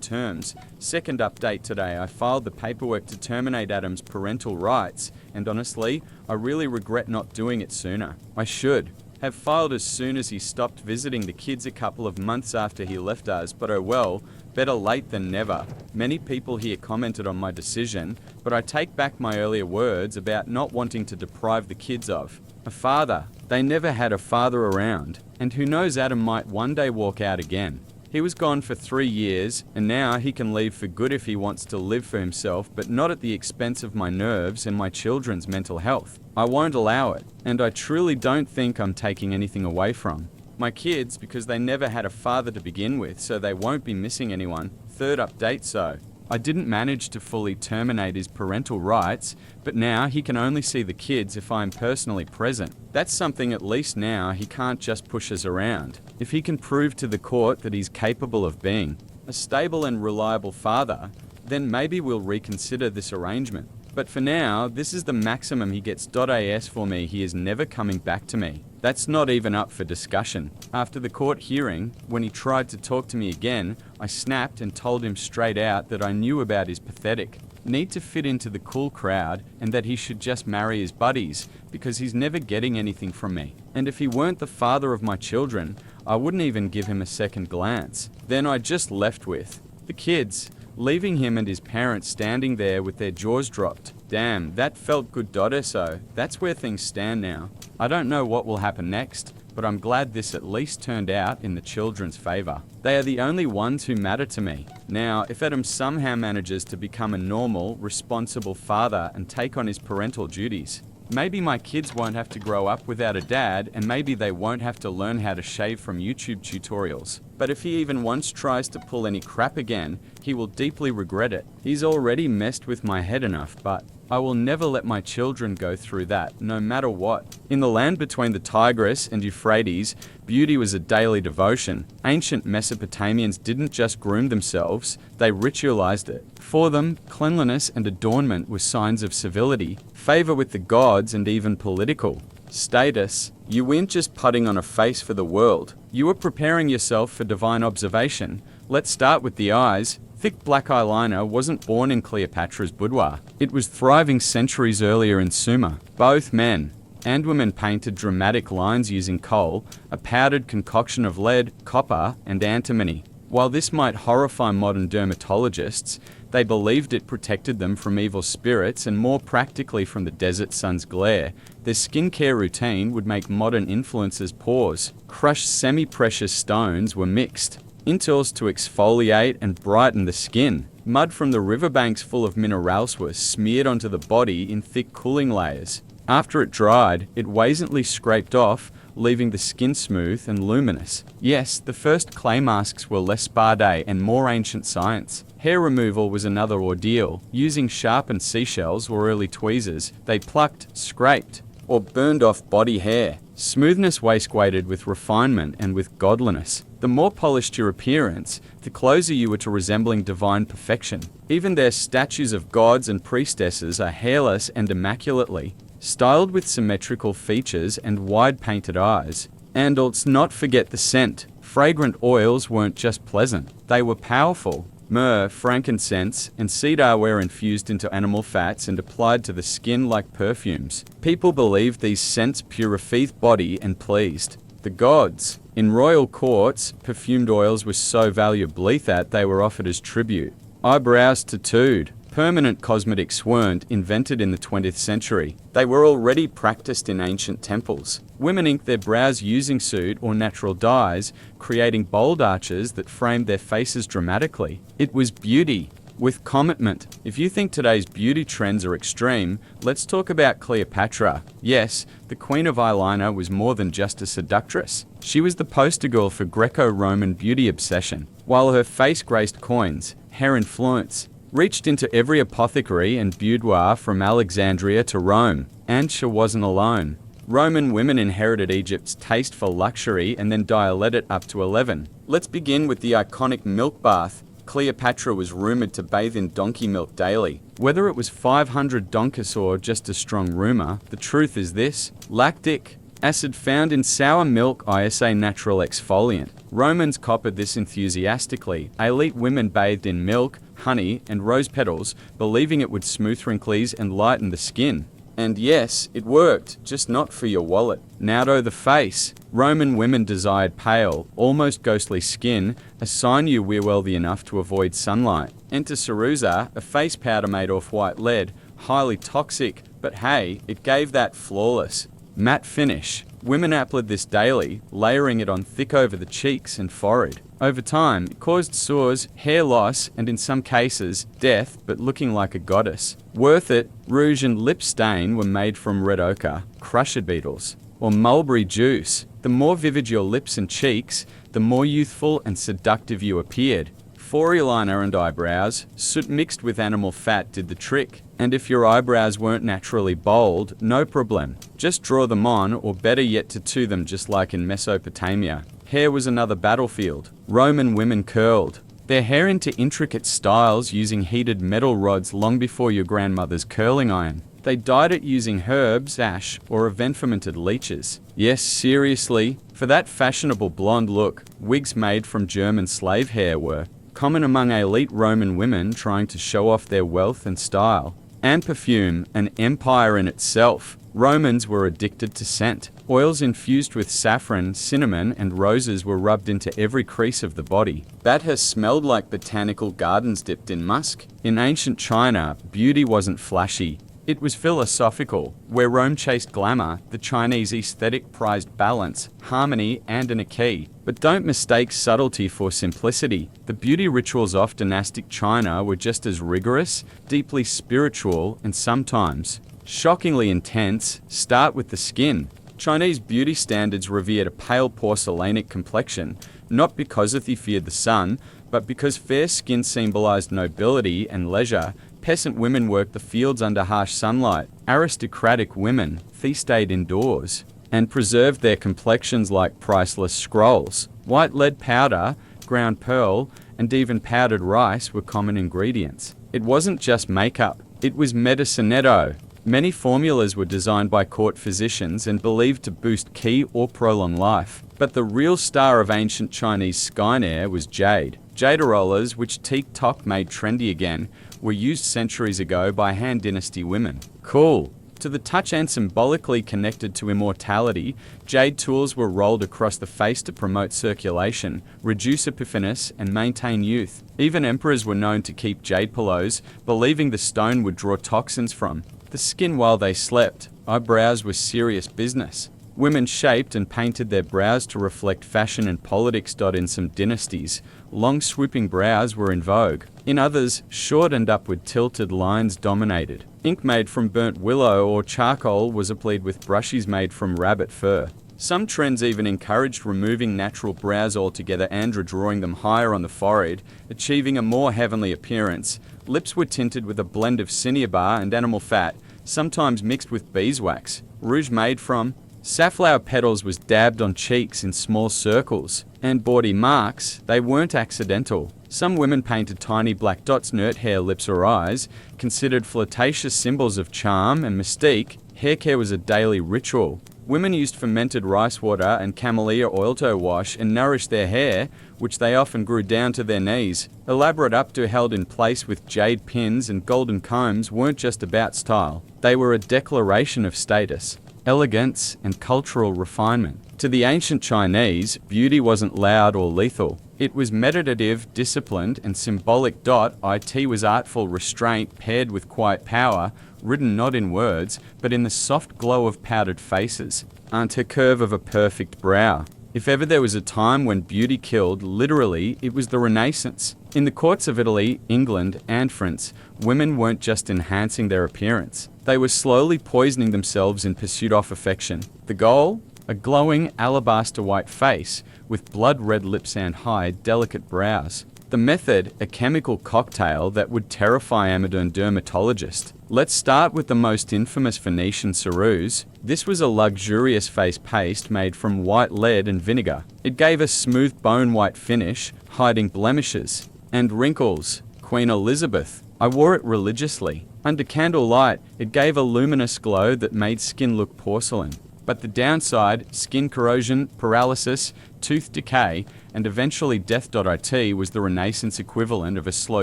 terms. Second update today, I filed the paperwork to terminate Adam's parental rights, and honestly, I really regret not doing it sooner. I should have filed as soon as he stopped visiting the kids a couple of months after he left us, but oh well, better late than never. Many people here commented on my decision, but I take back my earlier words about not wanting to deprive the kids of a father. They never had a father around, and who knows, Adam might one day walk out again. He was gone for 3 years, and now he can leave for good if he wants to live for himself, but not at the expense of my nerves and my children's mental health. I won't allow it, and I truly don't think I'm taking anything away from my kids because they never had a father to begin with, so they won't be missing anyone. Third update. So I didn't manage to fully terminate his parental rights, but now he can only see the kids if I'm personally present. That's something at least now he can't just push us around. If he can prove to the court that he's capable of being a stable and reliable father, then maybe we'll reconsider this arrangement. But for now, this is the maximum he gets. As for me, he is never coming back to me. That's not even up for discussion. After the court hearing, when he tried to talk to me again, I snapped and told him straight out that I knew about his pathetic need to fit into the cool crowd and that he should just marry his buddies because he's never getting anything from me. And if he weren't the father of my children, I wouldn't even give him a second glance. Then I just left with the kids, leaving him and his parents standing there with their jaws dropped. Damn, that felt good. So that's where things stand now. I don't know what will happen next, but I'm glad this at least turned out in the children's favor. They are the only ones who matter to me. Now, if Adam somehow manages to become a normal, responsible father and take on his parental duties, maybe my kids won't have to grow up without a dad, and maybe they won't have to learn how to shave from YouTube tutorials. But if he even once tries to pull any crap again, he will deeply regret it. He's already messed with my head enough, but I will never let my children go through that, no matter what. In the land between the Tigris and Euphrates, beauty was a daily devotion. Ancient Mesopotamians didn't just groom themselves, they ritualized it. For them, cleanliness and adornment were signs of civility, favor with the gods, and even political status. You weren't just putting on a face for the world, you were preparing yourself for divine observation. Let's start with the eyes. Thick black eyeliner wasn't born in Cleopatra's boudoir. It was thriving centuries earlier in Sumer. Both men and women painted dramatic lines using kohl, a powdered concoction of lead, copper, and antimony. While this might horrify modern dermatologists, they believed it protected them from evil spirits and more practically from the desert sun's glare. Their skincare routine would make modern influencers pause. Crushed semi-precious stones were mixed. Intels to exfoliate and brighten the skin. Mud from the riverbanks full of minerals was smeared onto the body in thick cooling layers. After it dried, it wasently scraped off, leaving the skin smooth and luminous. Yes, the first clay masks were less spa day and more ancient science. Hair removal was another ordeal. Using sharpened seashells or early tweezers, they plucked, scraped, or burned off body hair. Smoothness waist-weighted with refinement and with godliness. The more polished your appearance, the closer you were to resembling divine perfection. Even their statues of gods and priestesses are hairless and immaculately styled with symmetrical features and wide painted eyes. And let's not forget the scent. Fragrant oils weren't just pleasant, they were powerful. Myrrh, frankincense, and cedar were infused into animal fats and applied to the skin like perfumes. People believed these scents purified the body and pleased the gods. In royal courts, perfumed oils were so valuable that they were offered as tribute. Eyebrows tattooed. Permanent cosmetics weren't invented in the 20th century. They were already practiced in ancient temples. Women inked their brows using soot or natural dyes, creating bold arches that framed their faces dramatically. It was beauty with commitment. If you think today's beauty trends are extreme, let's talk about Cleopatra. Yes, the queen of eyeliner was more than just a seductress. She was the poster girl for Greco-Roman beauty obsession. While her face graced coins, her influence reached into every apothecary and boudoir from Alexandria to Rome. And she wasn't alone. Roman women inherited Egypt's taste for luxury and then dialed it up to 11. Let's begin with the iconic milk bath. Cleopatra was rumored to bathe in donkey milk daily. Whether it was 500 donkeys or just a strong rumor, the truth is this: lactic acid found in sour milk is a natural exfoliant. Romans copied this enthusiastically. Elite women bathed in milk, honey, and rose petals, believing it would smooth wrinkles and lighten the skin. And yes, it worked, just not for your wallet. Now to the face. Roman women desired pale, almost ghostly skin, a sign you were wealthy enough to avoid sunlight. Enter ceruza, a face powder made off white lead, highly toxic, but hey, it gave that flawless matte finish. Women applied this daily, layering it on thick over the cheeks and forehead. Over time, it caused sores, hair loss, and in some cases, death, but looking like a goddess. Worth it, rouge and lip stain were made from red ochre, crushed beetles, or mulberry juice. The more vivid your lips and cheeks, the more youthful and seductive you appeared. Forehead liner and eyebrows, soot mixed with animal fat did the trick. And if your eyebrows weren't naturally bold, no problem. Just draw them on, or better yet tattoo them just like in Mesopotamia. Hair was another battlefield. Roman women curled their hair into intricate styles using heated metal rods long before your grandmother's curling iron. They dyed it using herbs, ash, or event-fermented leeches. Yes, seriously, for that fashionable blonde look, wigs made from German slave hair were common among elite Roman women trying to show off their wealth and style. And perfume, an empire in itself. Romans were addicted to scent. Oils infused with saffron, cinnamon, and roses were rubbed into every crease of the body. That has smelled like botanical gardens dipped in musk. In ancient China, beauty wasn't flashy. It was philosophical. Where Rome chased glamour, the Chinese aesthetic prized balance, harmony, and an key. But don't mistake subtlety for simplicity. The beauty rituals of dynastic China were just as rigorous, deeply spiritual, and sometimes shockingly intense. Start with the skin. Chinese beauty standards revered a pale porcelainic complexion, not because they feared the sun, but because fair skin symbolized nobility and leisure. Peasant women worked the fields under harsh sunlight. Aristocratic women stayed indoors and preserved their complexions like priceless scrolls. White lead powder, ground pearl, and even powdered rice were common ingredients. It wasn't just makeup, it was medicinetto. Many formulas were designed by court physicians and believed to boost ki or prolong life. But the real star of ancient Chinese skynair was jade. Jade rollers, which TikTok made trendy again, were used centuries ago by Han Dynasty women. Cool. To the touch and symbolically connected to immortality, jade tools were rolled across the face to promote circulation, reduce epiphanis, and maintain youth. Even emperors were known to keep jade pillows, believing the stone would draw toxins from the skin while they slept. Eyebrows were serious business. Women shaped and painted their brows to reflect fashion and politics. In some dynasties, long swooping brows were in vogue. In others, short and upward tilted lines dominated. Ink made from burnt willow or charcoal was applied with brushes made from rabbit fur. Some trends even encouraged removing natural brows altogether and drawing them higher on the forehead, achieving a more heavenly appearance. Lips were tinted with a blend of cinnabar and animal fat, sometimes mixed with beeswax. Rouge made from safflower petals was dabbed on cheeks in small circles. And bawdy marks, they weren't accidental. Some women painted tiny black dots, nert hair, lips or eyes, considered flirtatious symbols of charm and mystique. Hair care was a daily ritual. Women used fermented rice water and camellia oil to wash and nourish their hair, which they often grew down to their knees. Elaborate updo held in place with jade pins and golden combs weren't just about style. They were a declaration of status, elegance, and cultural refinement. To the ancient Chinese, beauty wasn't loud or lethal. It was meditative, disciplined, and symbolic. It was artful restraint paired with quiet power, written not in words, but in the soft glow of powdered faces, and a curve of a perfect brow. If ever there was a time when beauty killed, literally, it was the Renaissance. In the courts of Italy, England, and France, women weren't just enhancing their appearance. They were slowly poisoning themselves in pursuit of affection. The goal? A glowing alabaster white face with blood-red lips and high, delicate brows. The method, a chemical cocktail that would terrify a modern dermatologist. Let's start with the most infamous Venetian ceruse. This was a luxurious face paste made from white lead and vinegar. It gave a smooth bone-white finish, hiding blemishes and wrinkles. Queen Elizabeth. I wore it religiously. Under candlelight, it gave a luminous glow that made skin look porcelain. But the downside, skin corrosion, paralysis, tooth decay, and eventually death. It was the Renaissance equivalent of a slow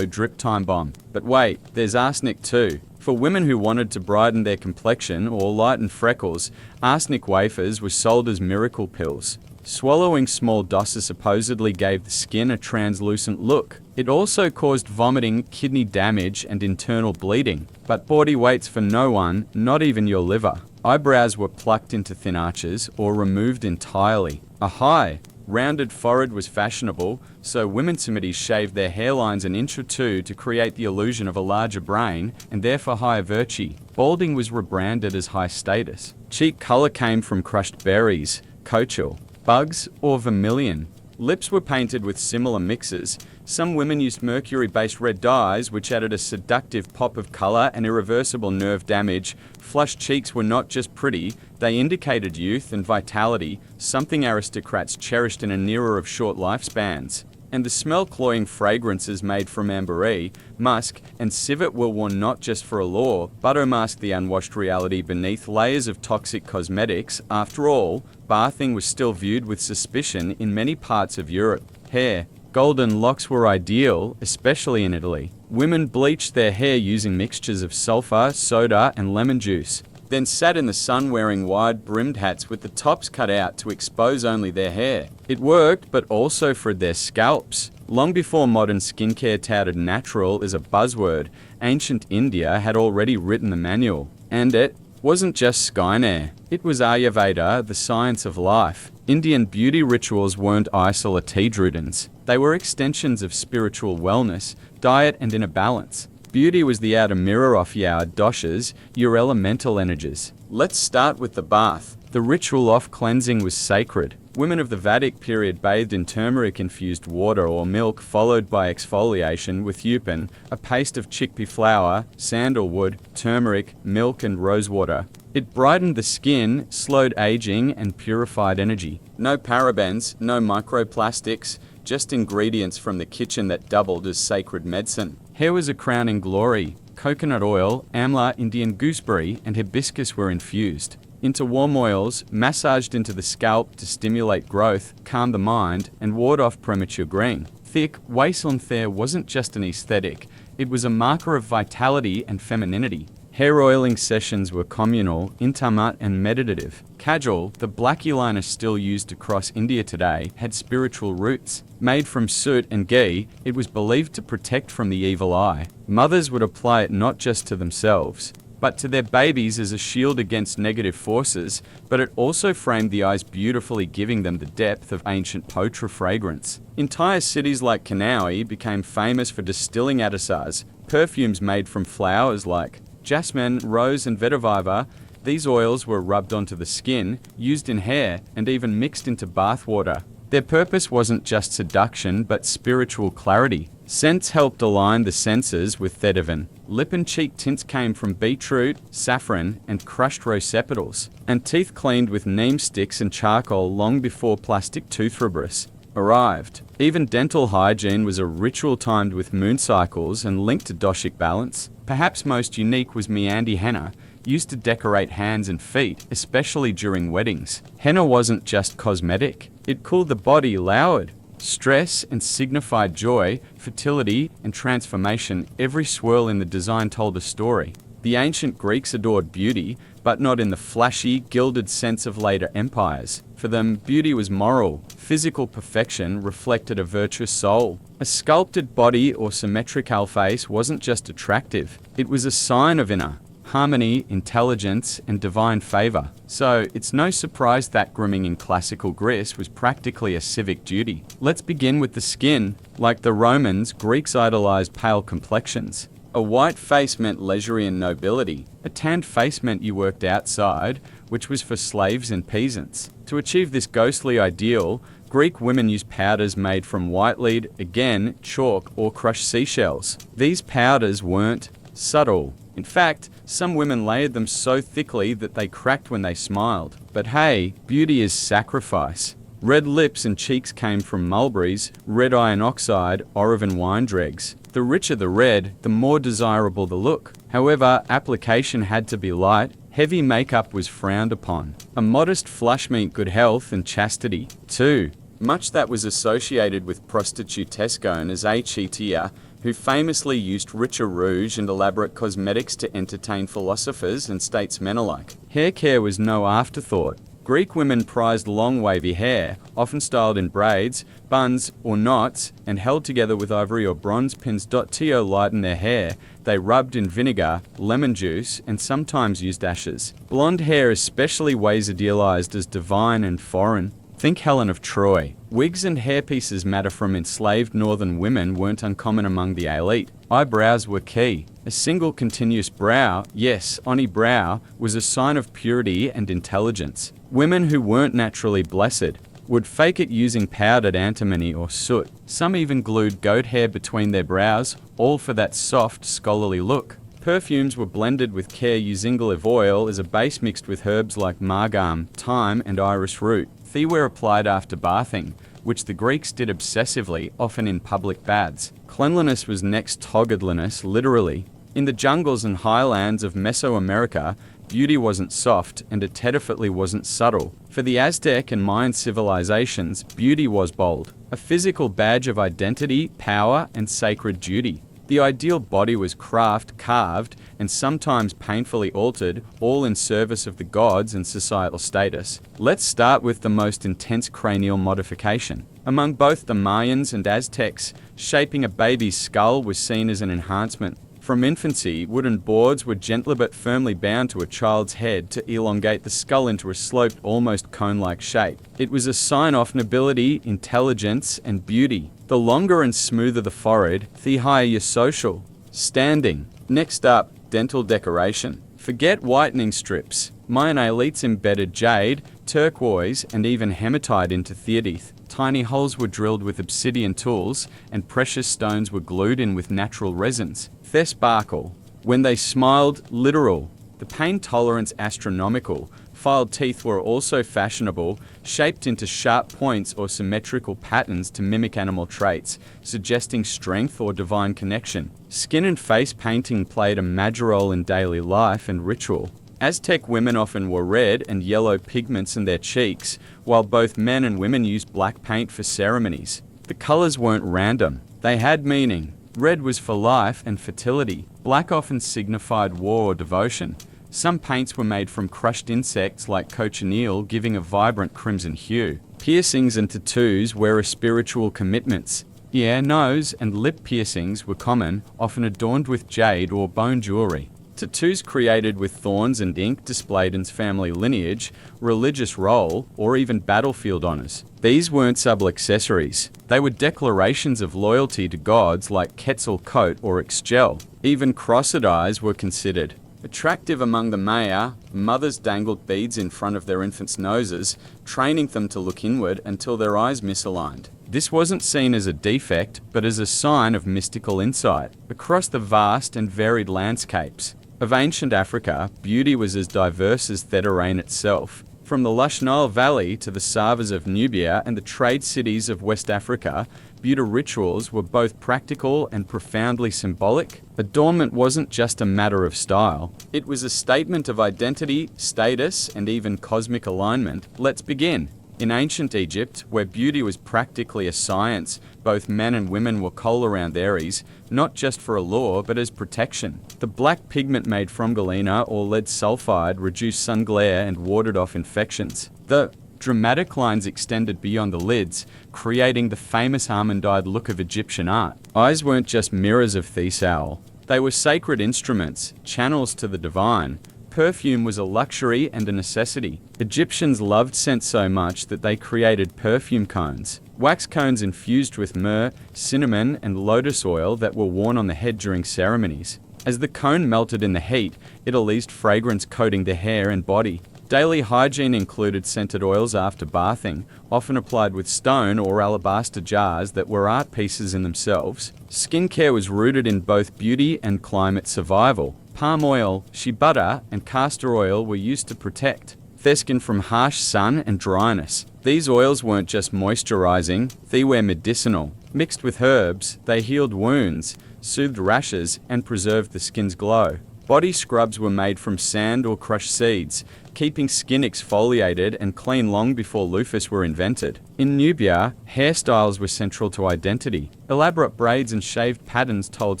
drip time bomb. But wait, there's arsenic too. For women who wanted to brighten their complexion or lighten freckles, arsenic wafers were sold as miracle pills. Swallowing small doses supposedly gave the skin a translucent look. It also caused vomiting, kidney damage, and internal bleeding. But body weights for no one, not even your liver. Eyebrows were plucked into thin arches or removed entirely. A high, rounded forehead was fashionable, so women Semites shaved their hairlines an inch or two to create the illusion of a larger brain and therefore higher virtue. Balding was rebranded as high status. Cheek color came from crushed berries, cochial, bugs, or vermilion. Lips were painted with similar mixes. Some women used mercury-based red dyes, which added a seductive pop of color and irreversible nerve damage. Flushed cheeks were not just pretty, they indicated youth and vitality, something aristocrats cherished in an era of short lifespans. And the smell-cloying fragrances made from ambergris, musk, and civet were worn not just for allure, but to mask the unwashed reality beneath layers of toxic cosmetics. After all, bathing was still viewed with suspicion in many parts of Europe. Hair. Golden locks were ideal, especially in Italy. Women bleached their hair using mixtures of sulfur, soda, and lemon juice, then sat in the sun wearing wide-brimmed hats with the tops cut out to expose only their hair. It worked, but also fried their scalps. Long before modern skincare touted natural as a buzzword, ancient India had already written the manual. And it wasn't just skynair. It was Ayurveda, the science of life. Indian beauty rituals weren't isolated routines. They were extensions of spiritual wellness, diet, and inner balance. Beauty was the outer mirror of your doshas, your elemental energies. Let's start with the bath. The ritual of cleansing was sacred. Women of the Vedic period bathed in turmeric-infused water or milk, followed by exfoliation with yupin, a paste of chickpea flour, sandalwood, turmeric, milk and rosewater. It brightened the skin, slowed aging, and purified energy. No parabens, no microplastics, just ingredients from the kitchen that doubled as sacred medicine. Hair was a crowning glory. Coconut oil, amla, Indian gooseberry, and hibiscus were infused into warm oils, massaged into the scalp to stimulate growth, calm the mind, and ward off premature graying. Thick, waistline hair wasn't just an aesthetic, it was a marker of vitality and femininity. Hair oiling sessions were communal, intimate, and meditative. Kajal, the black eyeliner still used across India today, had spiritual roots. Made from soot and ghee, it was believed to protect from the evil eye. Mothers would apply it not just to themselves, but to their babies as a shield against negative forces, but it also framed the eyes beautifully, giving them the depth of ancient potra fragrance. Entire cities like Kanauji became famous for distilling adhesars, perfumes made from flowers like jasmine, rose and vetiver. These oils were rubbed onto the skin, used in hair, and even mixed into bath water. Their purpose wasn't just seduction, but spiritual clarity. Scents helped align the senses with Thedivin. Lip and cheek tints came from beetroot, saffron, and crushed rose petals, and teeth cleaned with neem sticks and charcoal long before plastic toothbrush arrived. Even dental hygiene was a ritual timed with moon cycles and linked to doshic balance. Perhaps most unique was Meandi henna, used to decorate hands and feet, especially during weddings. Henna wasn't just cosmetic. It cooled the body, lowered stress, and signified joy, fertility, and transformation. Every swirl in the design told a story. The ancient Greeks adored beauty, but not in the flashy, gilded sense of later empires. For them, beauty was moral. Physical perfection reflected a virtuous soul. A sculpted body or symmetrical face wasn't just attractive, it was a sign of inner harmony, intelligence, and divine favor. So, it's no surprise that grooming in classical Greece was practically a civic duty. Let's begin with the skin. Like the Romans, Greeks idolized pale complexions. A white face meant leisure and nobility. A tanned face meant you worked outside, which was for slaves and peasants. To achieve this ghostly ideal, Greek women used powders made from white lead, again, chalk, or crushed seashells. These powders weren't subtle. In fact, some women layered them so thickly that they cracked when they smiled. But hey, beauty is sacrifice. Red lips and cheeks came from mulberries, red iron oxide, Orovin wine dregs. The richer the red, the more desirable the look. However, application had to be light. Heavy makeup was frowned upon. A modest flush meant good health and chastity. 2. Much that was associated with prostitutesco as Achetia, who famously used richer rouge and elaborate cosmetics to entertain philosophers and statesmen alike. Hair care was no afterthought. Greek women prized long wavy hair, often styled in braids, buns, or knots, and held together with ivory or bronze pins. To lighten their hair, they rubbed in vinegar, lemon juice, and sometimes used ashes. Blonde hair especially was idealized as divine and foreign. Think Helen of Troy. Wigs and hairpieces matter from enslaved northern women weren't uncommon among the elite. Eyebrows were key. A single continuous brow, yes, oni brow, was a sign of purity and intelligence. Women who weren't naturally blessed would fake it using powdered antimony or soot. Some even glued goat hair between their brows, all for that soft, scholarly look. Perfumes were blended with care using olive oil as a base mixed with herbs like margam, thyme, and iris root. They were applied after bathing, which the Greeks did obsessively, often in public baths. Cleanliness was next to godliness, literally. In the jungles and highlands of Mesoamerica, beauty wasn't soft and aesthetically wasn't subtle. For the Aztec and Mayan civilizations, beauty was bold, a physical badge of identity, power, and sacred duty. The ideal body was carved, and sometimes painfully altered, all in service of the gods and societal status. Let's start with the most intense cranial modification. Among both the Mayans and Aztecs, shaping a baby's skull was seen as an enhancement. From infancy, wooden boards were gently but firmly bound to a child's head to elongate the skull into a sloped, almost cone-like shape. It was a sign of nobility, intelligence, and beauty. The longer and smoother the forehead, the higher your social standing. Next up, dental decoration. Forget whitening strips. Mayan elites embedded jade, turquoise, and even hematite into theodolite. Tiny holes were drilled with obsidian tools, and precious stones were glued in with natural resins. Their sparkle. When they smiled, literal. The pain tolerance astronomical. Filed teeth were also fashionable, shaped into sharp points or symmetrical patterns to mimic animal traits, suggesting strength or divine connection. Skin and face painting played a major role in daily life and ritual. Aztec women often wore red and yellow pigments in their cheeks, while both men and women used black paint for ceremonies. The colors weren't random. They had meaning. Red was for life and fertility. Black often signified war or devotion. Some paints were made from crushed insects like cochineal, giving a vibrant crimson hue. Piercings and tattoos were spiritual commitments. Ear, nose, and lip piercings were common, often adorned with jade or bone jewelry. Tattoos created with thorns and ink displayed in family lineage, religious role, or even battlefield honors. These weren't subtle accessories. They were declarations of loyalty to gods like Quetzalcoatl or Ixchel. Even crossed eyes were considered. Attractive among the Maya, mothers dangled beads in front of their infants' noses, training them to look inward until their eyes misaligned. This wasn't seen as a defect, but as a sign of mystical insight. Across the vast and varied landscapes of ancient Africa, beauty was as diverse as Theterrain itself. From the lush Nile Valley to the Savas of Nubia and the trade cities of West Africa, beauty rituals were both practical and profoundly symbolic. Adornment wasn't just a matter of style. It was a statement of identity, status, and even cosmic alignment. Let's begin. In ancient Egypt, where beauty was practically a science, both men and women were kohl around Aries, not just for allure, but as protection. The black pigment made from galena or lead sulfide reduced sun glare and warded off infections. The dramatic lines extended beyond the lids, creating the famous almond-eyed look of Egyptian art. Eyes weren't just mirrors of Theseal. They were sacred instruments, channels to the divine. Perfume was a luxury and a necessity. Egyptians loved scent so much that they created perfume cones. Wax cones infused with myrrh, cinnamon, and lotus oil that were worn on the head during ceremonies. As the cone melted in the heat, it released fragrance coating the hair and body. Daily hygiene included scented oils after bathing, often applied with stone or alabaster jars that were art pieces in themselves. Skincare was rooted in both beauty and climate survival. Palm oil, shea butter, and castor oil were used to protect their skin from harsh sun and dryness. These oils weren't just moisturizing, they were medicinal. Mixed with herbs, they healed wounds, soothed rashes, and preserved the skin's glow. Body scrubs were made from sand or crushed seeds, keeping skin exfoliated and clean long before loofahs were invented. In Nubia, hairstyles were central to identity. Elaborate braids and shaved patterns told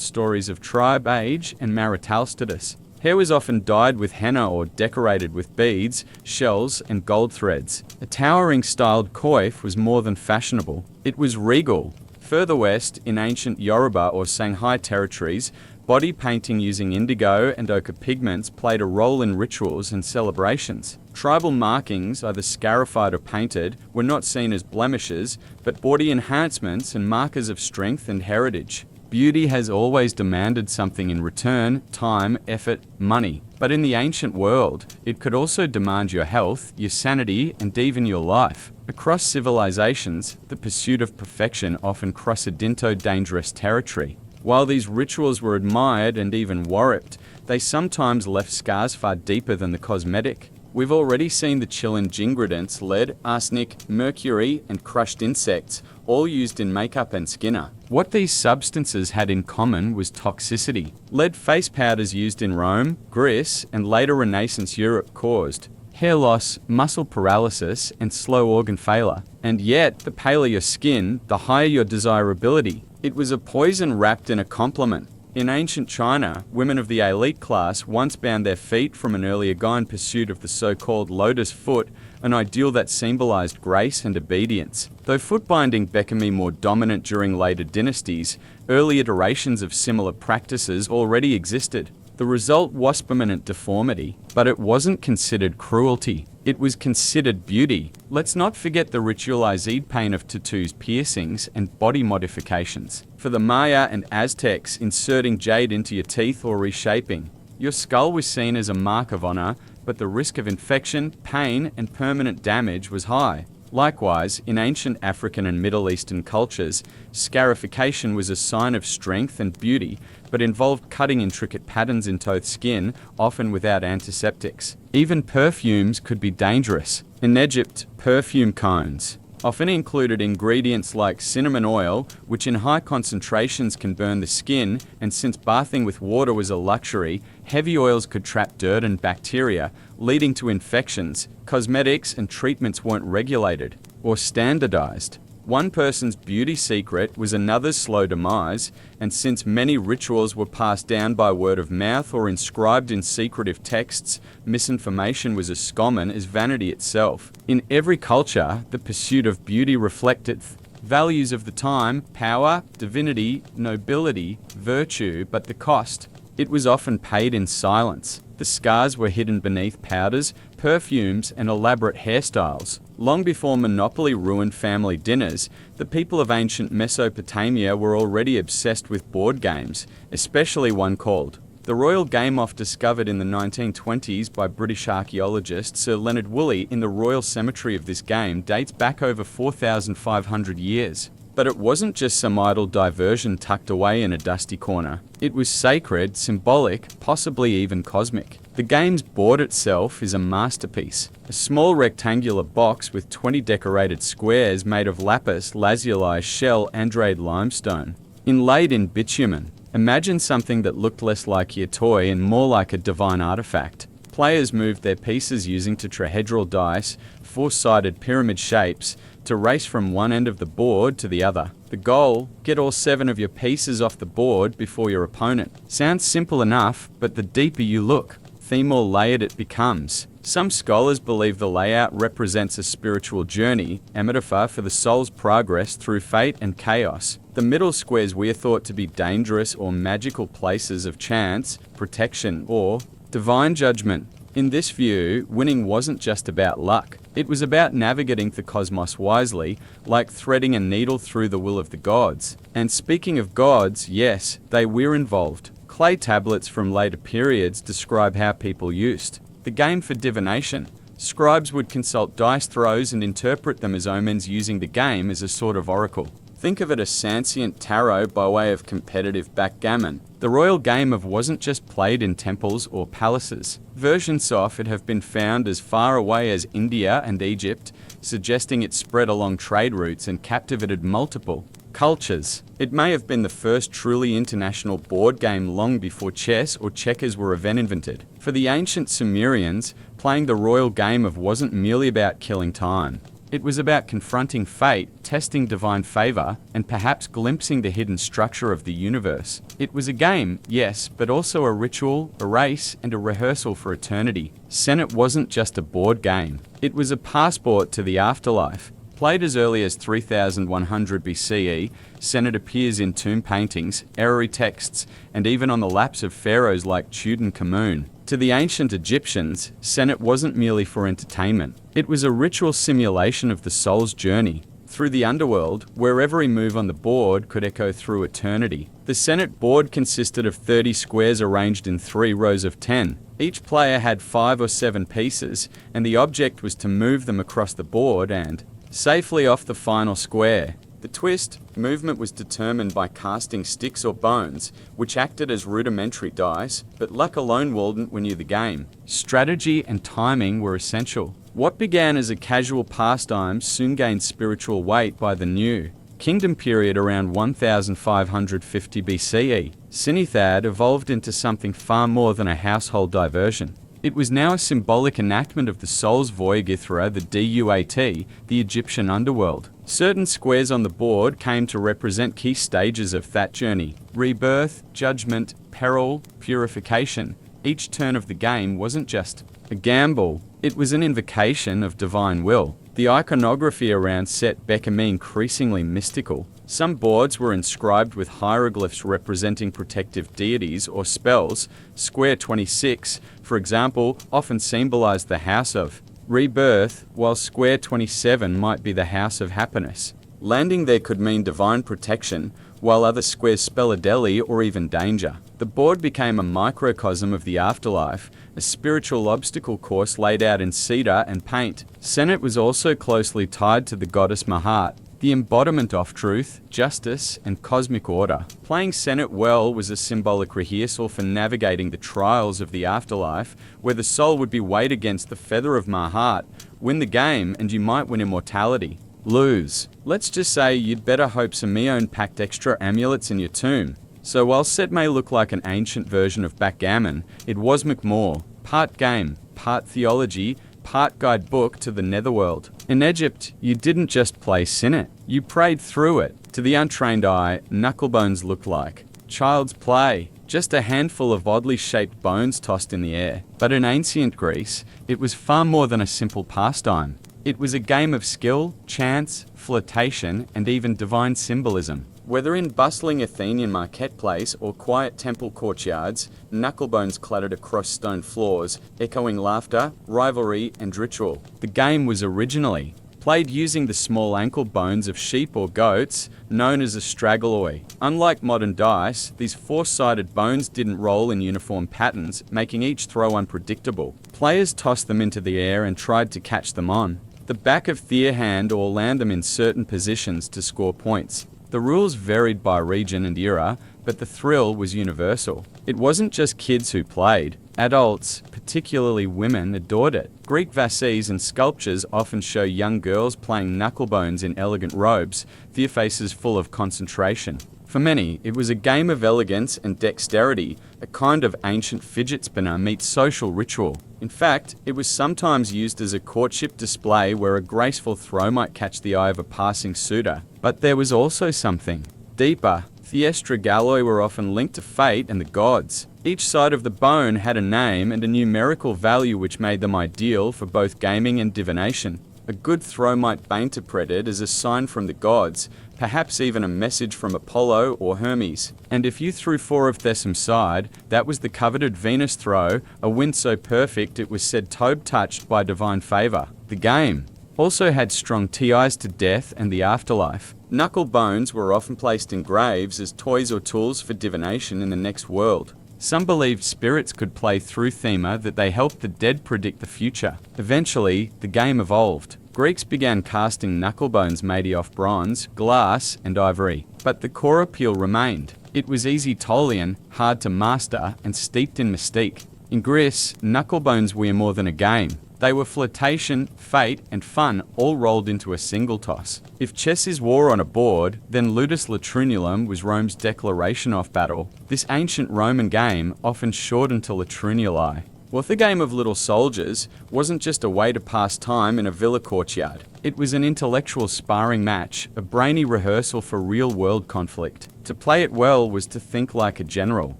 stories of tribe, age, and marital status. Hair was often dyed with henna or decorated with beads, shells, and gold threads. A towering styled coif was more than fashionable. It was regal. Further west, in ancient Yoruba or Shanghai territories, body painting using indigo and ochre pigments played a role in rituals and celebrations. Tribal markings, either scarified or painted, were not seen as blemishes, but body enhancements and markers of strength and heritage. Beauty has always demanded something in return: time, effort, money. But in the ancient world, it could also demand your health, your sanity, and even your life. Across civilizations, the pursuit of perfection often crossed into dangerous territory. While these rituals were admired and even worshipped, they sometimes left scars far deeper than the cosmetic. We've already seen the challenge ingredients: lead, arsenic, mercury, and crushed insects, all used in makeup and skinner. What these substances had in common was toxicity. Lead face powders used in Rome, Greece, and later Renaissance Europe caused hair loss, muscle paralysis, and slow organ failure. And yet, the paler your skin, the higher your desirability. It was a poison wrapped in a compliment. In ancient China, women of the elite class once bound their feet from an earlier guy in pursuit of the so-called lotus foot, an ideal that symbolized grace and obedience. Though foot binding became more dominant during later dynasties, early iterations of similar practices already existed. The result was permanent deformity, but it wasn't considered cruelty. It was considered beauty. Let's not forget the ritualized pain of tattoos, piercings, and body modifications. For the Maya and Aztecs, inserting jade into your teeth or reshaping. Your skull was seen as a mark of honor, but the risk of infection, pain, and permanent damage was high. Likewise, in ancient African and Middle Eastern cultures, scarification was a sign of strength and beauty, but involved cutting intricate patterns into skin, often without antiseptics. Even perfumes could be dangerous. In Egypt, perfume cones often included ingredients like cinnamon oil, which in high concentrations can burn the skin, and since bathing with water was a luxury, heavy oils could trap dirt and bacteria, leading to infections. Cosmetics and treatments weren't regulated or standardized. One person's beauty secret was another's slow demise, and since many rituals were passed down by word of mouth or inscribed in secretive texts, misinformation was as common as vanity itself. In every culture, the pursuit of beauty reflected values of the time: power, divinity, nobility, virtue, but the cost. It was often paid in silence. The scars were hidden beneath powders, perfumes, and elaborate hairstyles. Long before monopoly ruined family dinners, the people of ancient Mesopotamia were already obsessed with board games, especially one called the Royal Game-Off, discovered in the 1920s by British archaeologist Sir Leonard Woolley in the Royal Cemetery of this game, dates back over 4,500 years. But it wasn't just some idle diversion tucked away in a dusty corner. It was sacred, symbolic, possibly even cosmic. The game's board itself is a masterpiece. A small rectangular box with 20 decorated squares made of lapis lazuli shell andrade limestone, inlaid in bitumen. Imagine something that looked less like your toy and more like a divine artifact. Players moved their pieces using tetrahedral dice, four-sided pyramid shapes, to race from one end of the board to the other. The goal: get all 7 of your pieces off the board before your opponent. Sounds simple enough, but the deeper you look, the more layered it becomes. Some scholars believe the layout represents a spiritual journey, a metaphor for the soul's progress through fate and chaos. The middle squares were thought to be dangerous or magical places of chance, protection, or divine judgment. In this view, winning wasn't just about luck. It was about navigating the cosmos wisely, like threading a needle through the will of the gods. And speaking of gods, yes, they were involved. Clay tablets from later periods describe how people used the game for divination. Scribes would consult dice throws and interpret them as omens, using the game as a sort of oracle. Think of it as sentient tarot by way of competitive backgammon. The royal game-of wasn't just played in temples or palaces. Versions of it have been found as far away as India and Egypt, suggesting it spread along trade routes and captivated multiple cultures. It may have been the first truly international board game long before chess or checkers were even invented. For the ancient Sumerians, playing the royal game-of wasn't merely about killing time. It was about confronting fate, testing divine favor, and perhaps glimpsing the hidden structure of the universe. It was a game, yes, but also a ritual, a race, and a rehearsal for eternity. Senet wasn't just a board game. It was a passport to the afterlife. Played as early as 3100 BCE, Senet appears in tomb paintings, Eri texts, and even on the laps of pharaohs like Tutankhamun. To the ancient Egyptians, Senet wasn't merely for entertainment. It was a ritual simulation of the soul's journey through the underworld, where every move on the board could echo through eternity. The Senet board consisted of 30 squares arranged in 3 rows of 10. Each player had 5 or 7 pieces, and the object was to move them across the board and safely off the final square. The twist: movement was determined by casting sticks or bones, which acted as rudimentary dice, but luck alone wouldn't win you the game. Strategy and timing were essential. What began as a casual pastime soon gained spiritual weight by the New Kingdom period around 1550 BCE. Sinithad evolved into something far more than a household diversion. It was now a symbolic enactment of the soul's voyagithra, the Duat, the Egyptian underworld. Certain squares on the board came to represent key stages of that journey: rebirth, judgment, peril, purification. Each turn of the game wasn't just a gamble, it was an invocation of divine will. The iconography around Set became increasingly mystical. Some boards were inscribed with hieroglyphs representing protective deities or spells. Square 26, for example, often symbolized the house of rebirth, while square 27 might be the house of happiness. Landing there could mean divine protection, while other squares spell a deli or even danger. The board became a microcosm of the afterlife, a spiritual obstacle course laid out in cedar and paint. Senet was also closely tied to the goddess Mahat, the embodiment of truth, justice, and cosmic order. Playing Senet well was a symbolic rehearsal for navigating the trials of the afterlife, where the soul would be weighed against the feather of Mahat. Win the game, and you might win immortality. Lose. Let's just say you'd better hope Simeon packed extra amulets in your tomb. So while Set may look like an ancient version of backgammon, it was McMore, part game, part theology, part guidebook to the netherworld. In Egypt, you didn't just play Senet, you prayed through it. To the untrained eye, knucklebones looked like child's play, just a handful of oddly shaped bones tossed in the air. But in ancient Greece, it was far more than a simple pastime. It was a game of skill, chance, flirtation, and even divine symbolism. Whether in bustling Athenian marketplace or quiet temple courtyards, knucklebones clattered across stone floors, echoing laughter, rivalry, and ritual. The game was originally played using the small ankle bones of sheep or goats, known as a straggleoi. Unlike modern dice, these four-sided bones didn't roll in uniform patterns, making each throw unpredictable. Players tossed them into the air and tried to catch them on the back of their hand or land them in certain positions to score points. The rules varied by region and era, but the thrill was universal. It wasn't just kids who played. Adults, particularly women, adored it. Greek vases and sculptures often show young girls playing knucklebones in elegant robes, their faces full of concentration. For many, it was a game of elegance and dexterity, a kind of ancient fidget spinner meets social ritual. In fact, it was sometimes used as a courtship display where a graceful throw might catch the eye of a passing suitor. But there was also something deeper. The estragalloi were often linked to fate and the gods. Each side of the bone had a name and a numerical value which made them ideal for both gaming and divination. A good throw might be interpreted as a sign from the gods, perhaps even a message from Apollo or Hermes. And if you threw 4 of Thesum's side, that was the coveted Venus throw, a win so perfect it was said Tobe touched by divine favor. The game also had strong ties to death and the afterlife. Knuckle bones were often placed in graves as toys or tools for divination in the next world. Some believed spirits could play through Thema that they helped the dead predict the future. Eventually, the game evolved. Greeks began casting knucklebones made of bronze, glass, and ivory. But the core appeal remained. It was easy Tolian, hard to master, and steeped in mystique. In Greece, knucklebones were more than a game. They were flirtation, fate, and fun all rolled into a single toss. If chess is war on a board, then ludus latrinulum was Rome's declaration of battle. This ancient Roman game often shortened to latrinuli. Well, the game of little soldiers wasn't just a way to pass time in a villa courtyard. It was an intellectual sparring match, a brainy rehearsal for real-world conflict. To play it well was to think like a general.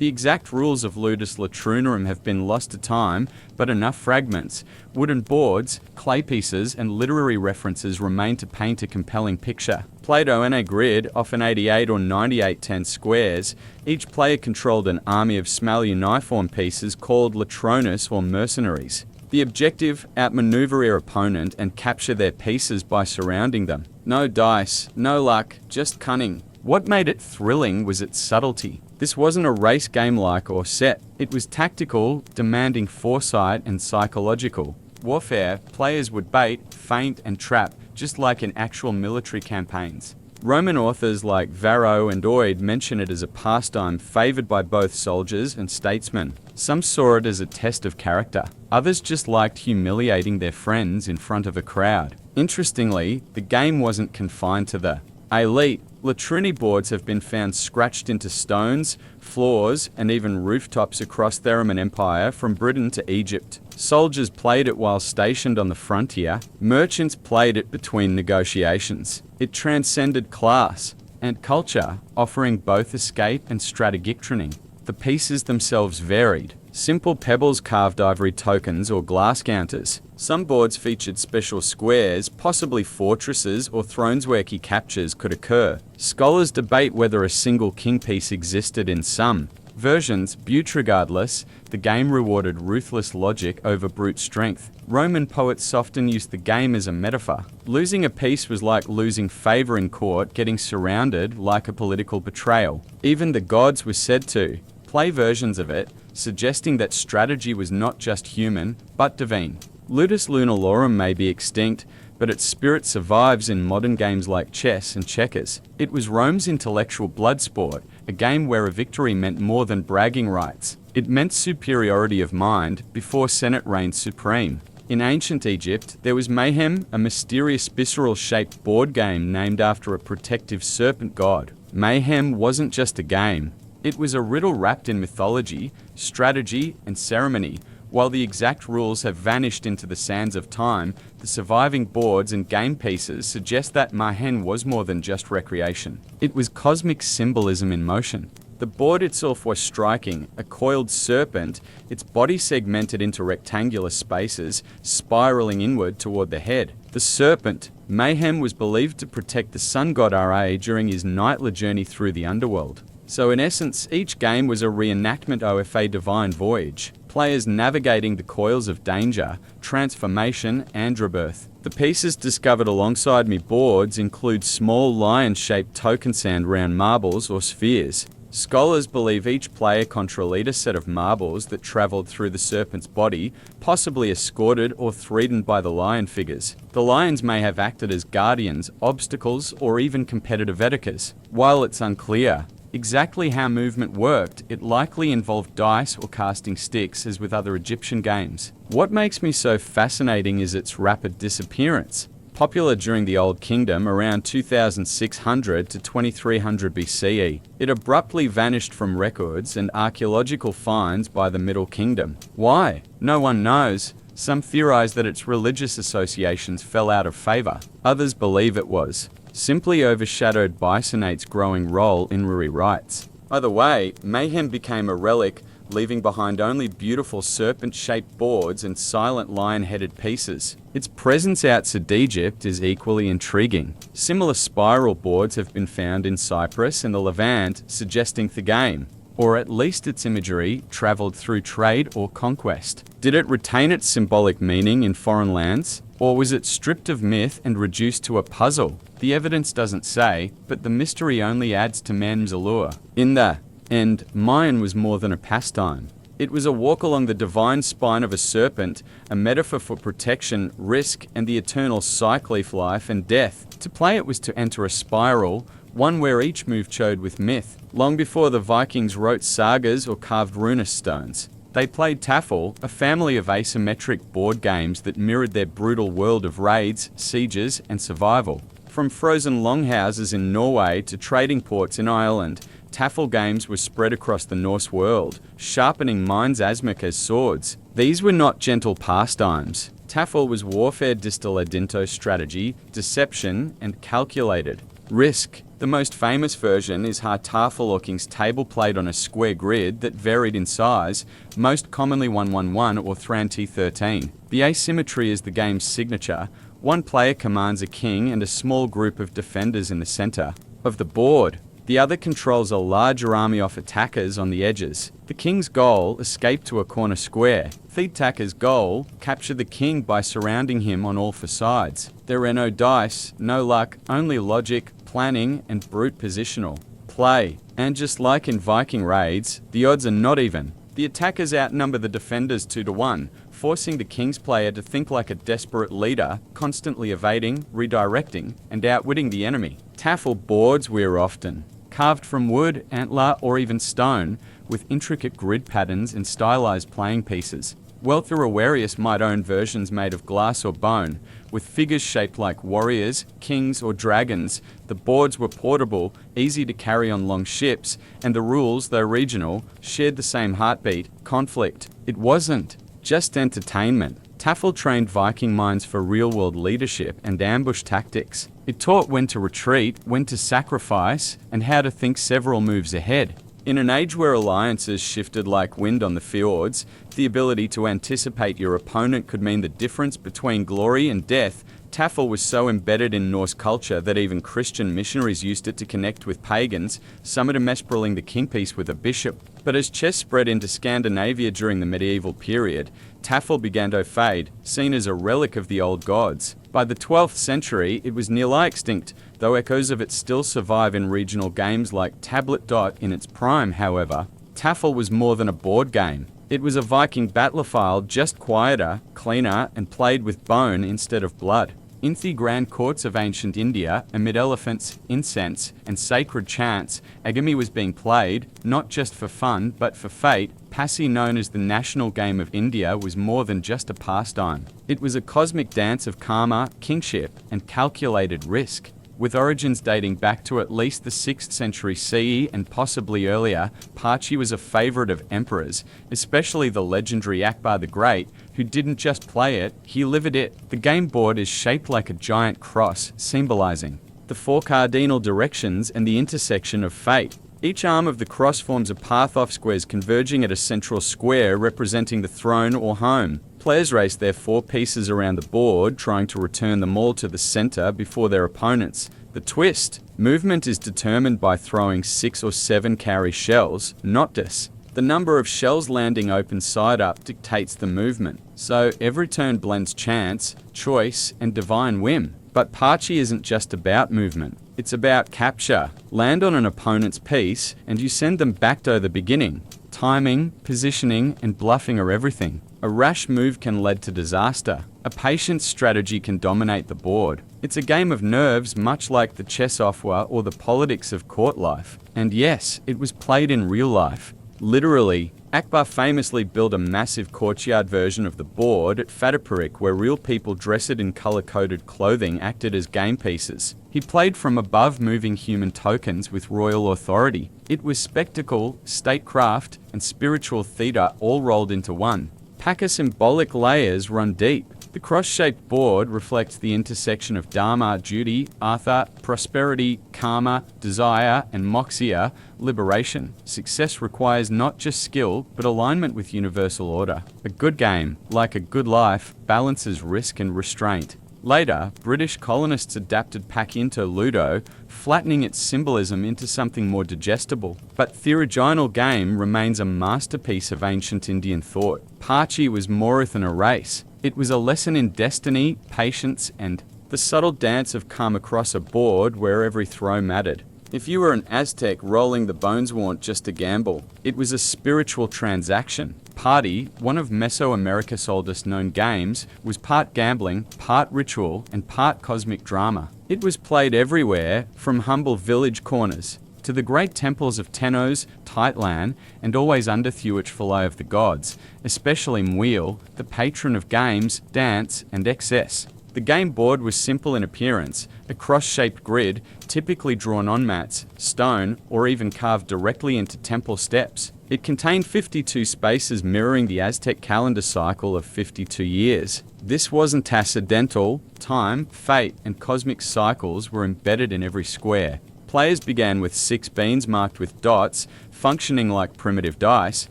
The exact rules of ludus latrunum have been lost to time, but enough fragments, wooden boards, clay pieces, and literary references remain to paint a compelling picture. Plato in a grid, often 88 or 98 10 squares, each player controlled an army of smaliuniform pieces called latronus or mercenaries. The objective, outmaneuver your opponent and capture their pieces by surrounding them. No dice, no luck, just cunning. What made it thrilling was its subtlety. This wasn't a race game like or set. It was tactical, demanding foresight and psychological. Warfare, players would bait, feint, and trap, just like in actual military campaigns. Roman authors like Varro and Oid mention it as a pastime favored by both soldiers and statesmen. Some saw it as a test of character. Others just liked humiliating their friends in front of a crowd. Interestingly, the game wasn't confined to the elite. Latrini boards have been found scratched into stones, floors, and even rooftops across the Roman Empire from Britain to Egypt. Soldiers played it while stationed on the frontier. Merchants played it between negotiations. It transcended class and culture, offering both escape and strategic training. The pieces themselves varied. Simple pebbles carved ivory tokens or glass counters. Some boards featured special squares, possibly fortresses or thrones where key captures could occur. Scholars debate whether a single king piece existed in some versions, but regardless, the game rewarded ruthless logic over brute strength. Roman poets often used the game as a metaphor. Losing a piece was like losing favor in court, getting surrounded like a political betrayal. Even the gods were said to play versions of it, suggesting that strategy was not just human, but divine. Ludus Lunalorum may be extinct, but its spirit survives in modern games like chess and checkers. It was Rome's intellectual blood sport, a game where a victory meant more than bragging rights. It meant superiority of mind before Senate reigned supreme. In ancient Egypt, there was Mayhem, a mysterious visceral-shaped board game named after a protective serpent god. Mayhem wasn't just a game. It was a riddle wrapped in mythology, strategy, and ceremony. While the exact rules have vanished into the sands of time, the surviving boards and game pieces suggest that Mayhem was more than just recreation. It was cosmic symbolism in motion. The board itself was striking, a coiled serpent, its body segmented into rectangular spaces, spiraling inward toward the head. The serpent, Mayhem, was believed to protect the sun god Ra during his nightly journey through the underworld. So in essence, each game was a reenactment of a divine voyage, players navigating the coils of danger, transformation, and rebirth. The pieces discovered alongside me boards include small lion-shaped token sand round marbles or spheres. Scholars believe each player controlled a set of marbles that travelled through the serpent's body, possibly escorted or threatened by the lion figures. The lions may have acted as guardians, obstacles, or even competitive etikers. While it's unclear exactly how movement worked, it likely involved dice or casting sticks as with other Egyptian games. What makes me so fascinating is its rapid disappearance. Popular during the Old Kingdom around 2600 to 2300 BCE, it abruptly vanished from records and archaeological finds by the Middle Kingdom. Why? No one knows. Some theorize that its religious associations fell out of favor. Others believe it was simply overshadowed by Sonate's growing role in rites. Either way, Mayhem became a relic, leaving behind only beautiful serpent-shaped boards and silent lion-headed pieces. Its presence outside Egypt is equally intriguing. Similar spiral boards have been found in Cyprus and the Levant, suggesting the game, or at least its imagery, travelled through trade or conquest. Did it retain its symbolic meaning in foreign lands, or was it stripped of myth and reduced to a puzzle? The evidence doesn't say, but the mystery only adds to Mayhem's allure. In the end, Mayan was more than a pastime. It was a walk along the divine spine of a serpent, a metaphor for protection, risk, and the eternal cycle of life and death. To play it was to enter a spiral, one where each move chode with myth. Long before the Vikings wrote sagas or carved runic stones, they played Tafel, a family of asymmetric board games that mirrored their brutal world of raids, sieges, and survival. From frozen longhouses in Norway to trading ports in Ireland, Tafel games were spread across the Norse world, sharpening minds asmic as swords. These were not gentle pastimes. Tafel was warfare distilled into strategy, deception, and calculated risk. The most famous version is Hartafel or King's table played on a square grid that varied in size, most commonly 111 or Thran T13. The asymmetry is the game's signature. One player commands a king and a small group of defenders in the center of the board. The other controls a larger army of attackers on the edges. The king's goal, escape to a corner square. The attacker's goal, capture the king by surrounding him on all four sides. There are no dice, no luck, only logic, planning, and brute positional play. And just like in Viking raids, the odds are not even. The attackers outnumber the defenders 2-1, forcing the king's player to think like a desperate leader, constantly evading, redirecting, and outwitting the enemy. Tafel boards were often carved from wood, antler, or even stone, with intricate grid patterns and stylized playing pieces. Wealth or Awarius might own versions made of glass or bone, with figures shaped like warriors, kings, or dragons. The boards were portable, easy to carry on long ships, and the rules, though regional, shared the same heartbeat: conflict. It wasn't just entertainment. Tafel trained Viking minds for real-world leadership and ambush tactics. It taught when to retreat, when to sacrifice, and how to think several moves ahead. In an age where alliances shifted like wind on the fjords, the ability to anticipate your opponent could mean the difference between glory and death. Tafel was so embedded in Norse culture that even Christian missionaries used it to connect with pagans, some at mespreling the kingpiece with a bishop. But as chess spread into Scandinavia during the medieval period, Tafel began to fade, seen as a relic of the old gods. By the 12th century, it was nearly extinct, though echoes of it still survive in regional games like Tablet. In its prime, however, Tafel was more than a board game. It was a Viking battlefield, just quieter, cleaner, and played with bone instead of blood. In the grand courts of ancient India, amid elephants, incense, and sacred chants, agami was being played, not just for fun, but for fate. Passi, known as the national game of India, was more than just a pastime. It was a cosmic dance of karma, kingship, and calculated risk. With origins dating back to at least the 6th century CE and possibly earlier, Pachi was a favourite of emperors, especially the legendary Akbar the Great, who didn't just play it, he lived it. The game board is shaped like a giant cross, symbolising the 4 cardinal directions and the intersection of fate. Each arm of the cross forms a path off squares converging at a central square representing the throne or home. Players race their 4 pieces around the board, trying to return them all to the centre before their opponents. The twist: movement is determined by throwing 6 or 7 carry shells, not dis. The number of shells landing open side up dictates the movement, so every turn blends chance, choice, and divine whim. But Pachi isn't just about movement, it's about capture. Land on an opponent's piece, and you send them back to the beginning. Timing, positioning, and bluffing are everything. A rash move can lead to disaster. A patient strategy can dominate the board. It's a game of nerves, much like the chess offer or the politics of court life. And yes, it was played in real life. Literally, Akbar famously built a massive courtyard version of the board at Fatehpur, where real people dressed in colour-coded clothing acted as game pieces. He played from above, moving human tokens with royal authority. It was spectacle, statecraft, and spiritual theatre all rolled into one. Packer symbolic layers run deep. The cross-shaped board reflects the intersection of dharma, duty, artha, prosperity, karma, desire, and moksha, liberation. Success requires not just skill, but alignment with universal order. A good game, like a good life, balances risk and restraint. Later, British colonists adapted Pack into Ludo, flattening its symbolism into something more digestible. But the original game remains a masterpiece of ancient Indian thought. Pachi was more than a race. It was a lesson in destiny, patience, and the subtle dance of calm across a board where every throw mattered. If you were an Aztec, rolling the bones weren't just a gamble. It was a spiritual transaction. Party, one of Mesoamerica's oldest known games, was part gambling, part ritual, and part cosmic drama. It was played everywhere, from humble village corners to the great temples of Tenos, Tightlan, and always under Thuich of the gods, especially Mwil, the patron of games, dance, and excess. The game board was simple in appearance, a cross-shaped grid, typically drawn on mats, stone, or even carved directly into temple steps. It contained 52 spaces mirroring the Aztec calendar cycle of 52 years. This wasn't accidental. Time, fate, and cosmic cycles were embedded in every square. Players began with 6 beans marked with dots, functioning like primitive dice.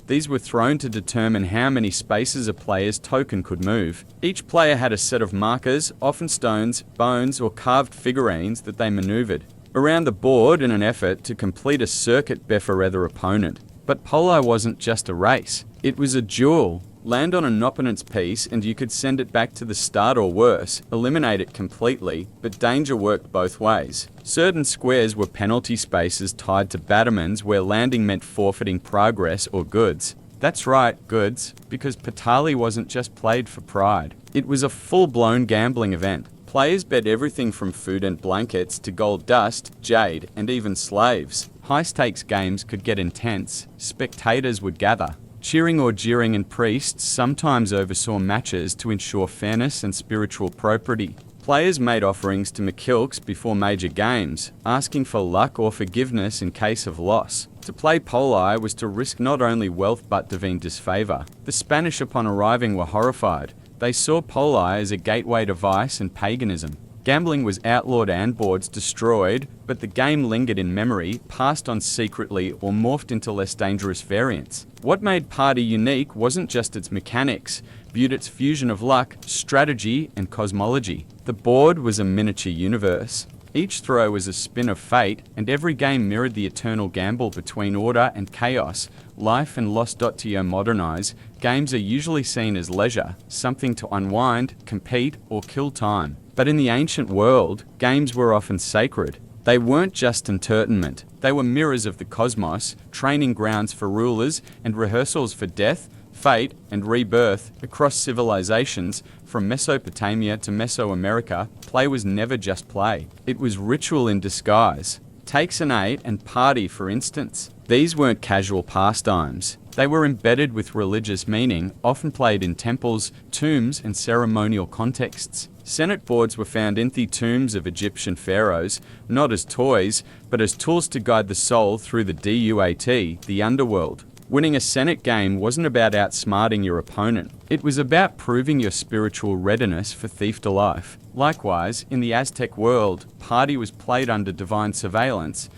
These were thrown to determine how many spaces a player's token could move. Each player had a set of markers, often stones, bones, or carved figurines that they maneuvered around the board in an effort to complete a circuit before their opponent. But polo wasn't just a race, it was a duel. Land on an opponent's piece and you could send it back to the start or worse, eliminate it completely, but danger worked both ways. Certain squares were penalty spaces tied to battlements where landing meant forfeiting progress or goods. That's right, goods, because Patali wasn't just played for pride. It was a full-blown gambling event. Players bet everything from food and blankets to gold dust, jade, and even slaves. High-stakes games could get intense. Spectators would gather, cheering or jeering, and priests sometimes oversaw matches to ensure fairness and spiritual propriety. Players made offerings to Makilks before major games, asking for luck or forgiveness in case of loss. To play poli was to risk not only wealth but divine disfavor. The Spanish, upon arriving, were horrified. They saw poli as a gateway to vice and paganism. Gambling was outlawed and boards destroyed, but the game lingered in memory, passed on secretly, or morphed into less dangerous variants. What made Party unique wasn't just its mechanics, viewed its fusion of luck, strategy, and cosmology. The board was a miniature universe. Each throw was a spin of fate, and every game mirrored the eternal gamble between order and chaos, life and loss. To modernize, games are usually seen as leisure, something to unwind, compete, or kill time. But in the ancient world, games were often sacred. They weren't just entertainment. They were mirrors of the cosmos, training grounds for rulers, and rehearsals for death, fate, and rebirth. Across civilizations, from Mesopotamia to Mesoamerica, play was never just play. It was ritual in disguise. Take Senate and party, for instance. These weren't casual pastimes. They were embedded with religious meaning, often played in temples, tombs, and ceremonial contexts. Senate boards were found in the tombs of Egyptian pharaohs, not as toys, but as tools to guide the soul through the DUAT, the underworld. Winning a Senate game wasn't about outsmarting your opponent. It was about proving your spiritual readiness for thief to life. Likewise, in the Aztec world, party was played under divine surveillance.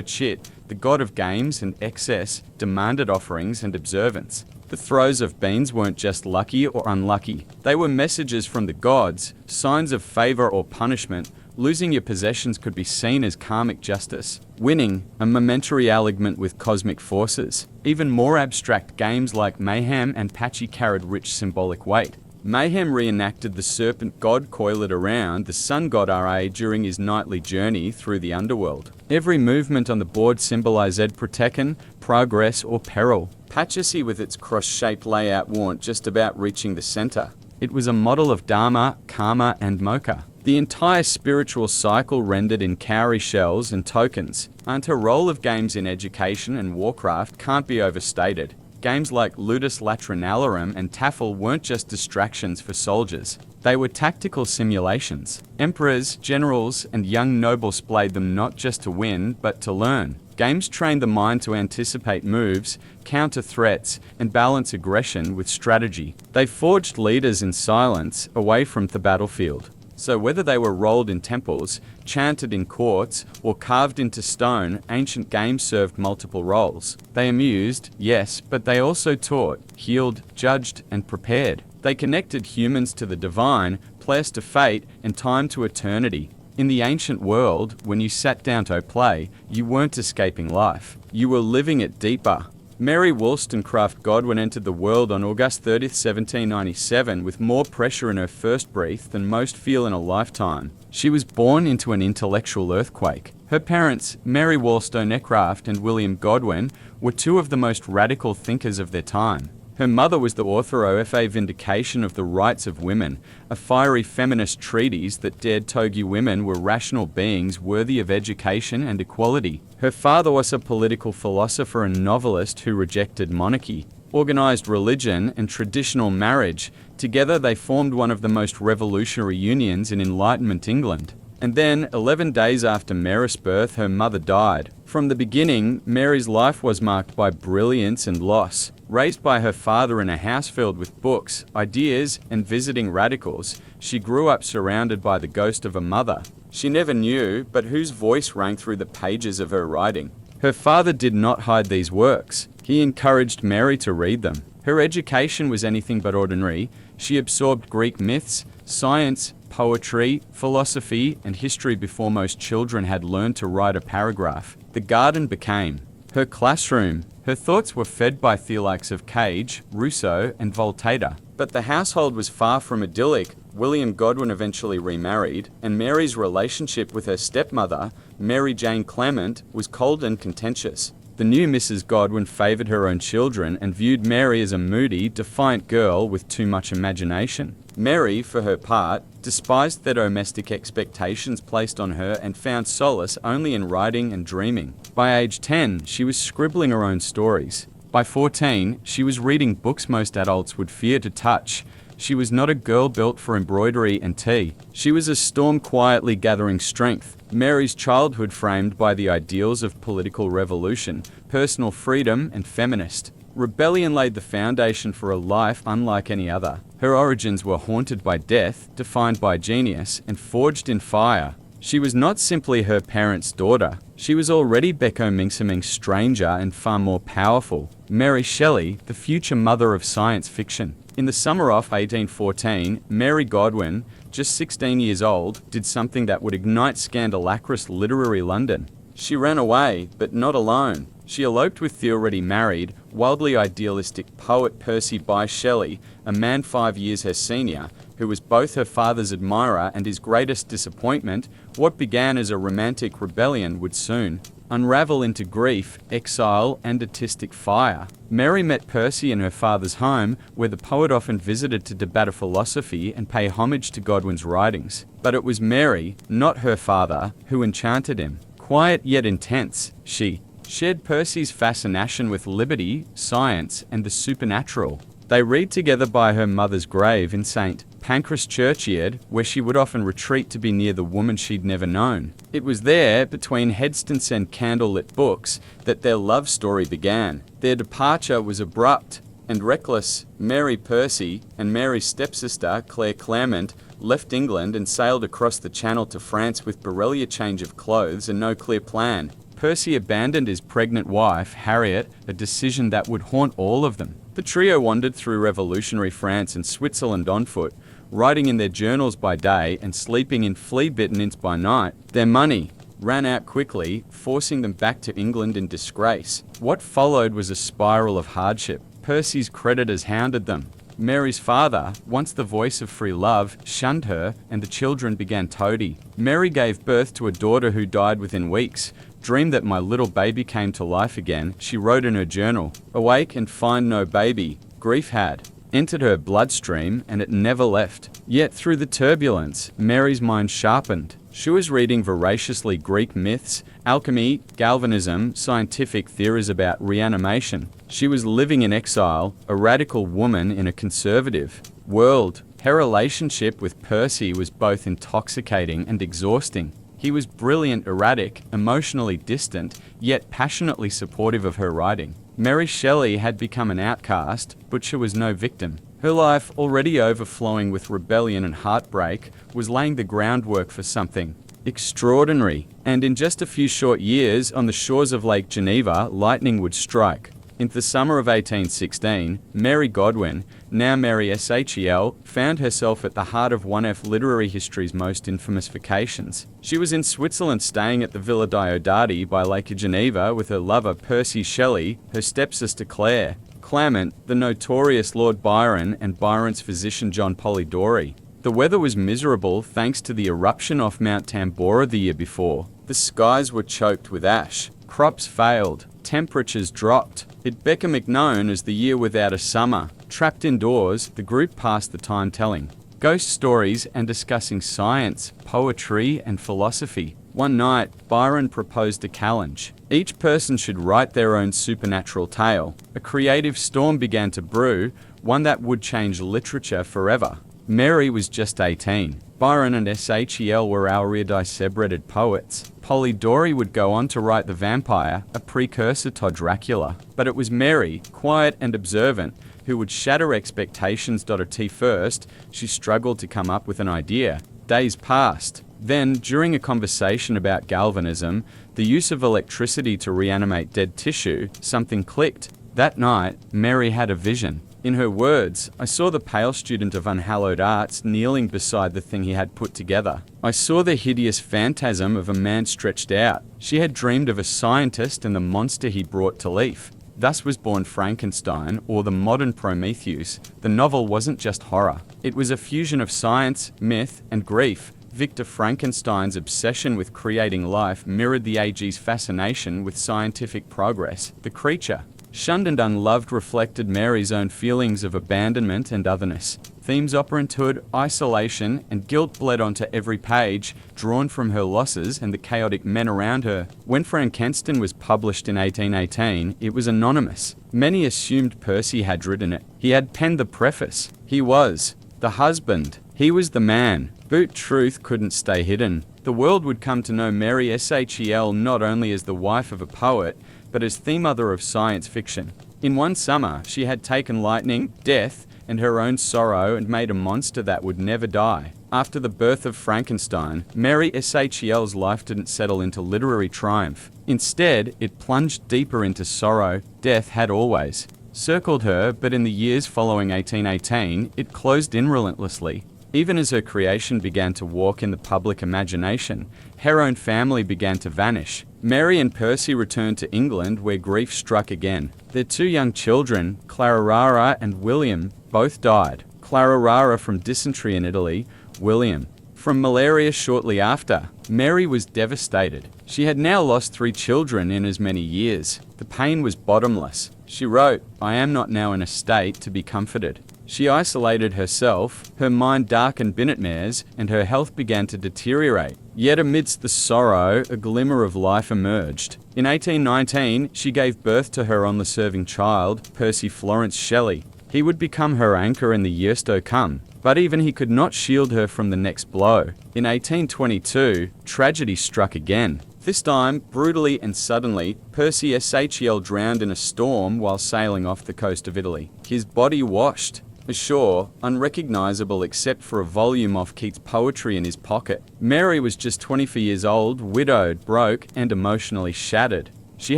Chit, the god of games and excess, demanded offerings and observance. The throws of beans weren't just lucky or unlucky. They were messages from the gods, signs of favor or punishment. Losing your possessions could be seen as karmic justice. Winning, a momentary alignment with cosmic forces. Even more abstract games like Mayhem and Patchy carried rich symbolic weight. Mayhem reenacted the serpent god coiled around the sun god Ra during his nightly journey through the underworld. Every movement on the board symbolized protection, progress, or peril. Patchacy with its cross-shaped layout warn't just about reaching the center. It was a model of Dharma, Karma, and Moksha. The entire spiritual cycle rendered in cowrie shells and tokens. And her role of games in education and warcraft can't be overstated. Games like Ludus Latrinalorum and Taffel weren't just distractions for soldiers. They were tactical simulations. Emperors, generals, and young nobles played them not just to win, but to learn. Games trained the mind to anticipate moves, counter threats, and balance aggression with strategy. They forged leaders in silence, away from the battlefield. So whether they were rolled in temples, chanted in courts, or carved into stone, ancient games served multiple roles. They amused, yes, but they also taught, healed, judged, and prepared. They connected humans to the divine, players to fate, and time to eternity. In the ancient world, when you sat down to play, you weren't escaping life. You were living it deeper. Mary Wollstonecraft Godwin entered the world on August 30, 1797, with more pressure in her first breath than most feel in a lifetime. She was born into an intellectual earthquake. Her parents, Mary Wollstonecraft and William Godwin, were two of the most radical thinkers of their time. Her mother was the author of A Vindication of the Rights of Women, a fiery feminist treatise that dared togi women were rational beings worthy of education and equality. Her father was a political philosopher and novelist who rejected monarchy, organized religion, and traditional marriage. Together they formed one of the most revolutionary unions in Enlightenment England. And then, 11 days after Mary's birth, her mother died. From the beginning, Mary's life was marked by brilliance and loss. Raised by her father in a house filled with books, ideas, and visiting radicals, she grew up surrounded by the ghost of a mother she never knew, but whose voice rang through the pages of her writing. Her father did not hide these works. He encouraged Mary to read them. Her education was anything but ordinary. She absorbed Greek myths, science, poetry, philosophy, and history before most children had learned to write a paragraph. The garden became her classroom. Her thoughts were fed by theologians of Cage, Rousseau, and Voltaire. But the household was far from idyllic. William Godwin eventually remarried, and Mary's relationship with her stepmother, Mary Jane Clement, was cold and contentious. The new Mrs. Godwin favoured her own children and viewed Mary as a moody, defiant girl with too much imagination. Mary, for her part, despised the domestic expectations placed on her and found solace only in writing and dreaming. By age 10, she was scribbling her own stories. By 14, she was reading books most adults would fear to touch. She was not a girl built for embroidery and tea. She was a storm quietly gathering strength. Mary's childhood framed by the ideals of political revolution, personal freedom, and feminist. Rebellion laid the foundation for a life unlike any other. Her origins were haunted by death, defined by genius, and forged in fire. She was not simply her parents' daughter. She was already Beko Mingsaming's stranger and far more powerful. Mary Shelley, the future mother of science fiction. In the summer of 1814, Mary Godwin, just 16 years old, did something that would ignite scandalacrous literary London. She ran away, but not alone. She eloped with the already married, wildly idealistic poet Percy Bysshe Shelley, a man 5 years her senior, who was both her father's admirer and his greatest disappointment, what began as a romantic rebellion would soon unravel into grief, exile, and artistic fire. Mary met Percy in her father's home, where the poet often visited to debate philosophy and pay homage to Godwin's writings. But it was Mary, not her father, who enchanted him. Quiet yet intense, she shared Percy's fascination with liberty, science, and the supernatural. They read together by her mother's grave in St. Pancras churchyard, where she would often retreat to be near the woman she'd never known. It was there, between headstones and candlelit books, that their love story began. Their departure was abrupt and reckless. Mary Percy and Mary's stepsister, Claire Claremont, left England and sailed across the Channel to France with barely a change of clothes and no clear plan. Percy abandoned his pregnant wife, Harriet, a decision that would haunt all of them. The trio wandered through revolutionary France and Switzerland on foot, writing in their journals by day and sleeping in flea-bitten inns by night. Their money ran out quickly, forcing them back to England in disgrace. What followed was a spiral of hardship. Percy's creditors hounded them. Mary's father, once the voice of free love, shunned her, and the children began toady. Mary gave birth to a daughter who died within weeks. Dreamed that my little baby came to life again, she wrote in her journal. Awake and find no baby. Grief had entered her bloodstream, and it never left. Yet through the turbulence, Mary's mind sharpened. She was reading voraciously Greek myths, alchemy, Galvanism, scientific theories about reanimation. She was living in exile, a radical woman in a conservative world. Her relationship with Percy was both intoxicating and exhausting. He was brilliant, erratic, emotionally distant, yet passionately supportive of her writing. Mary Shelley had become an outcast, but she was no victim. Her life, already overflowing with rebellion and heartbreak, was laying the groundwork for something extraordinary. And in just a few short years, on the shores of Lake Geneva, lightning would strike. In the summer of 1816, Mary Godwin, now Mary Shel, found herself at the heart of one of literary history's most infamous vacations. She was in Switzerland, staying at the Villa Diodati by Lake Geneva with her lover Percy Shelley, her stepsister Claire Claremont, the notorious Lord Byron, and Byron's physician John Polidori. The weather was miserable thanks to the eruption off Mount Tambora the year before. The skies were choked with ash. Crops failed. Temperatures dropped. It became known as the year without a summer. Trapped indoors, the group passed the time telling ghost stories and discussing science, poetry, and philosophy. One night, Byron proposed a challenge. Each person should write their own supernatural tale. A creative storm began to brew, one that would change literature forever. Mary was just 18. Byron and Shel were already celebrated poets. Polidori would go on to write The Vampire, a precursor to Dracula. But it was Mary, quiet and observant, who would shatter expectations. At first, she struggled to come up with an idea. Days passed. Then, during a conversation about galvanism, the use of electricity to reanimate dead tissue, something clicked. That night, Mary had a vision. In her words, I saw the pale student of unhallowed arts kneeling beside the thing he had put together. I saw the hideous phantasm of a man stretched out. She had dreamed of a scientist and the monster he brought to life. Thus was born Frankenstein, or the modern Prometheus. The novel wasn't just horror. It was a fusion of science, myth, and grief. Victor Frankenstein's obsession with creating life mirrored the AG's fascination with scientific progress. The creature, shunned and unloved, reflected Mary's own feelings of abandonment and otherness. Themes of parenthood, isolation, and guilt bled onto every page, drawn from her losses and the chaotic men around her. When Frankenstein was published in 1818, it was anonymous. Many assumed Percy had written it. He had penned the preface. He was the husband. He was the man. But truth couldn't stay hidden. The world would come to know Mary Shel not only as the wife of a poet, but as the mother of science fiction. In one summer, she had taken lightning, death, and her own sorrow and made a monster that would never die. After the birth of Frankenstein, Mary Shel's life didn't settle into literary triumph. Instead, it plunged deeper into sorrow. Death had always circled her, but in the years following 1818, it closed in relentlessly. Even as her creation began to walk in the public imagination, her own family began to vanish. Mary and Percy returned to England, where grief struck again. Their two young children, Clara and William, both died. Clara Rara from dysentery in Italy, William from malaria shortly after. Mary was devastated. She had now lost 3 children in as many years. The pain was bottomless. She wrote, "I am not now in a state to be comforted." She isolated herself, her mind darkened binitmares, and her health began to deteriorate. Yet amidst the sorrow, a glimmer of life emerged. In 1819, she gave birth to her only-serving child, Percy Florence Shelley. He would become her anchor in the years to come. But even he could not shield her from the next blow. In 1822, tragedy struck again. This time, brutally and suddenly, Percy Shel drowned in a storm while sailing off the coast of Italy. His body washed ashore, unrecognizable except for a volume of Keats' poetry in his pocket. Mary was just 24 years old, widowed, broke, and emotionally shattered. She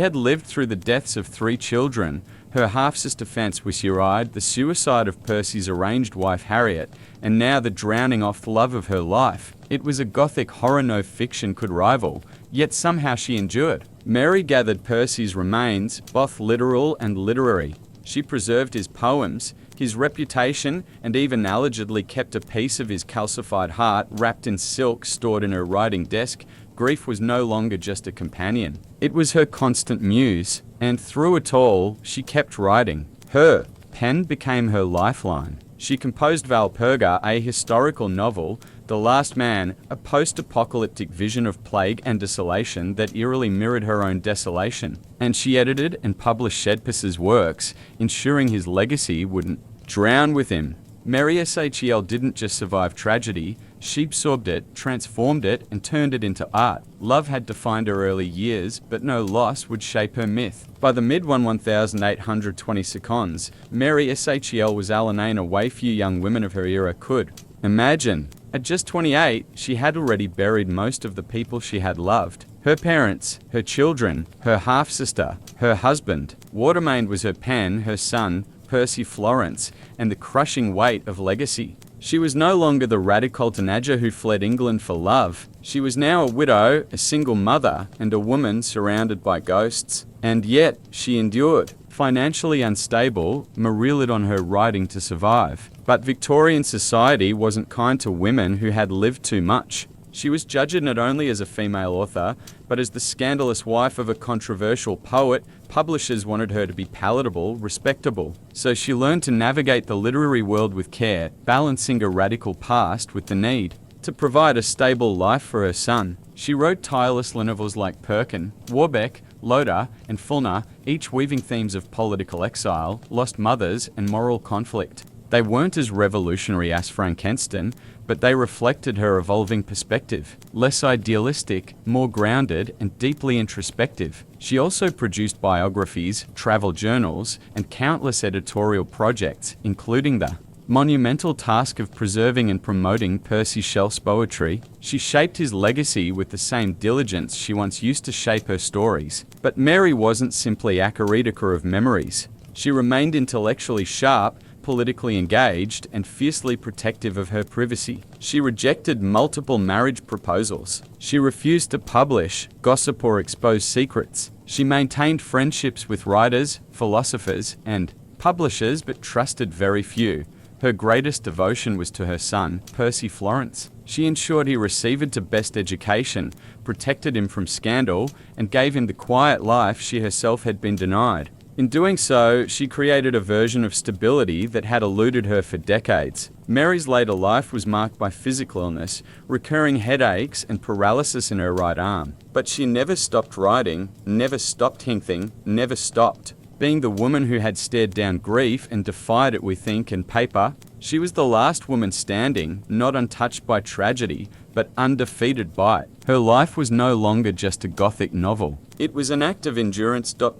had lived through the deaths of 3 children, her half-sister Frances Uride, the suicide of Percy's arranged wife Harriet, and now the drowning off the love of her life. It was a gothic horror no fiction could rival, yet somehow she endured. Mary gathered Percy's remains, both literal and literary. She preserved his poems, his reputation, and even allegedly kept a piece of his calcified heart wrapped in silk stored in her writing desk. Grief was no longer just a companion. It was her constant muse, and through it all, she kept writing. Her pen became her lifeline. She composed Valperga, a historical novel, The Last Man, a post-apocalyptic vision of plague and desolation that eerily mirrored her own desolation. And she edited and published Shedpus's works, ensuring his legacy wouldn't drown with him. Mary Shel didn't just survive tragedy, she absorbed it, transformed it, and turned it into art. Love had defined her early years, but no loss would shape her myth. By the mid-1820 seconds, Mary Shel was Alanine a way few young women of her era could imagine. At just 28, she had already buried most of the people she had loved. Her parents, her children, her half-sister, her husband. Watermain was her pen, her son, Percy Florence, and the crushing weight of legacy. She was no longer the radical teenager who fled England for love. She was now a widow, a single mother, and a woman surrounded by ghosts. And yet, she endured. Financially unstable, Marie relied on her writing to survive. But Victorian society wasn't kind to women who had lived too much. She was judged not only as a female author, but as the scandalous wife of a controversial poet. Publishers wanted her to be palatable, respectable. So she learned to navigate the literary world with care, balancing a radical past with the need to provide a stable life for her son. She wrote tirelessly novels like Perkin, Warbeck, Loder, and Fulner, each weaving themes of political exile, lost mothers, and moral conflict. They weren't as revolutionary as Frankenstein, but they reflected her evolving perspective, less idealistic, more grounded, and deeply introspective. She also produced biographies, travel journals, and countless editorial projects, including the monumental task of preserving and promoting Percy Shell's poetry. She shaped his legacy with the same diligence she once used to shape her stories. But Mary wasn't simply a reader of memories. She remained intellectually sharp, politically engaged, and fiercely protective of her privacy. She rejected multiple marriage proposals. She refused to publish, gossip, or expose secrets. She maintained friendships with writers, philosophers, and publishers, but trusted very few. Her greatest devotion was to her son, Percy Florence. She ensured he received the best education, protected him from scandal, and gave him the quiet life she herself had been denied. In doing so, she created a version of stability that had eluded her for decades. Mary's later life was marked by physical illness, recurring headaches, and paralysis in her right arm. But she never stopped writing, never stopped hinting, never stopped. Being the woman who had stared down grief and defied it with ink and paper, she was the last woman standing, not untouched by tragedy, but undefeated by it. Her life was no longer just a gothic novel. It was an act of endurance. By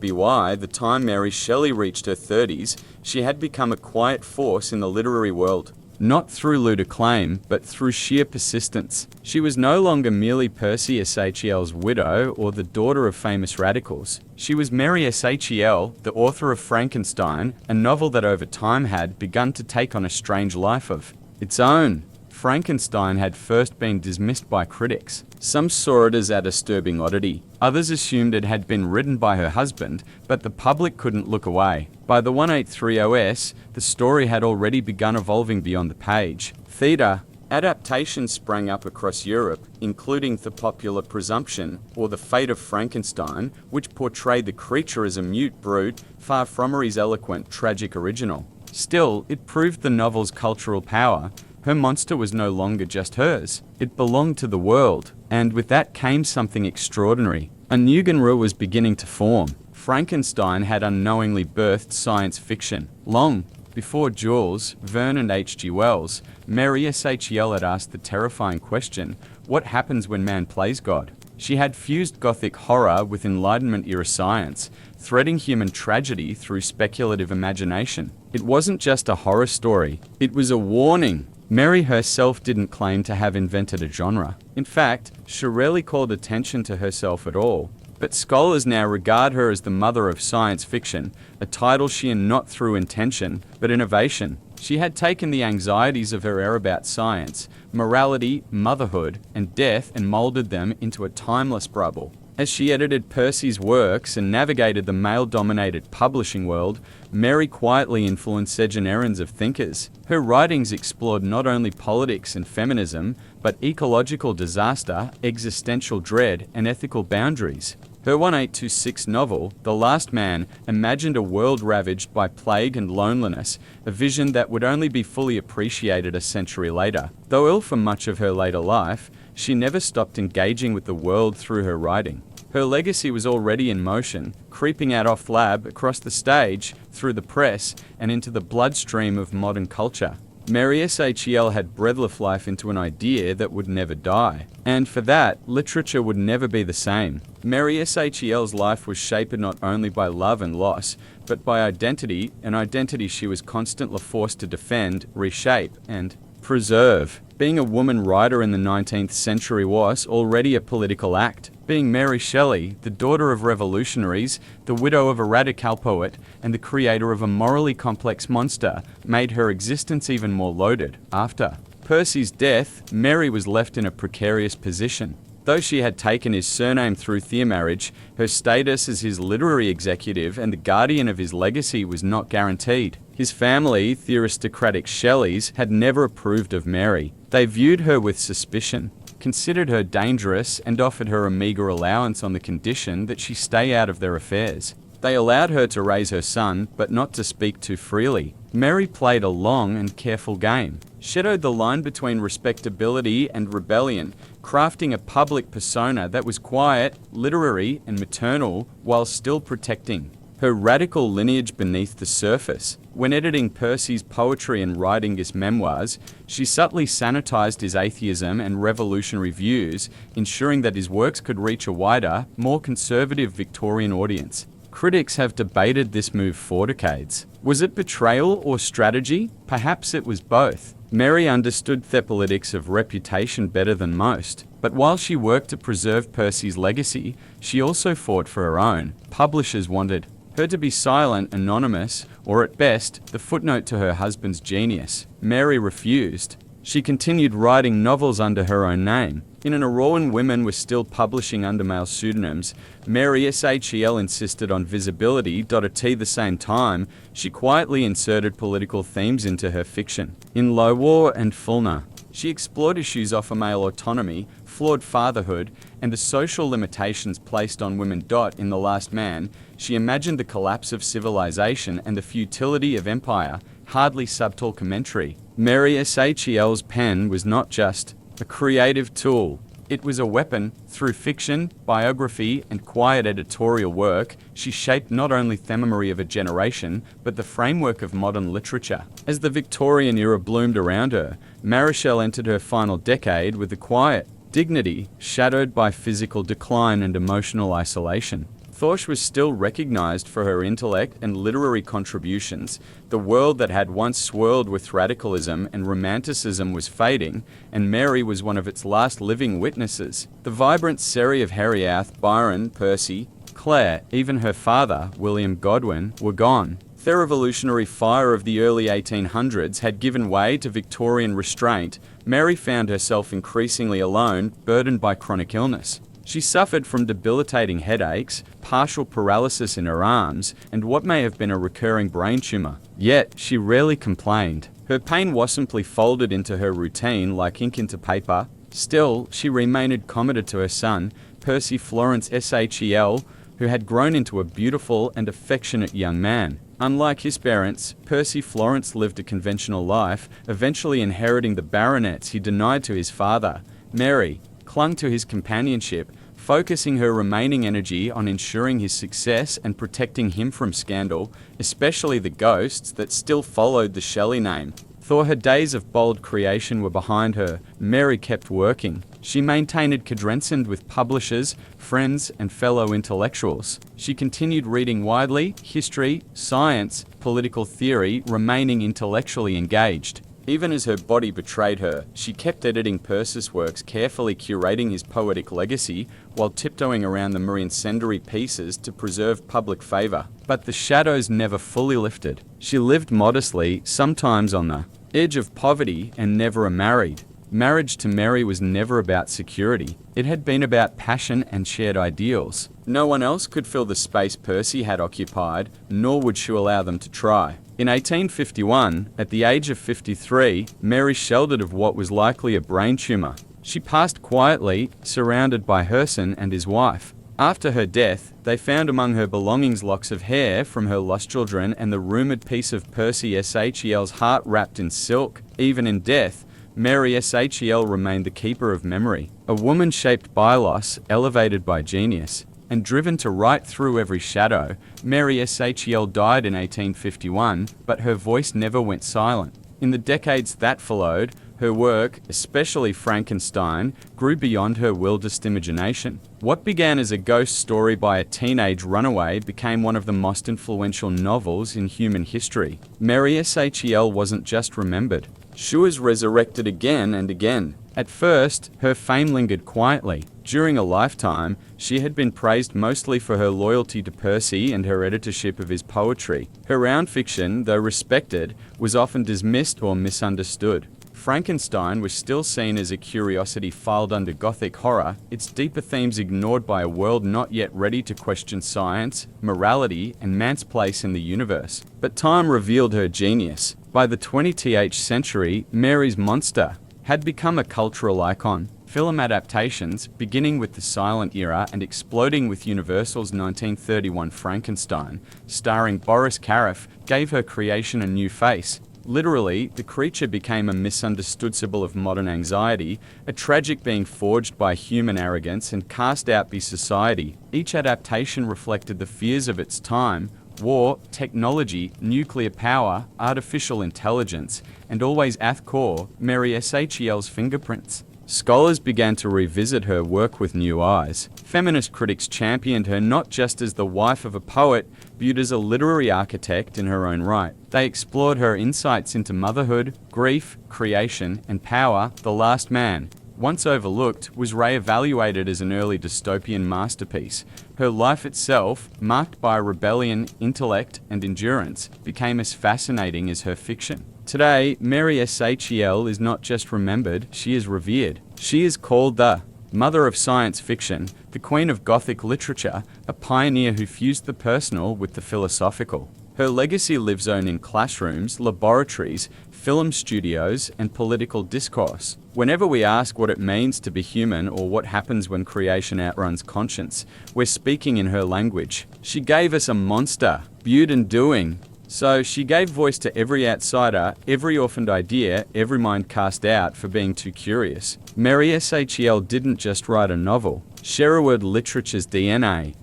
the time Mary Shelley reached her 30s, she had become a quiet force in the literary world. Not through lewd acclaim, but through sheer persistence. She was no longer merely Percy Shel's widow or the daughter of famous radicals. She was Mary Shel, the author of Frankenstein, a novel that over time had begun to take on a strange life of its own. Frankenstein had first been dismissed by critics. Some saw it as a disturbing oddity. Others assumed it had been written by her husband, but the public couldn't look away. By the 183 OS, the story had already begun evolving beyond the page. Theatre adaptations sprang up across Europe, including The Popular Presumption or The Fate of Frankenstein, which portrayed the creature as a mute brute, far from his eloquent, tragic original. Still, it proved the novel's cultural power. Her monster was no longer just hers. It belonged to the world, and with that came something extraordinary. A new genre was beginning to form. Frankenstein had unknowingly birthed science fiction. Long before Jules Verne and H.G. Wells, Mary Shel had asked the terrifying question, what happens when man plays God? She had fused Gothic horror with Enlightenment-era science, threading human tragedy through speculative imagination. It wasn't just a horror story, it was a warning. Mary herself didn't claim to have invented a genre. In fact, she rarely called attention to herself at all. But scholars now regard her as the mother of science fiction, a title she earned not through intention, but innovation. She had taken the anxieties of her era about science, morality, motherhood, and death and molded them into a timeless bubble. As she edited Percy's works and navigated the male-dominated publishing world, Mary quietly influenced generations of thinkers. Her writings explored not only politics and feminism, but ecological disaster, existential dread, and ethical boundaries. Her 1826 novel, The Last Man, imagined a world ravaged by plague and loneliness, a vision that would only be fully appreciated a century later. Though ill for much of her later life, she never stopped engaging with the world through her writing. Her legacy was already in motion, creeping out off lab, across the stage, through the press, and into the bloodstream of modern culture. Mary Shel had breathed life into an idea that would never die. And for that, literature would never be the same. Mary Shel's life was shaped not only by love and loss, but by identity, an identity she was constantly forced to defend, reshape, and preserve. Being a woman writer in the 19th century was already a political act. Being Mary Shelley, the daughter of revolutionaries, the widow of a radical poet, and the creator of a morally complex monster, made her existence even more loaded. After Percy's death, Mary was left in a precarious position. Though she had taken his surname through their marriage, her status as his literary executive and the guardian of his legacy was not guaranteed. His family, the aristocratic Shelleys, had never approved of Mary. They viewed her with suspicion, considered her dangerous, and offered her a meagre allowance on the condition that she stay out of their affairs. They allowed her to raise her son, but not to speak too freely. Mary played a long and careful game, shadowed the line between respectability and rebellion, crafting a public persona that was quiet, literary, and maternal, while still protecting her radical lineage beneath the surface. When editing Percy's poetry and writing his memoirs, she subtly sanitized his atheism and revolutionary views, ensuring that his works could reach a wider, more conservative Victorian audience. Critics have debated this move for decades. Was it betrayal or strategy? Perhaps it was both. Mary understood the politics of reputation better than most, but while she worked to preserve Percy's legacy, she also fought for her own. Publishers wanted her to be silent, anonymous, or at best, the footnote to her husband's genius. Mary refused. She continued writing novels under her own name. In an era when women were still publishing under male pseudonyms, Mary Shel insisted on visibility. At the same time, she quietly inserted political themes into her fiction. In Low War and Fulner, she explored issues of male autonomy, flawed fatherhood, and the social limitations placed on women. In The Last Man, she imagined the collapse of civilization and the futility of empire, hardly subtle commentary. Mary Shel's pen was not just a creative tool. It was a weapon. Through fiction, biography, and quiet editorial work, she shaped not only the memory of a generation, but the framework of modern literature. As the Victorian era bloomed around her, Mary Shel entered her final decade with a quiet dignity, shadowed by physical decline and emotional isolation. Though she was still recognized for her intellect and literary contributions, the world that had once swirled with radicalism and romanticism was fading, and Mary was one of its last living witnesses. The vibrant serie of Harriet, Byron, Percy, Clare, even her father, William Godwin, were gone. The revolutionary fire of the early 1800s had given way to Victorian restraint. Mary found herself increasingly alone, burdened by chronic illness. She suffered from debilitating headaches, partial paralysis in her arms, and what may have been a recurring brain tumor. Yet, she rarely complained. Her pain was simply folded into her routine like ink into paper. Still, she remained committed to her son, Percy Florence Shel, who had grown into a beautiful and affectionate young man. Unlike his parents, Percy Florence lived a conventional life, eventually inheriting the baronets he denied to his father. Mary clung to his companionship, focusing her remaining energy on ensuring his success and protecting him from scandal, especially the ghosts that still followed the Shelley name. Though her days of bold creation were behind her, Mary kept working. She maintained cadrenson with publishers, friends, and fellow intellectuals. She continued reading widely, history, science, political theory, remaining intellectually engaged. Even as her body betrayed her, she kept editing Percy's works, carefully curating his poetic legacy, while tiptoeing around the more incendiary pieces to preserve public favour. But the shadows never fully lifted. She lived modestly, sometimes on the edge of poverty, and never married. Marriage to Mary was never about security. It had been about passion and shared ideals. No one else could fill the space Percy had occupied, nor would she allow them to try. In 1851, at the age of 53, Mary sheltered of what was likely a brain tumor. She passed quietly, surrounded by her son and his wife. After her death, they found among her belongings locks of hair from her lost children and the rumoured piece of Percy Shel's heart wrapped in silk. Even in death, Mary Shel remained the keeper of memory, a woman shaped by loss, elevated by genius, and driven to write through every shadow. Mary Shel died in 1851, but her voice never went silent. In the decades that followed, her work, especially Frankenstein, grew beyond her wildest imagination. What began as a ghost story by a teenage runaway became one of the most influential novels in human history. Mary Shel wasn't just remembered. She was resurrected again and again. At first, her fame lingered quietly. During a lifetime, she had been praised mostly for her loyalty to Percy and her editorship of his poetry. Her round fiction, though respected, was often dismissed or misunderstood. Frankenstein was still seen as a curiosity filed under Gothic horror, its deeper themes ignored by a world not yet ready to question science, morality, and man's place in the universe. But time revealed her genius. By the 20th century, Mary's monster had become a cultural icon. Film adaptations, beginning with the silent era and exploding with Universal's 1931 Frankenstein, starring Boris Karloff, gave her creation a new face. Literally, the creature became a misunderstood symbol of modern anxiety, a tragic being forged by human arrogance and cast out by society. Each adaptation reflected the fears of its time: war, technology, nuclear power, artificial intelligence, and always at core, Mary Shel's fingerprints. Scholars began to revisit her work with new eyes. Feminist critics championed her not just as the wife of a poet, viewed as a literary architect in her own right. They explored her insights into motherhood, grief, creation, and power. The Last Man, once overlooked, was re-evaluated as an early dystopian masterpiece. Her life itself, marked by rebellion, intellect, and endurance, became as fascinating as her fiction. Today, Mary Shel is not just remembered, she is revered. She is called the mother of science fiction, the queen of Gothic literature, a pioneer who fused the personal with the philosophical. Her legacy lives on in classrooms, laboratories, film studios, and political discourse. Whenever we ask what it means to be human or what happens when creation outruns conscience, we're speaking in her language. She gave us a monster, viewed and doing. So she gave voice to every outsider, every orphaned idea, every mind cast out for being too curious. Mary Shel didn't just write a novel. Sherwood literature's DNA.